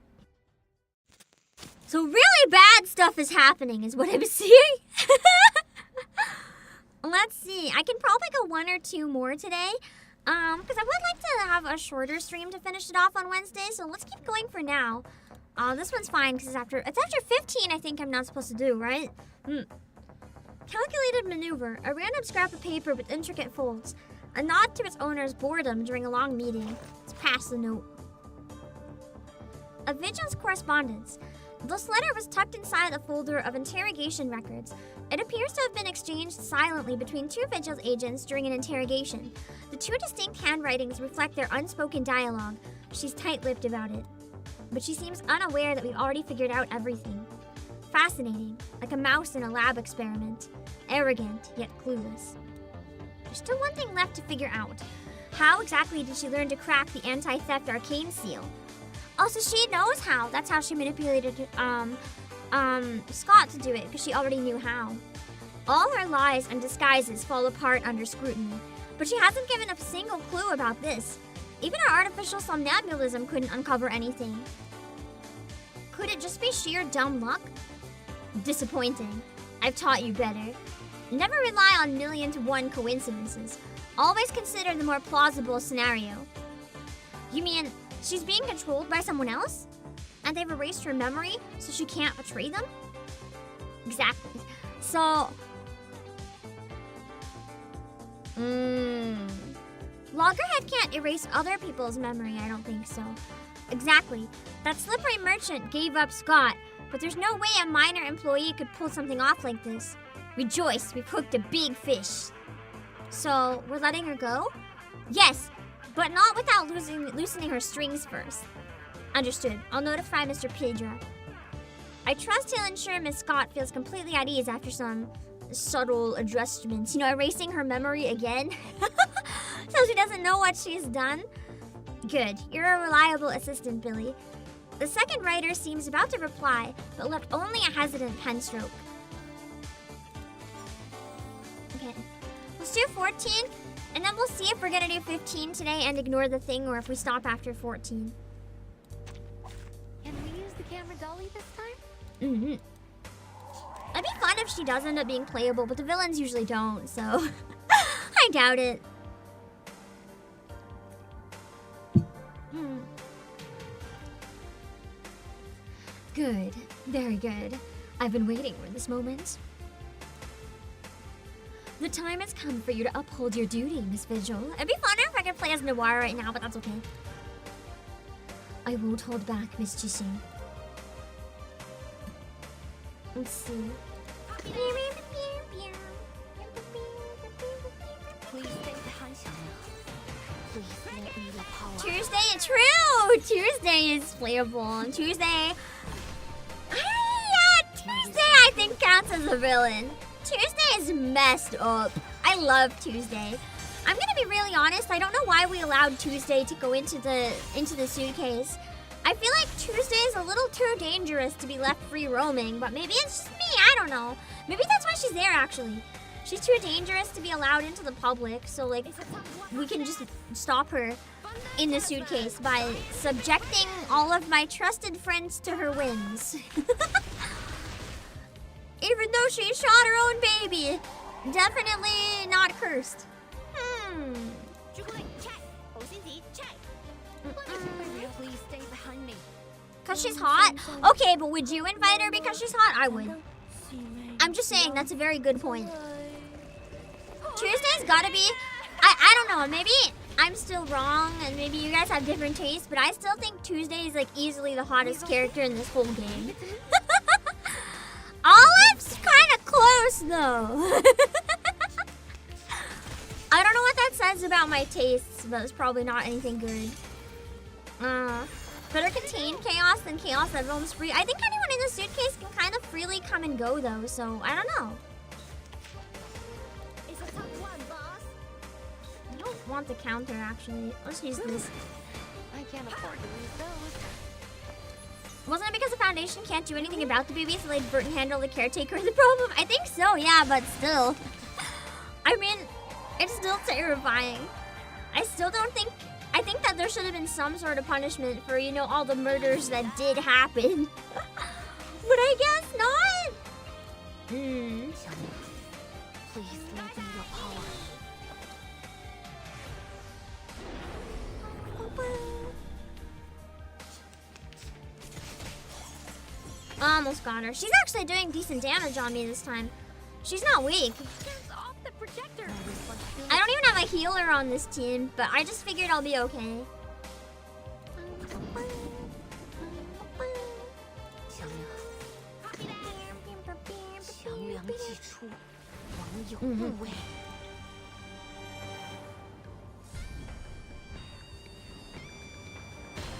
So really bad stuff is happening, is what I'm seeing. Let's see. I can probably go 1 or 2 more today. Because I would like to have a shorter stream to finish it off on Wednesday, so let's keep going for now. This one's fine, because it's after 15, I think I'm not supposed to do, right? Calculated maneuver, a random scrap of paper with intricate folds. A nod to its owner's boredom during a long meeting. Let's pass the note. A Vigil's correspondence. This letter was tucked inside a folder of interrogation records. It appears to have been exchanged silently between 2 Vigil's agents during an interrogation. The 2 distinct handwritings reflect their unspoken dialogue. She's tight-lipped about it. But she seems unaware that we've already figured out everything. Fascinating, like a mouse in a lab experiment. Arrogant, yet clueless. There's still one thing left to figure out. How exactly did she learn to crack the anti-theft arcane seal? Also, she knows how. That's how she manipulated Scott to do it because she already knew how. All her lies and disguises fall apart under scrutiny, but she hasn't given a single clue about this. Even her artificial somnambulism couldn't uncover anything. Could it just be sheer dumb luck? Disappointing. I've taught you better. Never rely on 1,000,000 to 1 coincidences. Always consider the more plausible scenario. You mean she's being controlled by someone else? And they've erased her memory so she can't betray them? Exactly. So... Loggerhead can't erase other people's memory, I don't think so. Exactly. That slippery merchant gave up Scott, but there's no way a minor employee could pull something off like this. Rejoice, we've hooked a big fish. So, we're letting her go? Yes, but not without loosening her strings first. Understood. I'll notify Mr. Pedro. I trust he'll ensure Miss Scott feels completely at ease after some subtle adjustments. You know, erasing her memory again. So she doesn't know what she's done. Good. You're a reliable assistant, Billy. The second writer seems about to reply, but left only a hesitant pen stroke. Okay. Let's do 14, and then we'll see if we're gonna do 15 today and ignore the thing, or if we stop after 14. Can we use the camera dolly this time? Mm-hmm. It'd be fun if she does end up being playable, but the villains usually don't, so... I doubt it. Good. Very good. I've been waiting for this moment. The time has come for you to uphold your duty, Miss Vigil. It'd be funner if I could play as Noir right now, but that's okay. I won't hold back, Miss Jisoo. Let's see. Please stay behind Please let me the power. Tuesday, true! Tuesday is playable. On Tuesday... Tuesday I think counts as a villain. Tuesday is messed up. I love Tuesday. I'm gonna be really honest, I don't know why we allowed Tuesday to go into the suitcase. I feel like Tuesday is a little too dangerous to be left free roaming, but maybe it's just me, I don't know. Maybe that's why she's there actually. She's too dangerous to be allowed into the public, so like we can just stop her in the suitcase by subjecting all of my trusted friends to her whims. Even though she shot her own baby. Definitely not cursed. Please stay behind me. Cause she's hot? Okay, but would you invite her because she's hot? I would. I'm just saying, that's a very good point. Tuesday's gotta be... I don't know, maybe I'm still wrong and maybe you guys have different tastes, but I still think Tuesday is like easily the hottest character in this whole game. Olive's kind of close though. I don't know what that says about my tastes, but it's probably not anything good. Better contain chaos than chaos that roams free. I think anyone in the suitcase can kind of freely come and go though, so I don't know. It's a tough one, boss. I don't want the counter actually. Let's use this. I can't afford to lose those. Wasn't it because the Foundation can't do anything about the baby, so they'd Burton handle the caretaker of the problem? I think so, yeah, but still. I mean, it's still terrifying. I still don't think... I think that there should have been some sort of punishment for, you know, all the murders that did happen. But I guess not. Please let me your power. Almost got her. She's actually doing decent damage on me this time. She's not weak. Off the projector. I don't even have a healer on this team, but I just figured I'll be okay.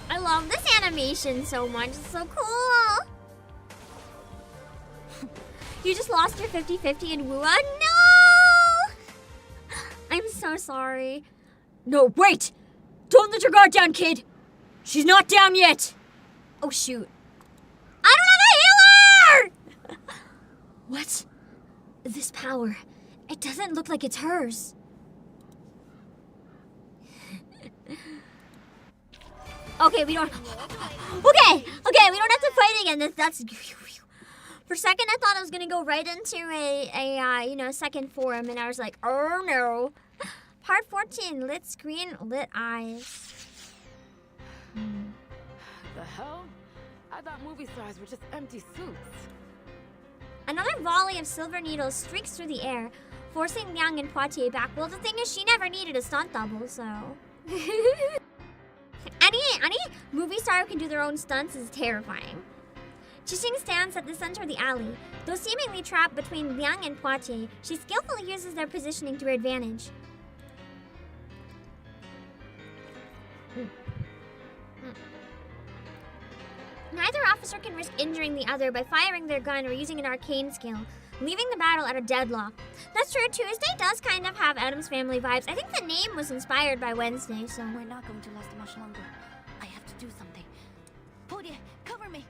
I love this animation so much. It's so cool. You just lost your 50-50 in Wua? No! I'm so sorry. No, wait! Don't let your guard down, kid! She's not down yet! Oh, shoot. I don't have a healer! power. It doesn't look like it's hers. Okay, we don't... Okay, we don't have to fight again. That's... For a second, I thought I was gonna go right into a second forum, and I was like, oh no. Part 14, lit screen, lit eyes. The hell? I thought movie stars were just empty suits. Another volley of silver needles streaks through the air, forcing Miann and Poitier back. Well, the thing is, she never needed a stunt double, so... any movie star who can do their own stunts is terrifying. Qixing stands at the center of the alley. Though seemingly trapped between Miann and Poitier, she skillfully uses their positioning to her advantage. Neither officer can risk injuring the other by firing their gun or using an arcane skill, leaving the battle at a deadlock. That's true, Tuesday does kind of have Addams Family vibes. I think the name was inspired by Wednesday, so... We're not going to last much longer. I have to do something. Poitier, cover me!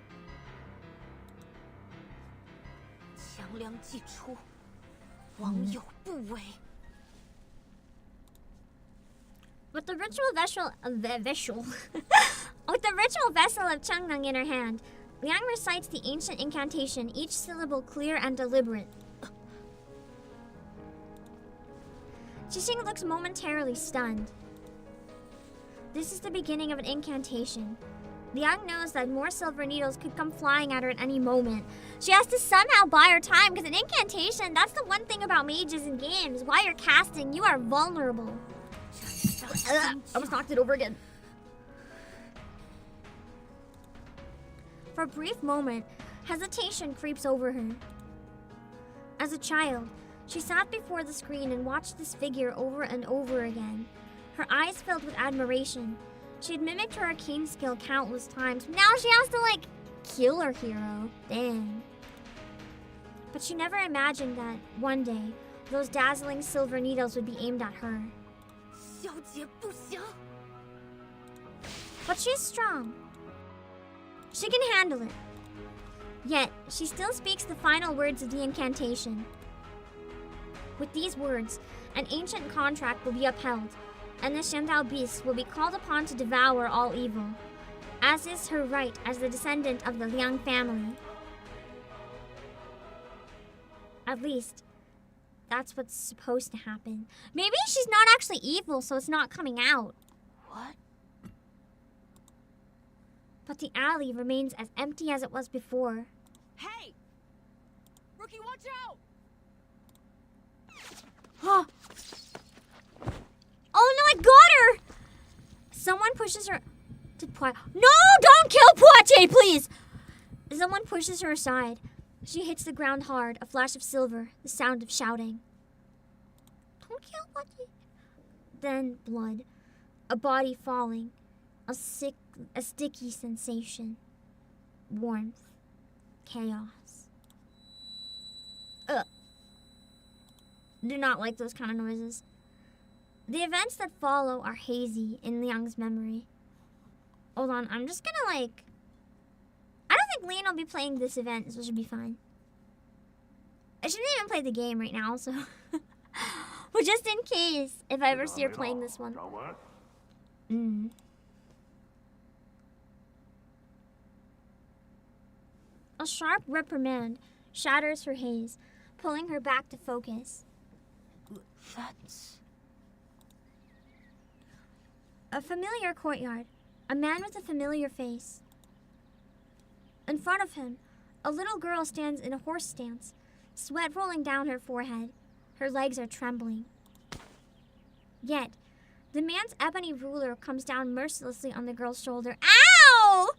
With the ritual vessel with the ritual vessel of Chang'nang in her hand, Liang recites the ancient incantation, each syllable clear and deliberate. Qixing looks momentarily stunned. This is the beginning of an incantation. Liang knows that more silver needles could come flying at her at any moment. She has to somehow buy her time, because an incantation, that's the one thing about mages in games. While you're casting, you are vulnerable. I almost knocked it over again. For a brief moment, hesitation creeps over her. As a child, she sat before the screen and watched this figure over and over again, her eyes filled with admiration. She had mimicked her arcane skill countless times. Now she has to, like, kill her hero. Dang. But she never imagined that, one day, those dazzling silver needles would be aimed at her. But she's strong. She can handle it. Yet, she still speaks the final words of the incantation. With these words, an ancient contract will be upheld, and the Shengjian beasts will be called upon to devour all evil, as is her right as the descendant of the Liang family. At least, that's what's supposed to happen. Maybe she's not actually evil, so it's not coming out. What? But the alley remains as empty as it was before. Hey! Rookie, watch out! Oh no, I got her! Someone pushes her... No, don't kill Poitier, please! Someone pushes her aside. She hits the ground hard, a flash of silver, the sound of shouting. Don't kill Poitier. Then blood. A body falling. A sticky sensation. Warmth. Chaos. Ugh. Do not like those kind of noises. The events that follow are hazy in Liang's memory. Hold on, I'm just gonna I don't think Lian will be playing this event, so it should be fine. I shouldn't even play the game right now, so... but just in case, if I ever see her playing this one. A sharp reprimand shatters her haze, pulling her back to focus. That's... A familiar courtyard. A man with a familiar face. In front of him, a little girl stands in a horse stance, sweat rolling down her forehead. Her legs are trembling. Yet, the man's ebony ruler comes down mercilessly on the girl's shoulder. Ow!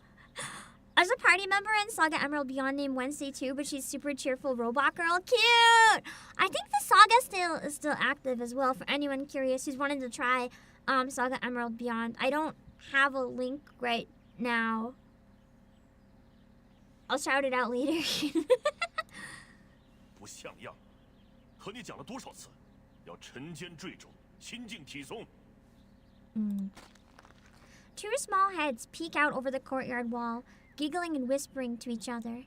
As a party member in Saga Emerald Beyond named Wednesday too, but she's super cheerful robot girl. Cute! I think the saga is still active as well for anyone curious who's wanted to try Saga Emerald Beyond. I don't have a link right now. I'll shout it out later. 不像样，和你讲了多少次，要沉肩坠肘，心静体松。Two small heads peek out over the courtyard wall, giggling and whispering to each other.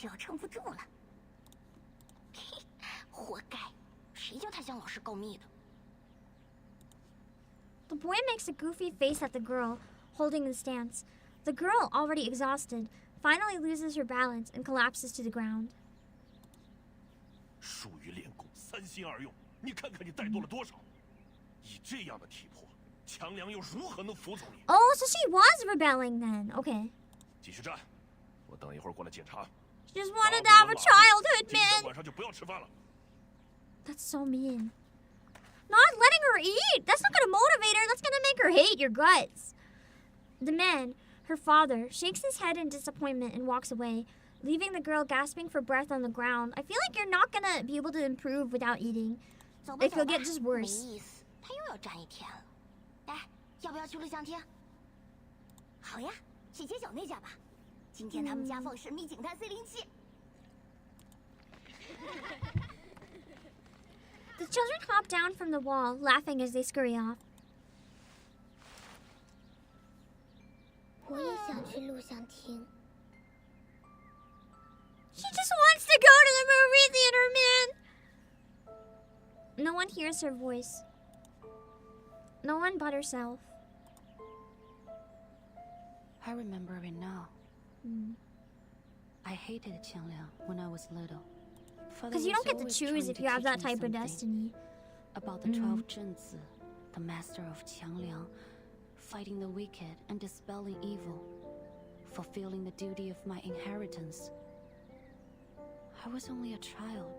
就要撑不住了。嘿，活该，谁叫他向老师告密的？ The boy makes a goofy face at the girl, holding the stance. The girl, already exhausted, finally loses her balance and collapses to the ground. 疏于练功，三心二用，你看看你怠惰了多少！以这样的体魄，强梁又如何能服从你？ Oh, so she was rebelling then. Okay. 继续战，我等一会儿过来检查。 She just wanted to have a childhood, 今天 man. 晚上就不要吃饭了。 That's so mean. Not letting her eat. That's not gonna motivate her. That's gonna make her hate your guts. The man, her father, shakes his head in disappointment and walks away, leaving the girl gasping for breath on the ground. I feel like you're not gonna be able to improve without eating. If you'll get just worse. 没意思，他又要站一天了。来，要不要去录像厅？好呀，去街角那家吧。今天他们家放神秘警探407。The children hop down from the wall, laughing as they scurry off. 我也想去录像厅。 She just wants to go to the movie theater, man! No one hears her voice. No one but herself. I remember it now. I hated Qiangliang when I was little. Because you don't get to choose if you have that type of destiny. About the 12 Zhenzi, the master of Qiangliang, fighting the wicked and dispelling evil, fulfilling the duty of my inheritance. I was only a child.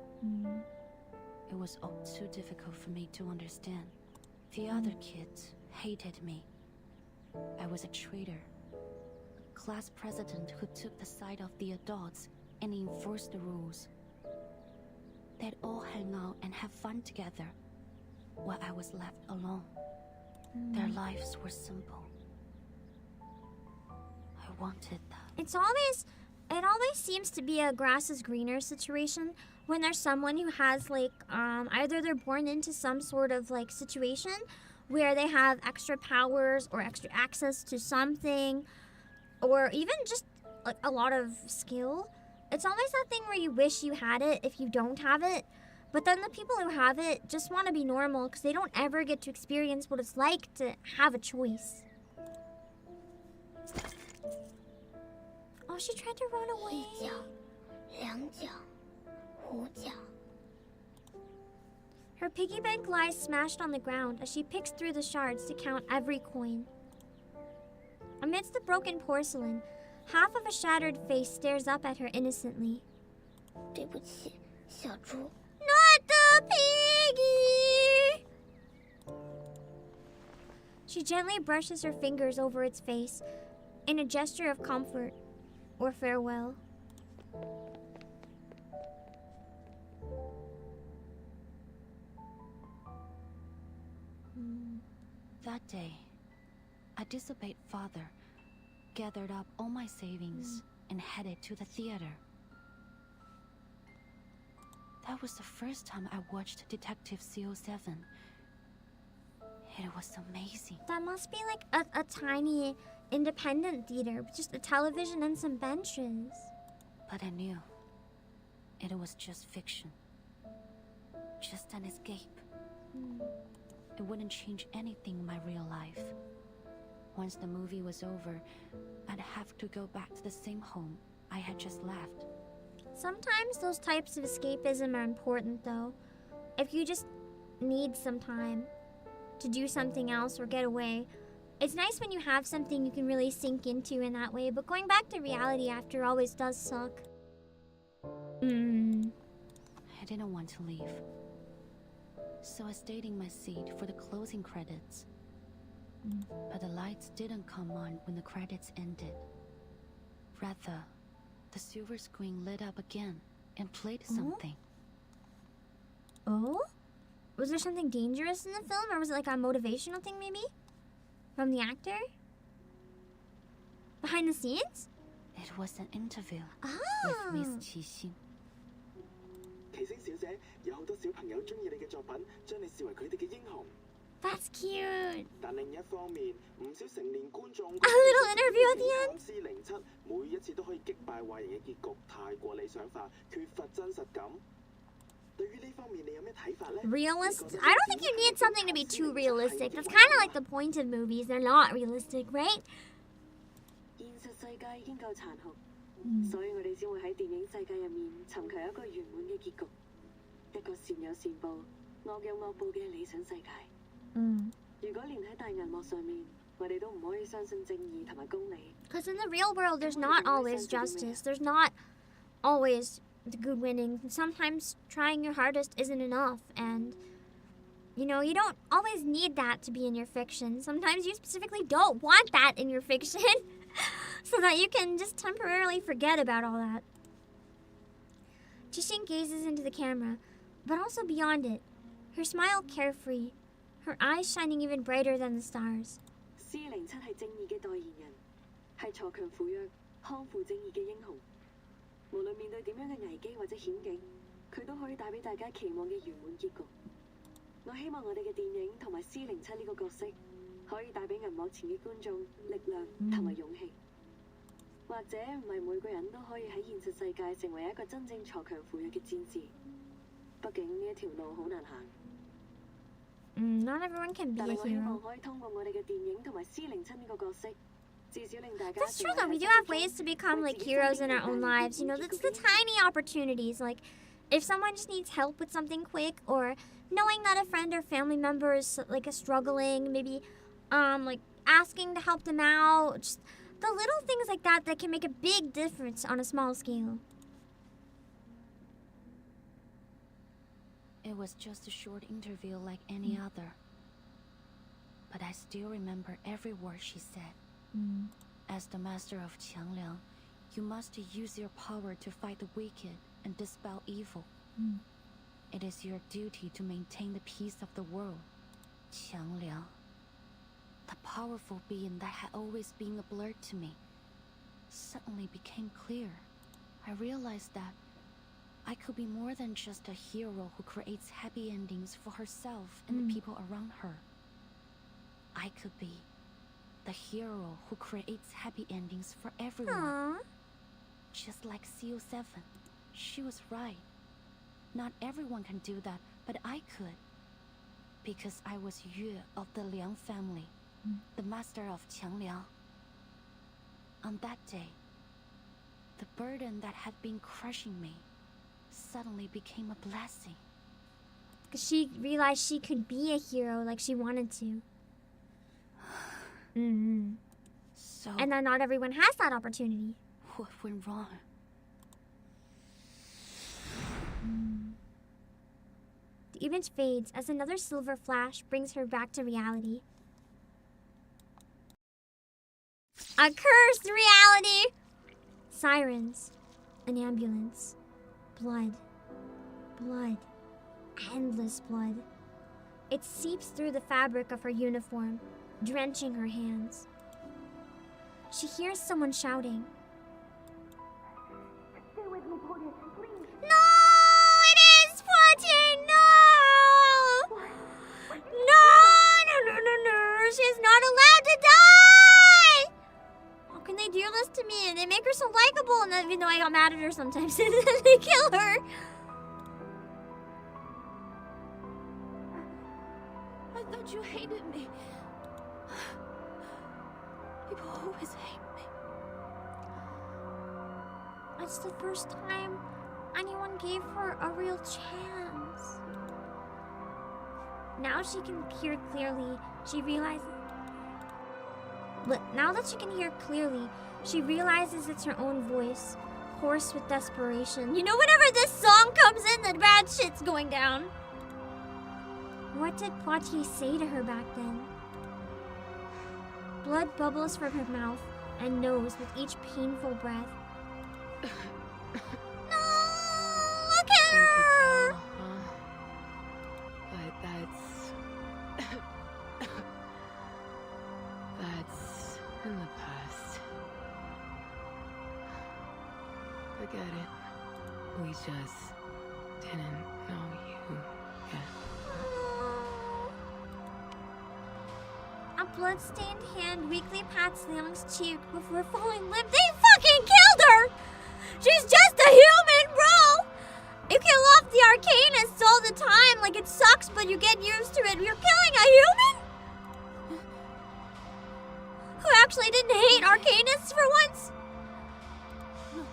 It was all too difficult for me to understand. The other kids hated me. I was a traitor. A class president who took the side of the adults and enforced the rules. They'd all hang out and have fun together, while I was left alone. Their lives were simple. I wanted that. It always seems to be a grass is greener situation when there's someone who has like either they're born into some sort of like situation where they have extra powers or extra access to something, or even just like a lot of skill. It's always that thing where you wish you had it if you don't have it, but then the people who have it just want to be normal because they don't ever get to experience what it's like to have a choice. Oh, she tried to run away. 一角、两角、五角。 Her piggy bank lies smashed on the ground as she picks through the shards to count every coin. Amidst the broken porcelain, half of a shattered face stares up at her innocently. 对不起，小猪。 Not the piggy! She gently brushes her fingers over its face in a gesture of comfort or farewell. That day, I disobeyed father, gathered up all my savings, and headed to the theater. That was the first time I watched Detective CO7. It was amazing. That must be like a tiny independent theater with just a television and some benches. But I knew it was just fiction. Just an escape. It wouldn't change anything in my real life. Once the movie was over, I'd have to go back to the same home I had just left. Sometimes those types of escapism are important though. If you just need some time to do something else or get away, it's nice when you have something you can really sink into in that way, but going back to reality after always does suck. I didn't want to leave, so I stayed in my seat for the closing credits. But the lights didn't come on when the credits ended. Rather, the silver screen lit up again and played something. Oh? Was there something dangerous in the film, or was it like a motivational thing maybe? From the actor? Behind the scenes? It was an interview with Miss Qixing. 奇星小姐，有好多小朋友中意你嘅作品，將你視為佢哋嘅英雄。That's cute. 但另一方面，唔少成年觀眾 A little interview at the end. C07 每一次都可以擊敗壞人嘅結局太過理想化，缺乏真實感。對於呢方面，你有咩睇法呢？ Realist? I don't think you need something to be too realistic. That's kind of like the point of movies. They're not realistic, right? 現實世界已經夠殘酷，所以我哋先會喺電影世界入面尋求一個圓滿嘅結局，一個善有善報、惡有惡報嘅理想世界。如果連喺大銀幕上面，我哋都唔可以相信正義同埋公理。Because in the real world, there's not always justice. There's not always the good winning. Sometimes trying your hardest isn't enough, and you know, you don't always need that to be in your fiction. Sometimes you specifically don't want that in your fiction so that you can just temporarily forget about all that. Jishin gazes into the camera, but also beyond it, her smile carefree, her eyes shining even brighter than the stars. C07 係正義嘅代言人，係鋤強扶弱、匡扶正義嘅英雄。無論面對點樣嘅危機或者險境，佢都可以帶俾大家期望嘅圓滿結局。我希望我哋嘅電影同埋 C07 呢個角色，可以帶俾銀幕前嘅觀眾力量同埋勇氣。或者唔係每個人都可以喺現實世界成為一個真正鋤強扶弱嘅戰士，畢竟呢一條路好難行。Not everyone can be a hero. That's true though, we do have ways to become like heroes in our own lives. You know, that's the tiny opportunities. Like, if someone just needs help with something quick, or knowing that a friend or family member is like struggling, maybe like asking to help them out. Just the little things like that that can make a big difference on a small scale. It was just a short interview like any other. But I still remember every word she said. As the master of Qiangliang, you must use your power to fight the wicked and dispel evil. It is your duty to maintain the peace of the world. Qiangliang, the powerful being that had always been a blur to me, suddenly became clear. I realized that I could be more than just a hero who creates happy endings for herself and the people around her. I could be the hero who creates happy endings for everyone. Just like CO7, she was right. Not everyone can do that, but I could. Because I was Yue of the Liang family, the master of Qiangliang. On that day, the burden that had been crushing me suddenly became a blessing. Because she realized she could be a hero like she wanted to. So, and then not everyone has that opportunity. What went wrong? The image fades as another silver flash brings her back to reality. A cursed reality! Sirens. An ambulance. Blood. Blood. Endless blood. It seeps through the fabric of her uniform, drenching her hands. She hears someone shouting. Stay with me, Portia, please. No! It is Portia! No! No! She's not allowed to die! How can they do this to me? And they make her so likable, and then, even though I got mad at her sometimes, they kill her. I thought you hated me. People always hate me. It's the first time anyone gave her a real chance. Now she can hear clearly. She realizes... Now that she can hear clearly, she realizes it's her own voice, hoarse with desperation. You know, whenever this song comes in, the bad shit's going down. What did Poitiers say to her back then? Blood bubbles from her mouth and nose with each painful breath. No! Look at her! But that's in the past. Forget it. We just didn't know you yet. bloodstained hand weakly pats Liang's cheek before falling limp. They fucking killed her! She's just a human, bro! You kill off the Arcanists all the time, like it sucks, but you get used to it. You're killing a human? Who actually didn't hate Arcanists for once? No.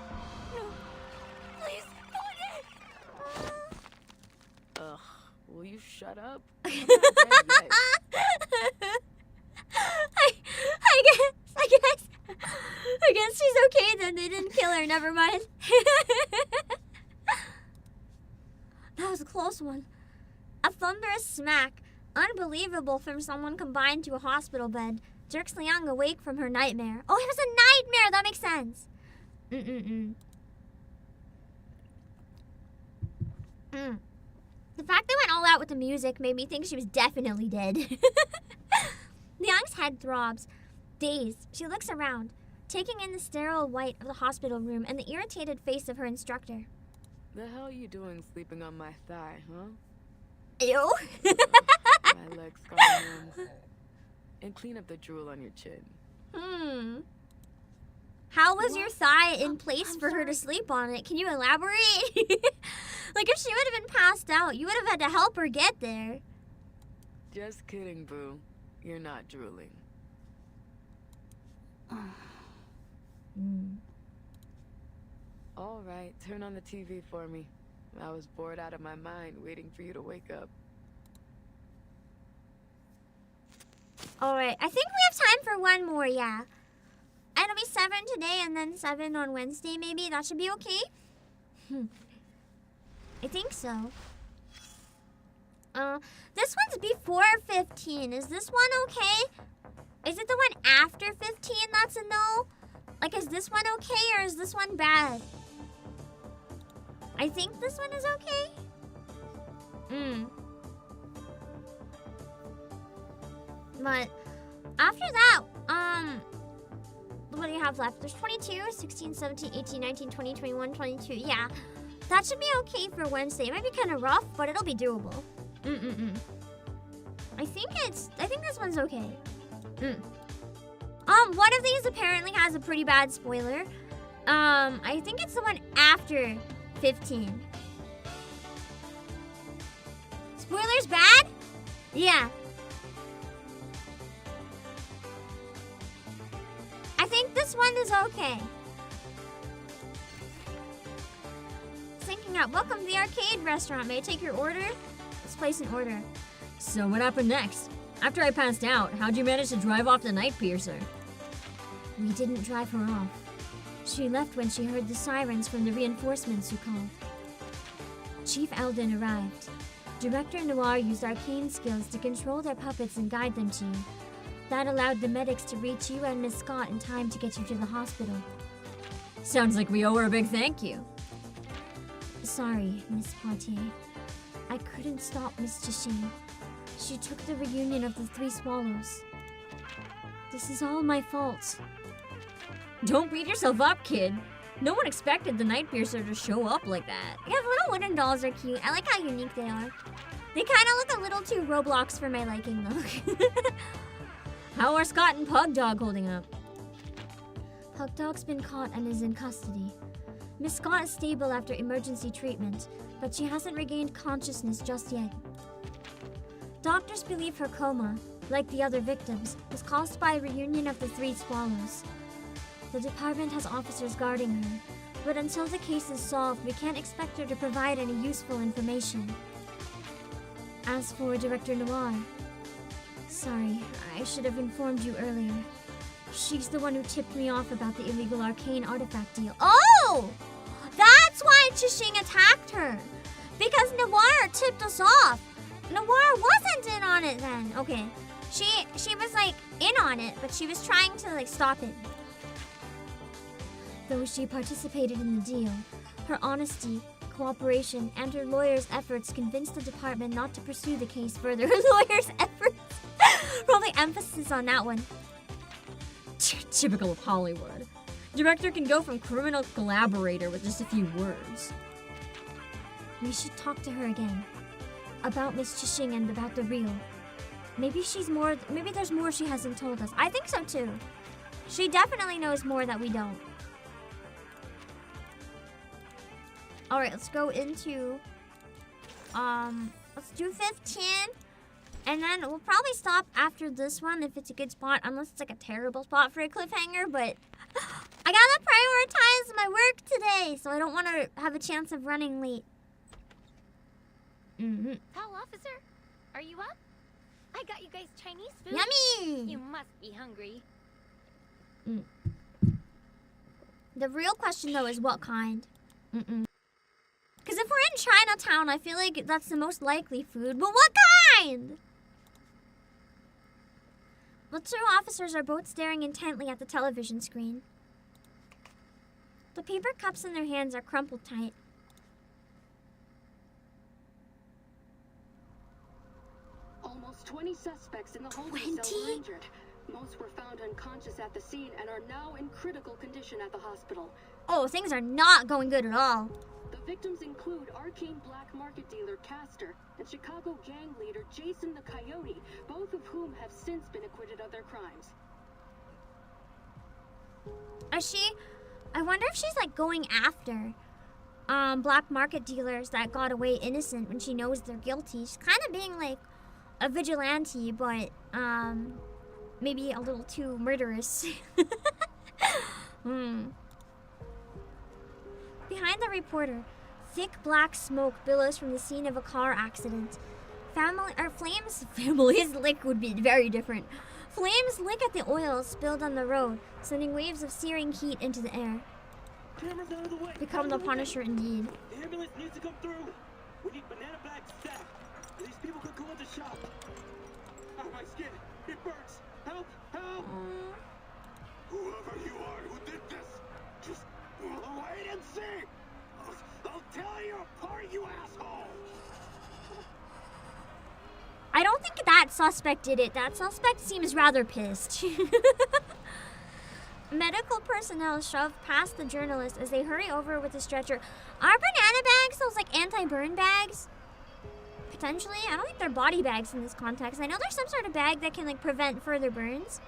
Please, Ugh, will you shut up? I guess she's okay then. They didn't kill her. Never mind. That was a close one. A thunderous smack, unbelievable from someone confined to a hospital bed, jerks Liang awake from her nightmare. Oh, it was a nightmare. That makes sense. The fact they went all out with the music made me think she was definitely dead. Liang's head throbs. Dazed, she looks around, taking in the sterile white of the hospital room and the irritated face of her instructor. The hell are you doing sleeping on my thigh, huh? Ew. My legs gone numb. And clean up the drool on your chin. How was your thigh in place for her to sleep on it? Can you elaborate? Like, if she would have been passed out, you would have had to help her get there. Just kidding, boo. You're not drooling. All right, turn on the TV for me. I was bored out of my mind waiting for you to wake up. Alright, I think we have time for one more, yeah. It'll be 7 today and then 7 on Wednesday, maybe. That should be okay? I think so. This one's before 15. Is this one okay? Is it the one after 15 that's a no? Like, is this one okay or is this one bad? I think this one is okay. But after that, what do you have left? There's 22, 16, 17, 18, 19, 20, 21, 22. Yeah, that should be okay for Wednesday. It might be kind of rough, but it'll be doable. I think this one's okay. One of these apparently has a pretty bad spoiler. I think it's the one after 15. Spoilers bad? Yeah. I think this one is okay. Syncing up. Welcome to the arcade restaurant. May I take your order? Let's place an order. So what happened next? After I passed out, how'd you manage to drive off the night piercer? We didn't drive her off. She left when she heard the sirens from the reinforcements you called. Chief Eldon arrived. Director Noir used arcane skills to control their puppets and guide them to you. That allowed the medics to reach you and Miss Scott in time to get you to the hospital. Sounds like we owe her a big thank you. Sorry, Miss Poitier. I couldn't stop Miss Chishing. She took the reunion of the Three Swallows. This is all my fault. Don't beat yourself up, kid. No one expected the night piercer to show up like that. Yeah, the little wooden dolls are cute. I like how unique they are. They kind of look a little too Roblox for my liking, though. How are Scott and Pug Dog holding up? Pug Dog's been caught and is in custody. Miss Scott is stable after emergency treatment, but she hasn't regained consciousness just yet. Doctors believe her coma, like the other victims, was caused by a reunion of the Three Swallows. The department has officers guarding her, but until the case is solved, we can't expect her to provide any useful information. As for Director Noir, sorry, I should have informed you earlier. She's the one who tipped me off about the illegal arcane artifact deal. Oh! That's why Chishing attacked her! Because Noir tipped us off! Noir wasn't in on it then. Okay. She was like in on it, but she was trying to like stop it. Though she participated in the deal, her honesty, cooperation, and her lawyer's efforts convinced the department not to pursue the case further. Her lawyer's efforts? Probably emphasis on that one. Typical of Hollywood. Director can go from criminal collaborator with just a few words. We should talk to her again. About Miss Chishing and about the real. Maybe maybe there's more she hasn't told us. I think so too. She definitely knows more that we don't. Alright, let's go into, let's do 15. And then we'll probably stop after this one if it's a good spot, unless it's like a terrible spot for a cliffhanger, but I gotta prioritize my work today, so I don't want to have a chance of running late. Tall officer, are you up? I got you guys Chinese food. Yummy! You must be hungry. The real question, though, is what kind? Because if we're in Chinatown, I feel like that's the most likely food. But what kind? The two officers are both staring intently at the television screen. The paper cups in their hands are crumpled tight. Almost 20 suspects in the holding cell were injured. Most were found unconscious at the scene and are now in critical condition at the hospital. Oh, things are not going good at all. The victims include arcane black market dealer Castor and Chicago gang leader Jason the Coyote, both of whom have since been acquitted of their crimes. I wonder if she's like going after black market dealers that got away innocent when she knows they're guilty. She's kind of being like a vigilante, but maybe a little too murderous. Behind the reporter, thick black smoke billows from the scene of a car accident. Families lick would be very different. Flames lick at the oil spilled on the road, sending waves of searing heat into the air. Cameras out of the way. Become the Punisher indeed. The ambulance needs to come through. We need banana bags stacked. These people could go into shock. Oh, my skin. It burns. Help! Help! Whoever you are who did this, just wait and see. I'll tear you apart, you asshole. I don't think that suspect did it. That suspect seems rather pissed. Medical personnel shove past the journalist as they hurry over with a stretcher. Are banana bags those like anti-burn bags? Potentially. I don't think they're body bags in this context. I know there's some sort of bag that can like prevent further burns.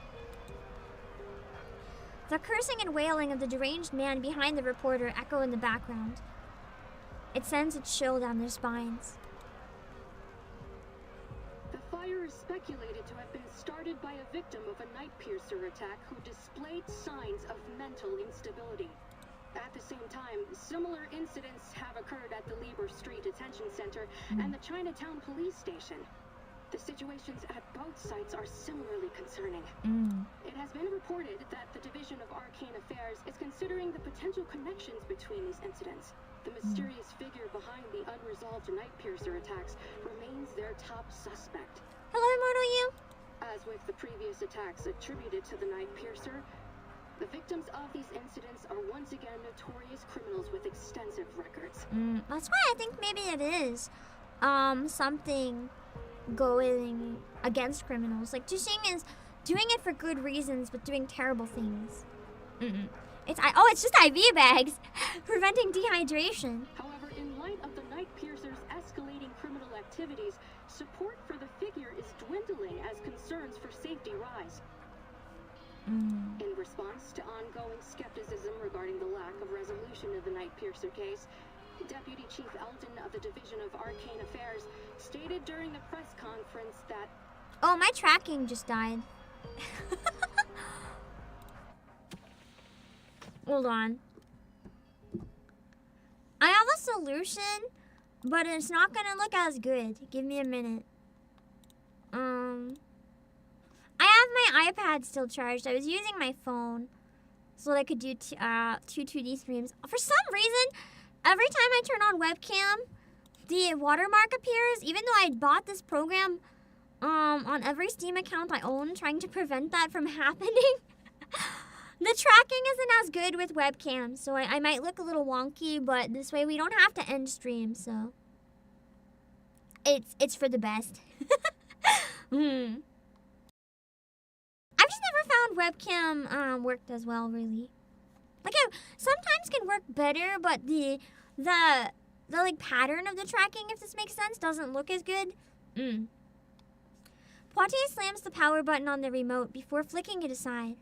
The cursing and wailing of the deranged man behind the reporter echo in the background. It sends a chill down their spines. The fire is speculated to have been started by a victim of a night piercer attack who displayed signs of mental instability. At the same time, similar incidents have occurred at the Lieber Street Detention Center and the Chinatown police station. The situations at both sites are similarly concerning. It has been reported that the Division of Arcane Affairs is considering the potential connections between these incidents. The mysterious figure behind the unresolved night piercer attacks remains their top suspect. Hello, Immortal You. As with the previous attacks attributed to the night piercer, the victims of these incidents are once again notorious criminals with extensive records. That's why I think maybe it is something going against criminals. Like, Juxing is doing it for good reasons, but doing terrible things. It's just IV bags, preventing dehydration. However, in light of the night piercer's escalating criminal activities, support for the figure is dwindling as concerns for safety rise. In response to ongoing skepticism regarding the lack of resolution of the night piercer case, Deputy Chief Elton of the Division of Arcane Affairs stated during the press conference that... Oh, my tracking just died. Hold on. I have a solution, but it's not gonna look as good. Give me a minute. I have my iPad still charged. I was using my phone so that I could do two 2D streams. For some reason, every time I turn on webcam, the watermark appears, even though I bought this program on every Steam account I own, trying to prevent that from happening. The tracking isn't as good with webcam, so I might look a little wonky, but this way we don't have to end stream, so it's for the best. I've just never found webcam worked as well, really. Like, it sometimes can work better, but the like pattern of the tracking, if this makes sense, doesn't look as good. Poitier slams the power button on the remote before flicking it aside.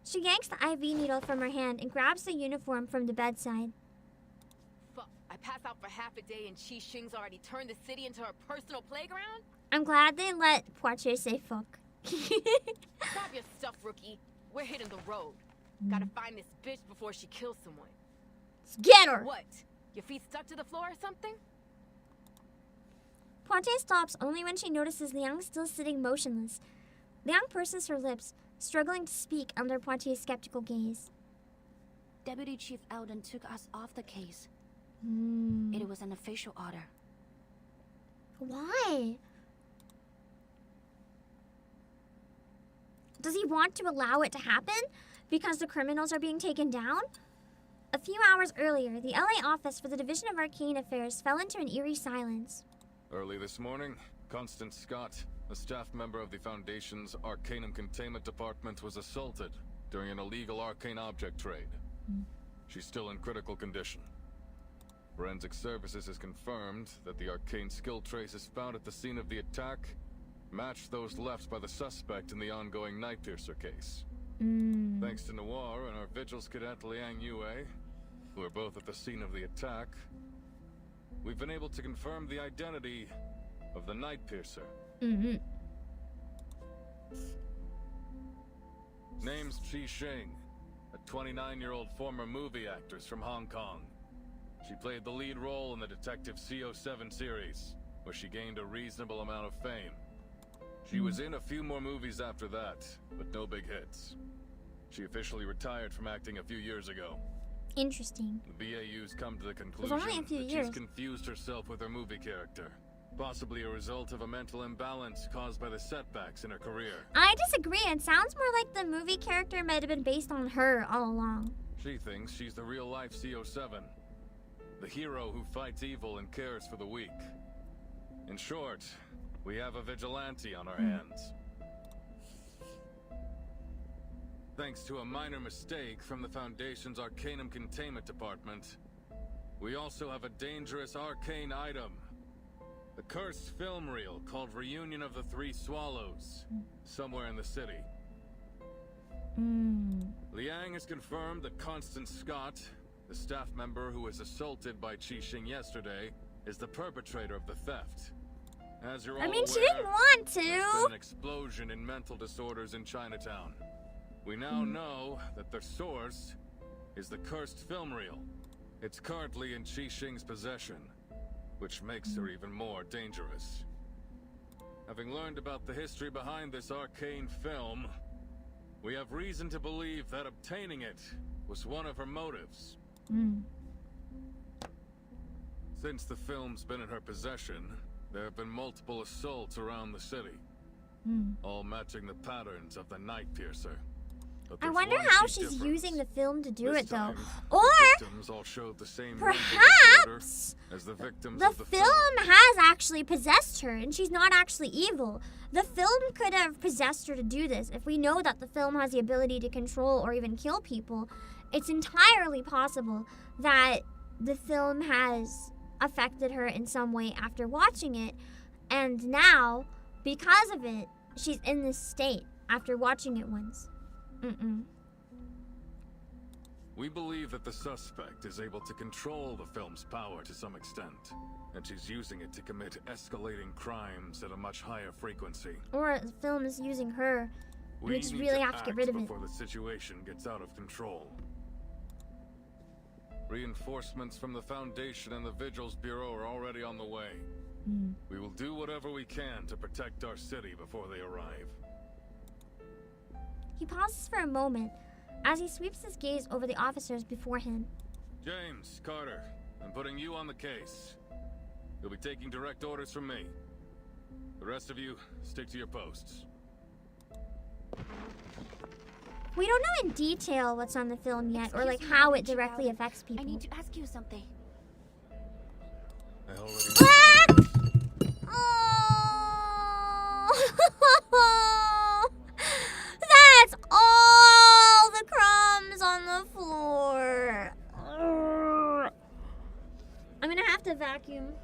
She yanks the IV needle from her hand and grabs the uniform from the bedside. Fuck, I pass out for half a day and Qi Xing's already turned the city into her personal playground? I'm glad they let Poitier say fuck. Grab your stuff, rookie. We're hitting the road. Gotta find this bitch before she kills someone. Let's get her! What? Your feet stuck to the floor or something? Poitier stops only when she notices Liang still sitting motionless. Liang purses her lips, struggling to speak under Poitier's skeptical gaze. Deputy Chief Eldon took us off the case. It was an official order. Why? Does he want to allow it to happen? Because the criminals are being taken down? A few hours earlier, the LA office for the Division of Arcane Affairs fell into an eerie silence. Early this morning, Constance Scott, a staff member of the Foundation's Arcanum Containment Department, was assaulted during an illegal arcane object trade. She's still in critical condition. Forensic Services has confirmed that the arcane skill traces found at the scene of the attack matched those left by the suspect in the ongoing Nightpiercer case. Thanks to Noir and our Vigils cadet Liang Yue, who are both at the scene of the attack, we've been able to confirm the identity of the Nightpiercer. Name's Qi Xing, a 29-year-old former movie actress from Hong Kong. She played the lead role in the Detective CO7 series, where she gained a reasonable amount of fame. She was in a few more movies after that, but no big hits. She officially retired from acting a few years ago. Interesting. The BAU's come to the conclusion that she's confused herself with her movie character. Possibly a result of a mental imbalance caused by the setbacks in her career. I disagree. It sounds more like the movie character might have been based on her all along. She thinks she's the real-life CO7. The hero who fights evil and cares for the weak. In short, we have a vigilante on our hands. Thanks to a minor mistake from the Foundation's Arcanum Containment Department, we also have a dangerous arcane item. The cursed film reel called Reunion of the Three Swallows, somewhere in the city. Liang has confirmed that Constance Scott, the staff member who was assaulted by Qi Xing yesterday, is the perpetrator of the theft. As you're all aware, she didn't want to. There's been an explosion in mental disorders in Chinatown. We now know that the source is the cursed film reel. It's currently in Qi Xing's possession, which makes her even more dangerous. Having learned about the history behind this arcane film, we have reason to believe that obtaining it was one of her motives. Since the film's been in her possession, there have been multiple assaults around the city, all matching the patterns of the Nightpiercer. I wonder how she's using the film to do it, though. Or perhaps the film has actually possessed her and she's not actually evil. The film could have possessed her to do this. If we know that the film has the ability to control or even kill people, it's entirely possible that the film has affected her in some way after watching it. And now, because of it, she's in this state after watching it once. We believe that the suspect is able to control the film's power to some extent, and she's using it to commit escalating crimes at a much higher frequency. Or the film is using her. We just really have to get rid of it before the situation gets out of control. Reinforcements from the Foundation and the Vigils Bureau are already on the way. We will do whatever we can to protect our city before they arrive. He pauses for a moment as he sweeps his gaze over the officers before him. James, Carter, I'm putting you on the case. You'll be taking direct orders from me. The rest of you, stick to your posts. We don't know in detail what's on the film yet, or like how it directly affects people. I need to ask you something. I already... That's all the crumbs on the floor. I'm gonna have to vacuum.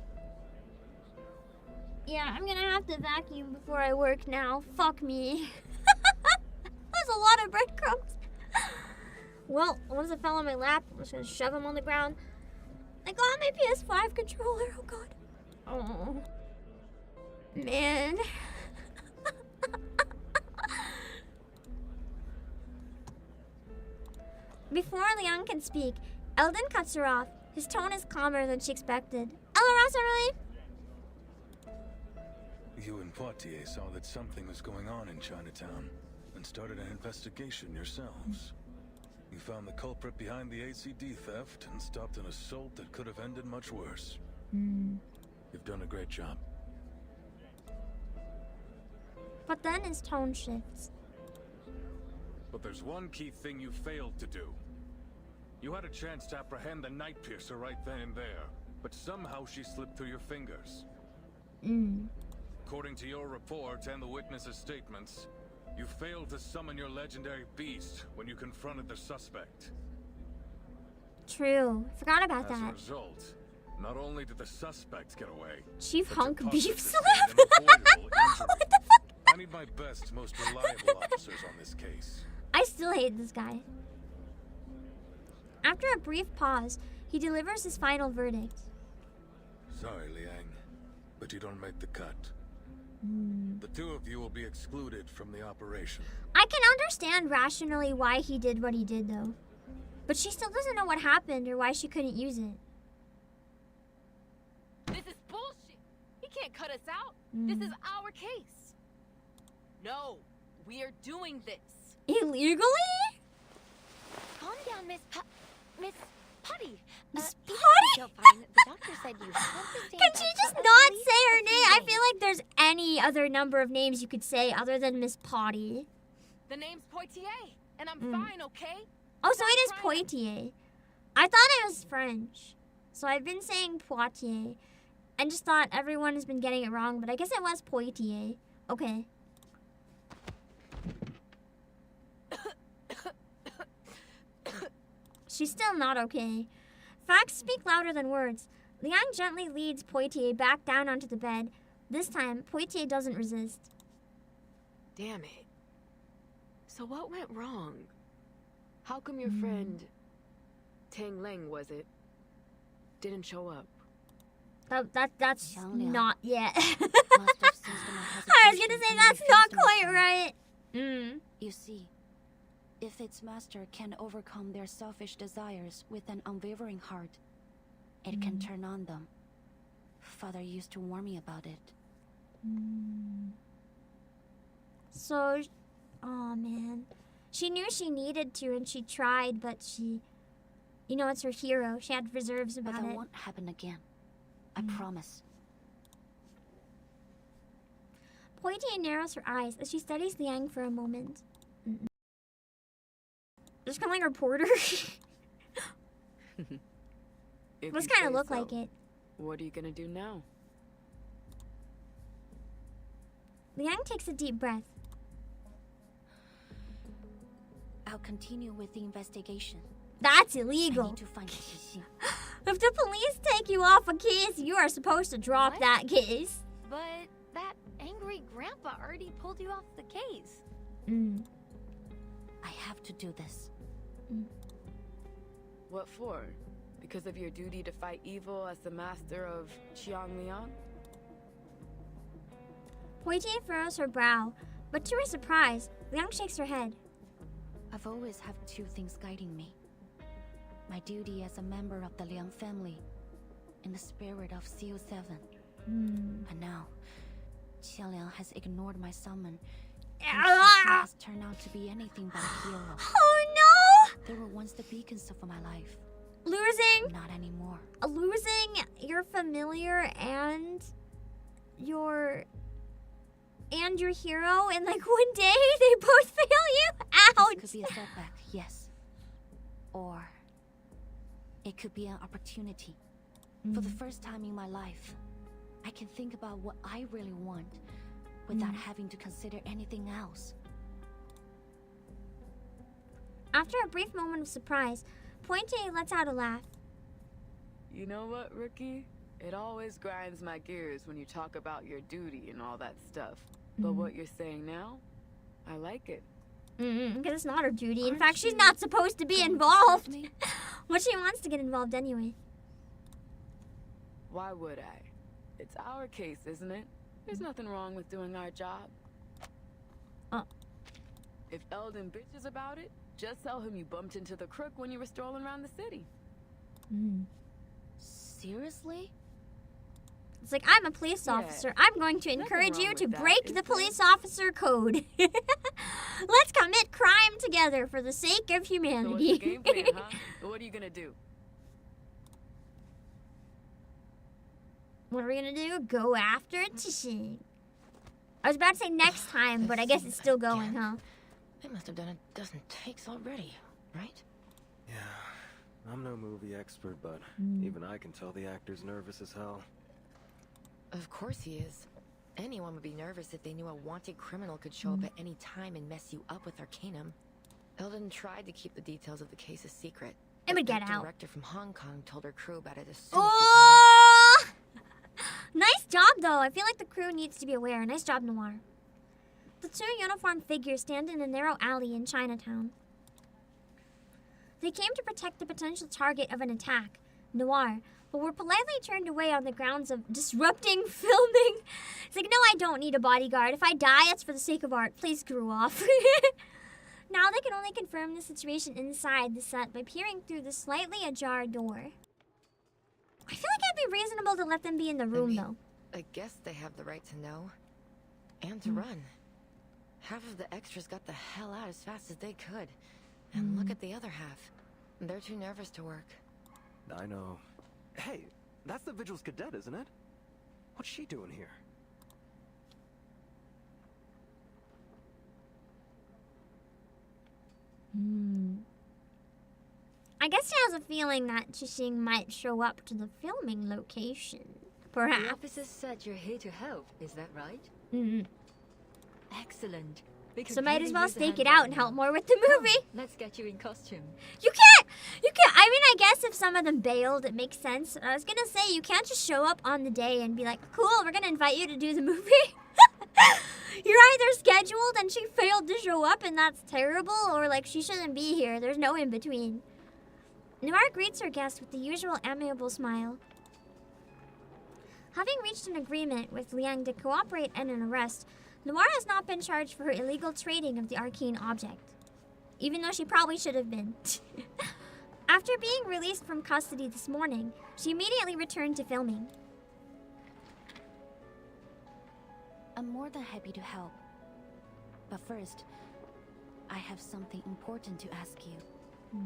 Yeah, I'm gonna have to vacuum before I work now. Fuck me. There's a lot of breadcrumbs. Well, once it fell on my lap, I'm just gonna shove them on the ground. I got my PS5 controller. Oh god. Oh. Man. Before Liang can speak, Eldon cuts her off. His tone is calmer than she expected. Ella You and Poitiers saw that something was going on in Chinatown and started an investigation yourselves. You found the culprit behind the ACD theft and stopped an assault that could have ended much worse. You've done a great job. But then his tone shifts. But there's one key thing you failed to do. You had a chance to apprehend the Night Piercer right then and there, but somehow she slipped through your fingers. According to your report and the witnesses' statements, you failed to summon your legendary beast when you confronted the suspect. True. Forgot about As that. a result, not only did the suspect get away, Chief but Hunk your Beef partner Slap. sustained an avoidable injury. What the fuck? I need my best, most reliable officers on this case. I still hate this guy. After a brief pause, he delivers his final verdict. Sorry, Liang, but you don't make the cut. The two of you will be excluded from the operation. I can understand rationally why he did what he did, though. But she still doesn't know what happened or why she couldn't use it. This is bullshit. He can't cut us out. This is our case. No, we are doing this. Illegally? Calm down, Miss Putty. Miss Putty? Potty? Fine. The doctor said you have to stay Can in she bed just for at not least say her a few name? I days. feel like there's any other number of names you could say other than Miss Potty. The name's Poitiers, and I'm fine, okay? Oh, so it is Poitiers. I thought it was French. So I've been saying Poitiers. And just thought everyone has been getting it wrong, but I guess it was Poitiers. Okay. She's still not okay. Facts speak louder than words. Liang gently leads Poitiers back down onto the bed. This time, Poitiers doesn't resist. Damn it. So what went wrong? How come your friend, Tang Leng was it, didn't show up? That's Xiang not yet. Must have sensed my I was gonna say hesitation that's and not refused to quite respond. right. You see, if its master can overcome their selfish desires with an unwavering heart, it can turn on them. Father used to warn me about it. So, oh man. She knew she needed to and she tried, but she, you know, it's her hero. She had reserves But about that it. won't happen again. I promise. Poitiers narrows her eyes as she studies Liang for a moment. Just kind of like a reporter. If Does you kind of say look so. like it. What are you gonna do now? Liang takes a deep breath. I'll continue with the investigation. That's I illegal. need to find Qixing. If the police take you off a case, you are supposed to drop What? that case. But that angry grandpa already pulled you off the case. I have to do this. What for? Because of your duty to fight evil as the master of Miann? Poitiers furrows her brow, but to her surprise, Liang shakes her head. I've always had two things guiding me. My duty as a member of the Liang family, and the spirit of CO7. And now, Qianliang has ignored my summon. And Qixing has turned out to be anything but a hero. Oh no! They were once the beacons of my life. Losing Not anymore. your familiar and your hero in like one day they both fail you. Ouch! This could be a setback, yes. Or it could be an opportunity. For the first time in my life, I can think about what I really want without having to consider anything else. After a brief moment of surprise, Poitiers lets out a laugh. You know what, Rookie? It always grinds my gears when you talk about your duty and all that stuff. But what you're saying now, I like it. Because it's not her duty. In fact, she's not supposed to be involved. But she wants to get involved anyway. Why would I? It's our case, isn't it? There's nothing wrong with doing our job. If Eldon bitches about it, just tell him you bumped into the crook when you were strolling around the city. Seriously? It's like, I'm a police officer. I'm going to encourage you to break the police officer code. Let's commit crime together for the sake of humanity. So what's the game plan, huh? What are you gonna do? What are we gonna do? Go after Tishing. I was about to say next time, but I guess it's still going, huh? They must have done a dozen takes already, right? Yeah, I'm no movie expert, but even I can tell the actor's nervous as hell. Of course he is. Anyone would be nervous if they knew a wanted criminal could show up at any time and mess you up with Arcanum. Eldon tried to keep the details of the case a secret. It would get the out. director from Hong Kong told her crew about it as soon as she came back. Nice job, though. I feel like the crew needs to be aware. Nice job, Noir. The two uniformed figures stand in a narrow alley in Chinatown. They came to protect the potential target of an attack, Noir, but were politely turned away on the grounds of disrupting filming. It's like, no, I don't need a bodyguard. If I die, it's for the sake of art. Please screw off. Now they can only confirm the situation inside the set by peering through the slightly ajar door. I feel like it'd be reasonable to let them be in the room, though. I guess they have the right to know. And to run. Half of the extras got the hell out as fast as they could. And look at the other half. They're too nervous to work. I know. Hey, that's the Vigil's cadet, isn't it? What's she doing here? I guess she has a feeling that Chixing might show up to the filming location. Perhaps. The officer said you're here to help, is that right? Excellent. So might as well stake it out and help more with the movie. Let's get you in costume. You can't. I mean, I guess if some of them bailed, it makes sense. I was gonna say, you can't just show up on the day and be like, cool, we're gonna invite you to do the movie. You're either scheduled and she failed to show up and that's terrible, or like she shouldn't be here. There's no in between. Noir greets her guest with the usual amiable smile. Having reached an agreement with Liang to cooperate in an arrest, Noir has not been charged for her illegal trading of the arcane object, even though she probably should have been. After being released from custody this morning, she immediately returned to filming. I'm more than happy to help. But first, I have something important to ask you.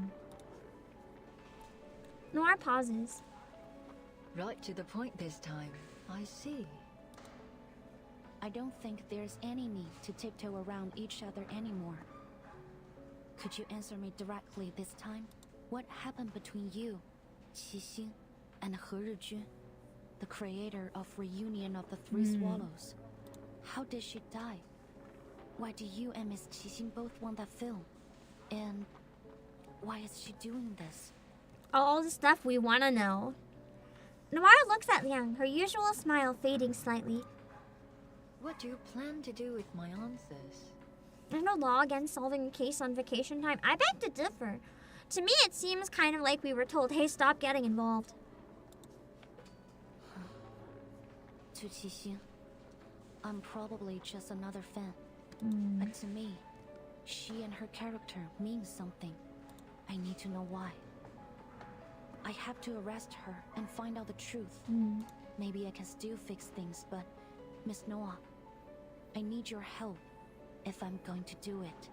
Noir pauses. Right to the point this time. I see. I don't think there's any need to tiptoe around each other anymore. Could you answer me directly this time? What happened between you, Qixing, and He Rijun, the creator of Reunion of the Three Swallows? How did she die? Why do you and Miss Qixing both want that film? And why is she doing this? All the stuff we want to know. Noir looks at Liang, her usual smile fading slightly. What do you plan to do with my answers? There's no law against solving a case on vacation time. I beg to differ. To me, it seems kind of like we were told, hey, stop getting involved. To Qixing, I'm probably just another fan. But to me, she and her character means something. I need to know why. I have to arrest her and find out the truth. Maybe I can still fix things, but Miss Noah, I need your help if I'm going to do it.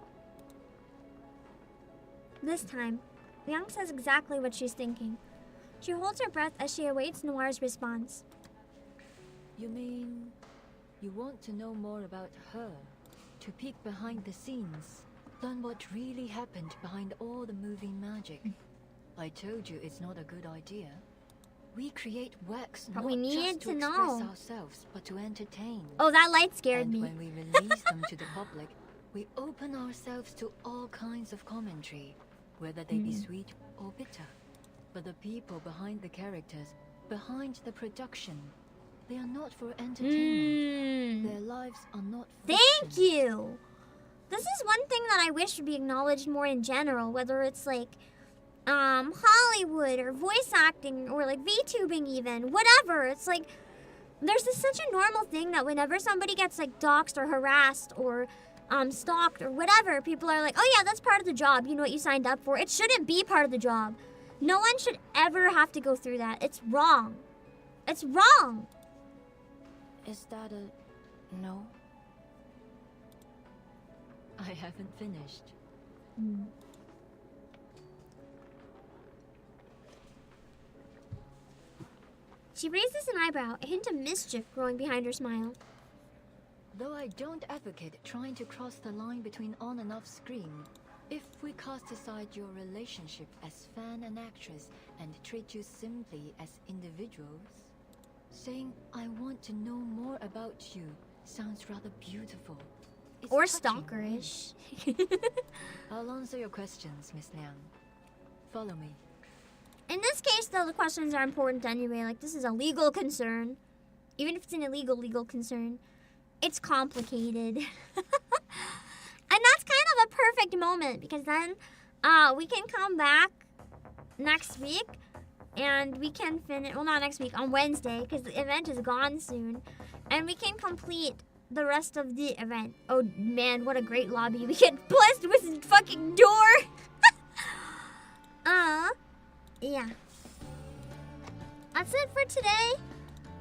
This time, Liang says exactly what she's thinking. She holds her breath as she awaits Noir's response. You mean you want to know more about her? To peek behind the scenes? Learn what really happened behind all the moving magic? I told you it's not a good idea. We create works but not we need just to to express know. ourselves, but to entertain. Oh, that light scared and me. When we release them to the public, we open ourselves to all kinds of commentary, whether they be sweet or bitter. But the people behind the characters, behind the production. They are not for entertainment. Their lives are not fiction. Thank you! This is one thing that I wish would be acknowledged more in general, whether it's like Hollywood or voice acting or like VTubing even, whatever. It's like there's such a normal thing that whenever somebody gets like doxxed or harassed or stalked or whatever, people are like, oh yeah, that's part of the job. You know what you signed up for. It shouldn't be part of the job. No one should ever have to go through that. It's wrong. It's wrong. Is that a no? I haven't finished. She raises an eyebrow, a hint of mischief growing behind her smile. Though I don't advocate trying to cross the line between on and off screen, if we cast aside your relationship as fan and actress and treat you simply as individuals, saying I want to know more about you sounds rather beautiful. It's Or touching. stalkerish. I'll answer your questions, Miss Miann. Follow me. In this case, though, the questions are important anyway. Like, this is a legal concern. Even if it's an illegal legal concern, it's complicated. And that's kind of a perfect moment, because then we can come back next week and we can finish, well, not next week, on Wednesday, because the event is gone soon, and we can complete the rest of the event. Oh man, what a great lobby. We get blessed with a fucking door. Yeah. That's it for today.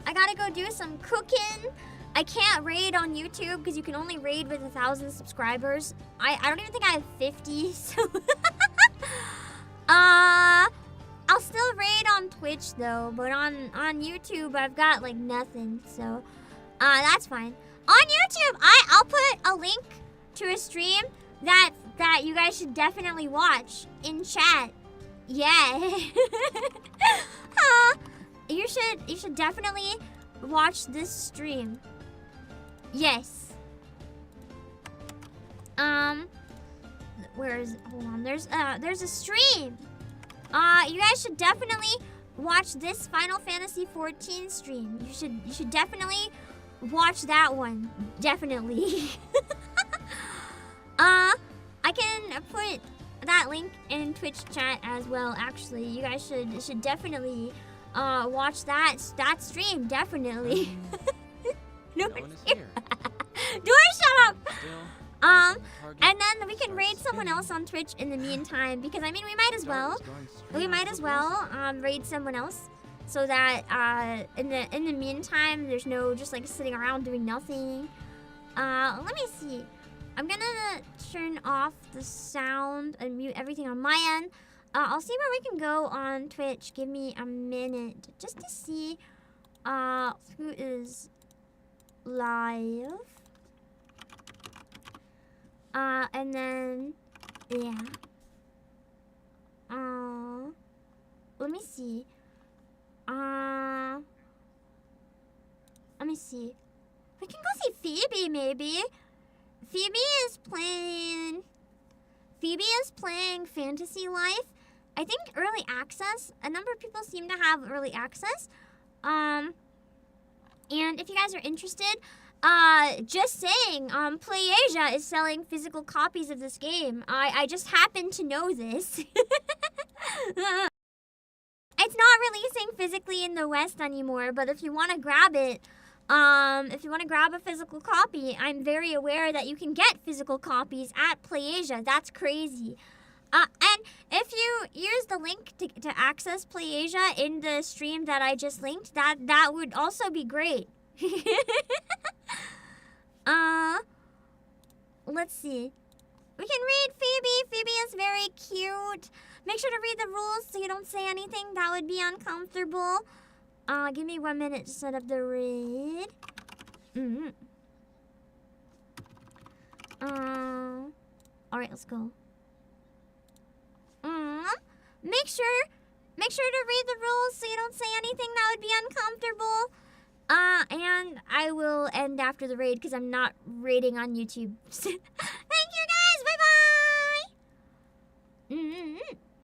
I gotta go do some cooking. I can't raid on YouTube because you can only raid with 1,000 subscribers. I don't even think I have 50, so I'll still raid on Twitch though, but on YouTube I've got like nothing, so that's fine. On YouTube, I'll put a link to a stream that you guys should definitely watch in chat. Yeah. You should definitely watch this stream. Yes. Where is it? Hold on. There's a stream. You guys should definitely watch this Final Fantasy XIV stream. You should definitely watch that one. Definitely. I can put that link in Twitch chat as well. Actually, you guys should definitely watch that stream. Definitely. No one is here. Door, shut up. And then we can raid someone else on Twitch in the meantime, because I mean we might as well raid someone else, so that in the meantime there's no just like sitting around doing nothing. Let me see. I'm gonna turn off the sound and mute everything on my end. I'll see where we can go on Twitch. Give me a minute just to see who is live. And then yeah. Let me see. Let me see. We can go see Phoebe maybe. Phoebe is playing Fantasy Life. I think early access. A number of people seem to have early access. And if you guys are interested, just saying, PlayAsia is selling physical copies of this game. I just happen to know this. It's not releasing physically in the West anymore, but if you want to grab it, if you want to grab a physical copy, I'm very aware that you can get physical copies at PlayAsia. That's crazy. And if you use the link to access PlayAsia in the stream that I just linked, that would also be great. Let's see. We can read Phoebe. Phoebe is very cute. Make sure to read the rules so you don't say anything that would be uncomfortable. Give me 1 minute to set up the raid. Alright, let's go. Make sure to read the rules so you don't say anything that would be uncomfortable. And I will end after the raid because I'm not raiding on YouTube. Thank you guys. Bye bye.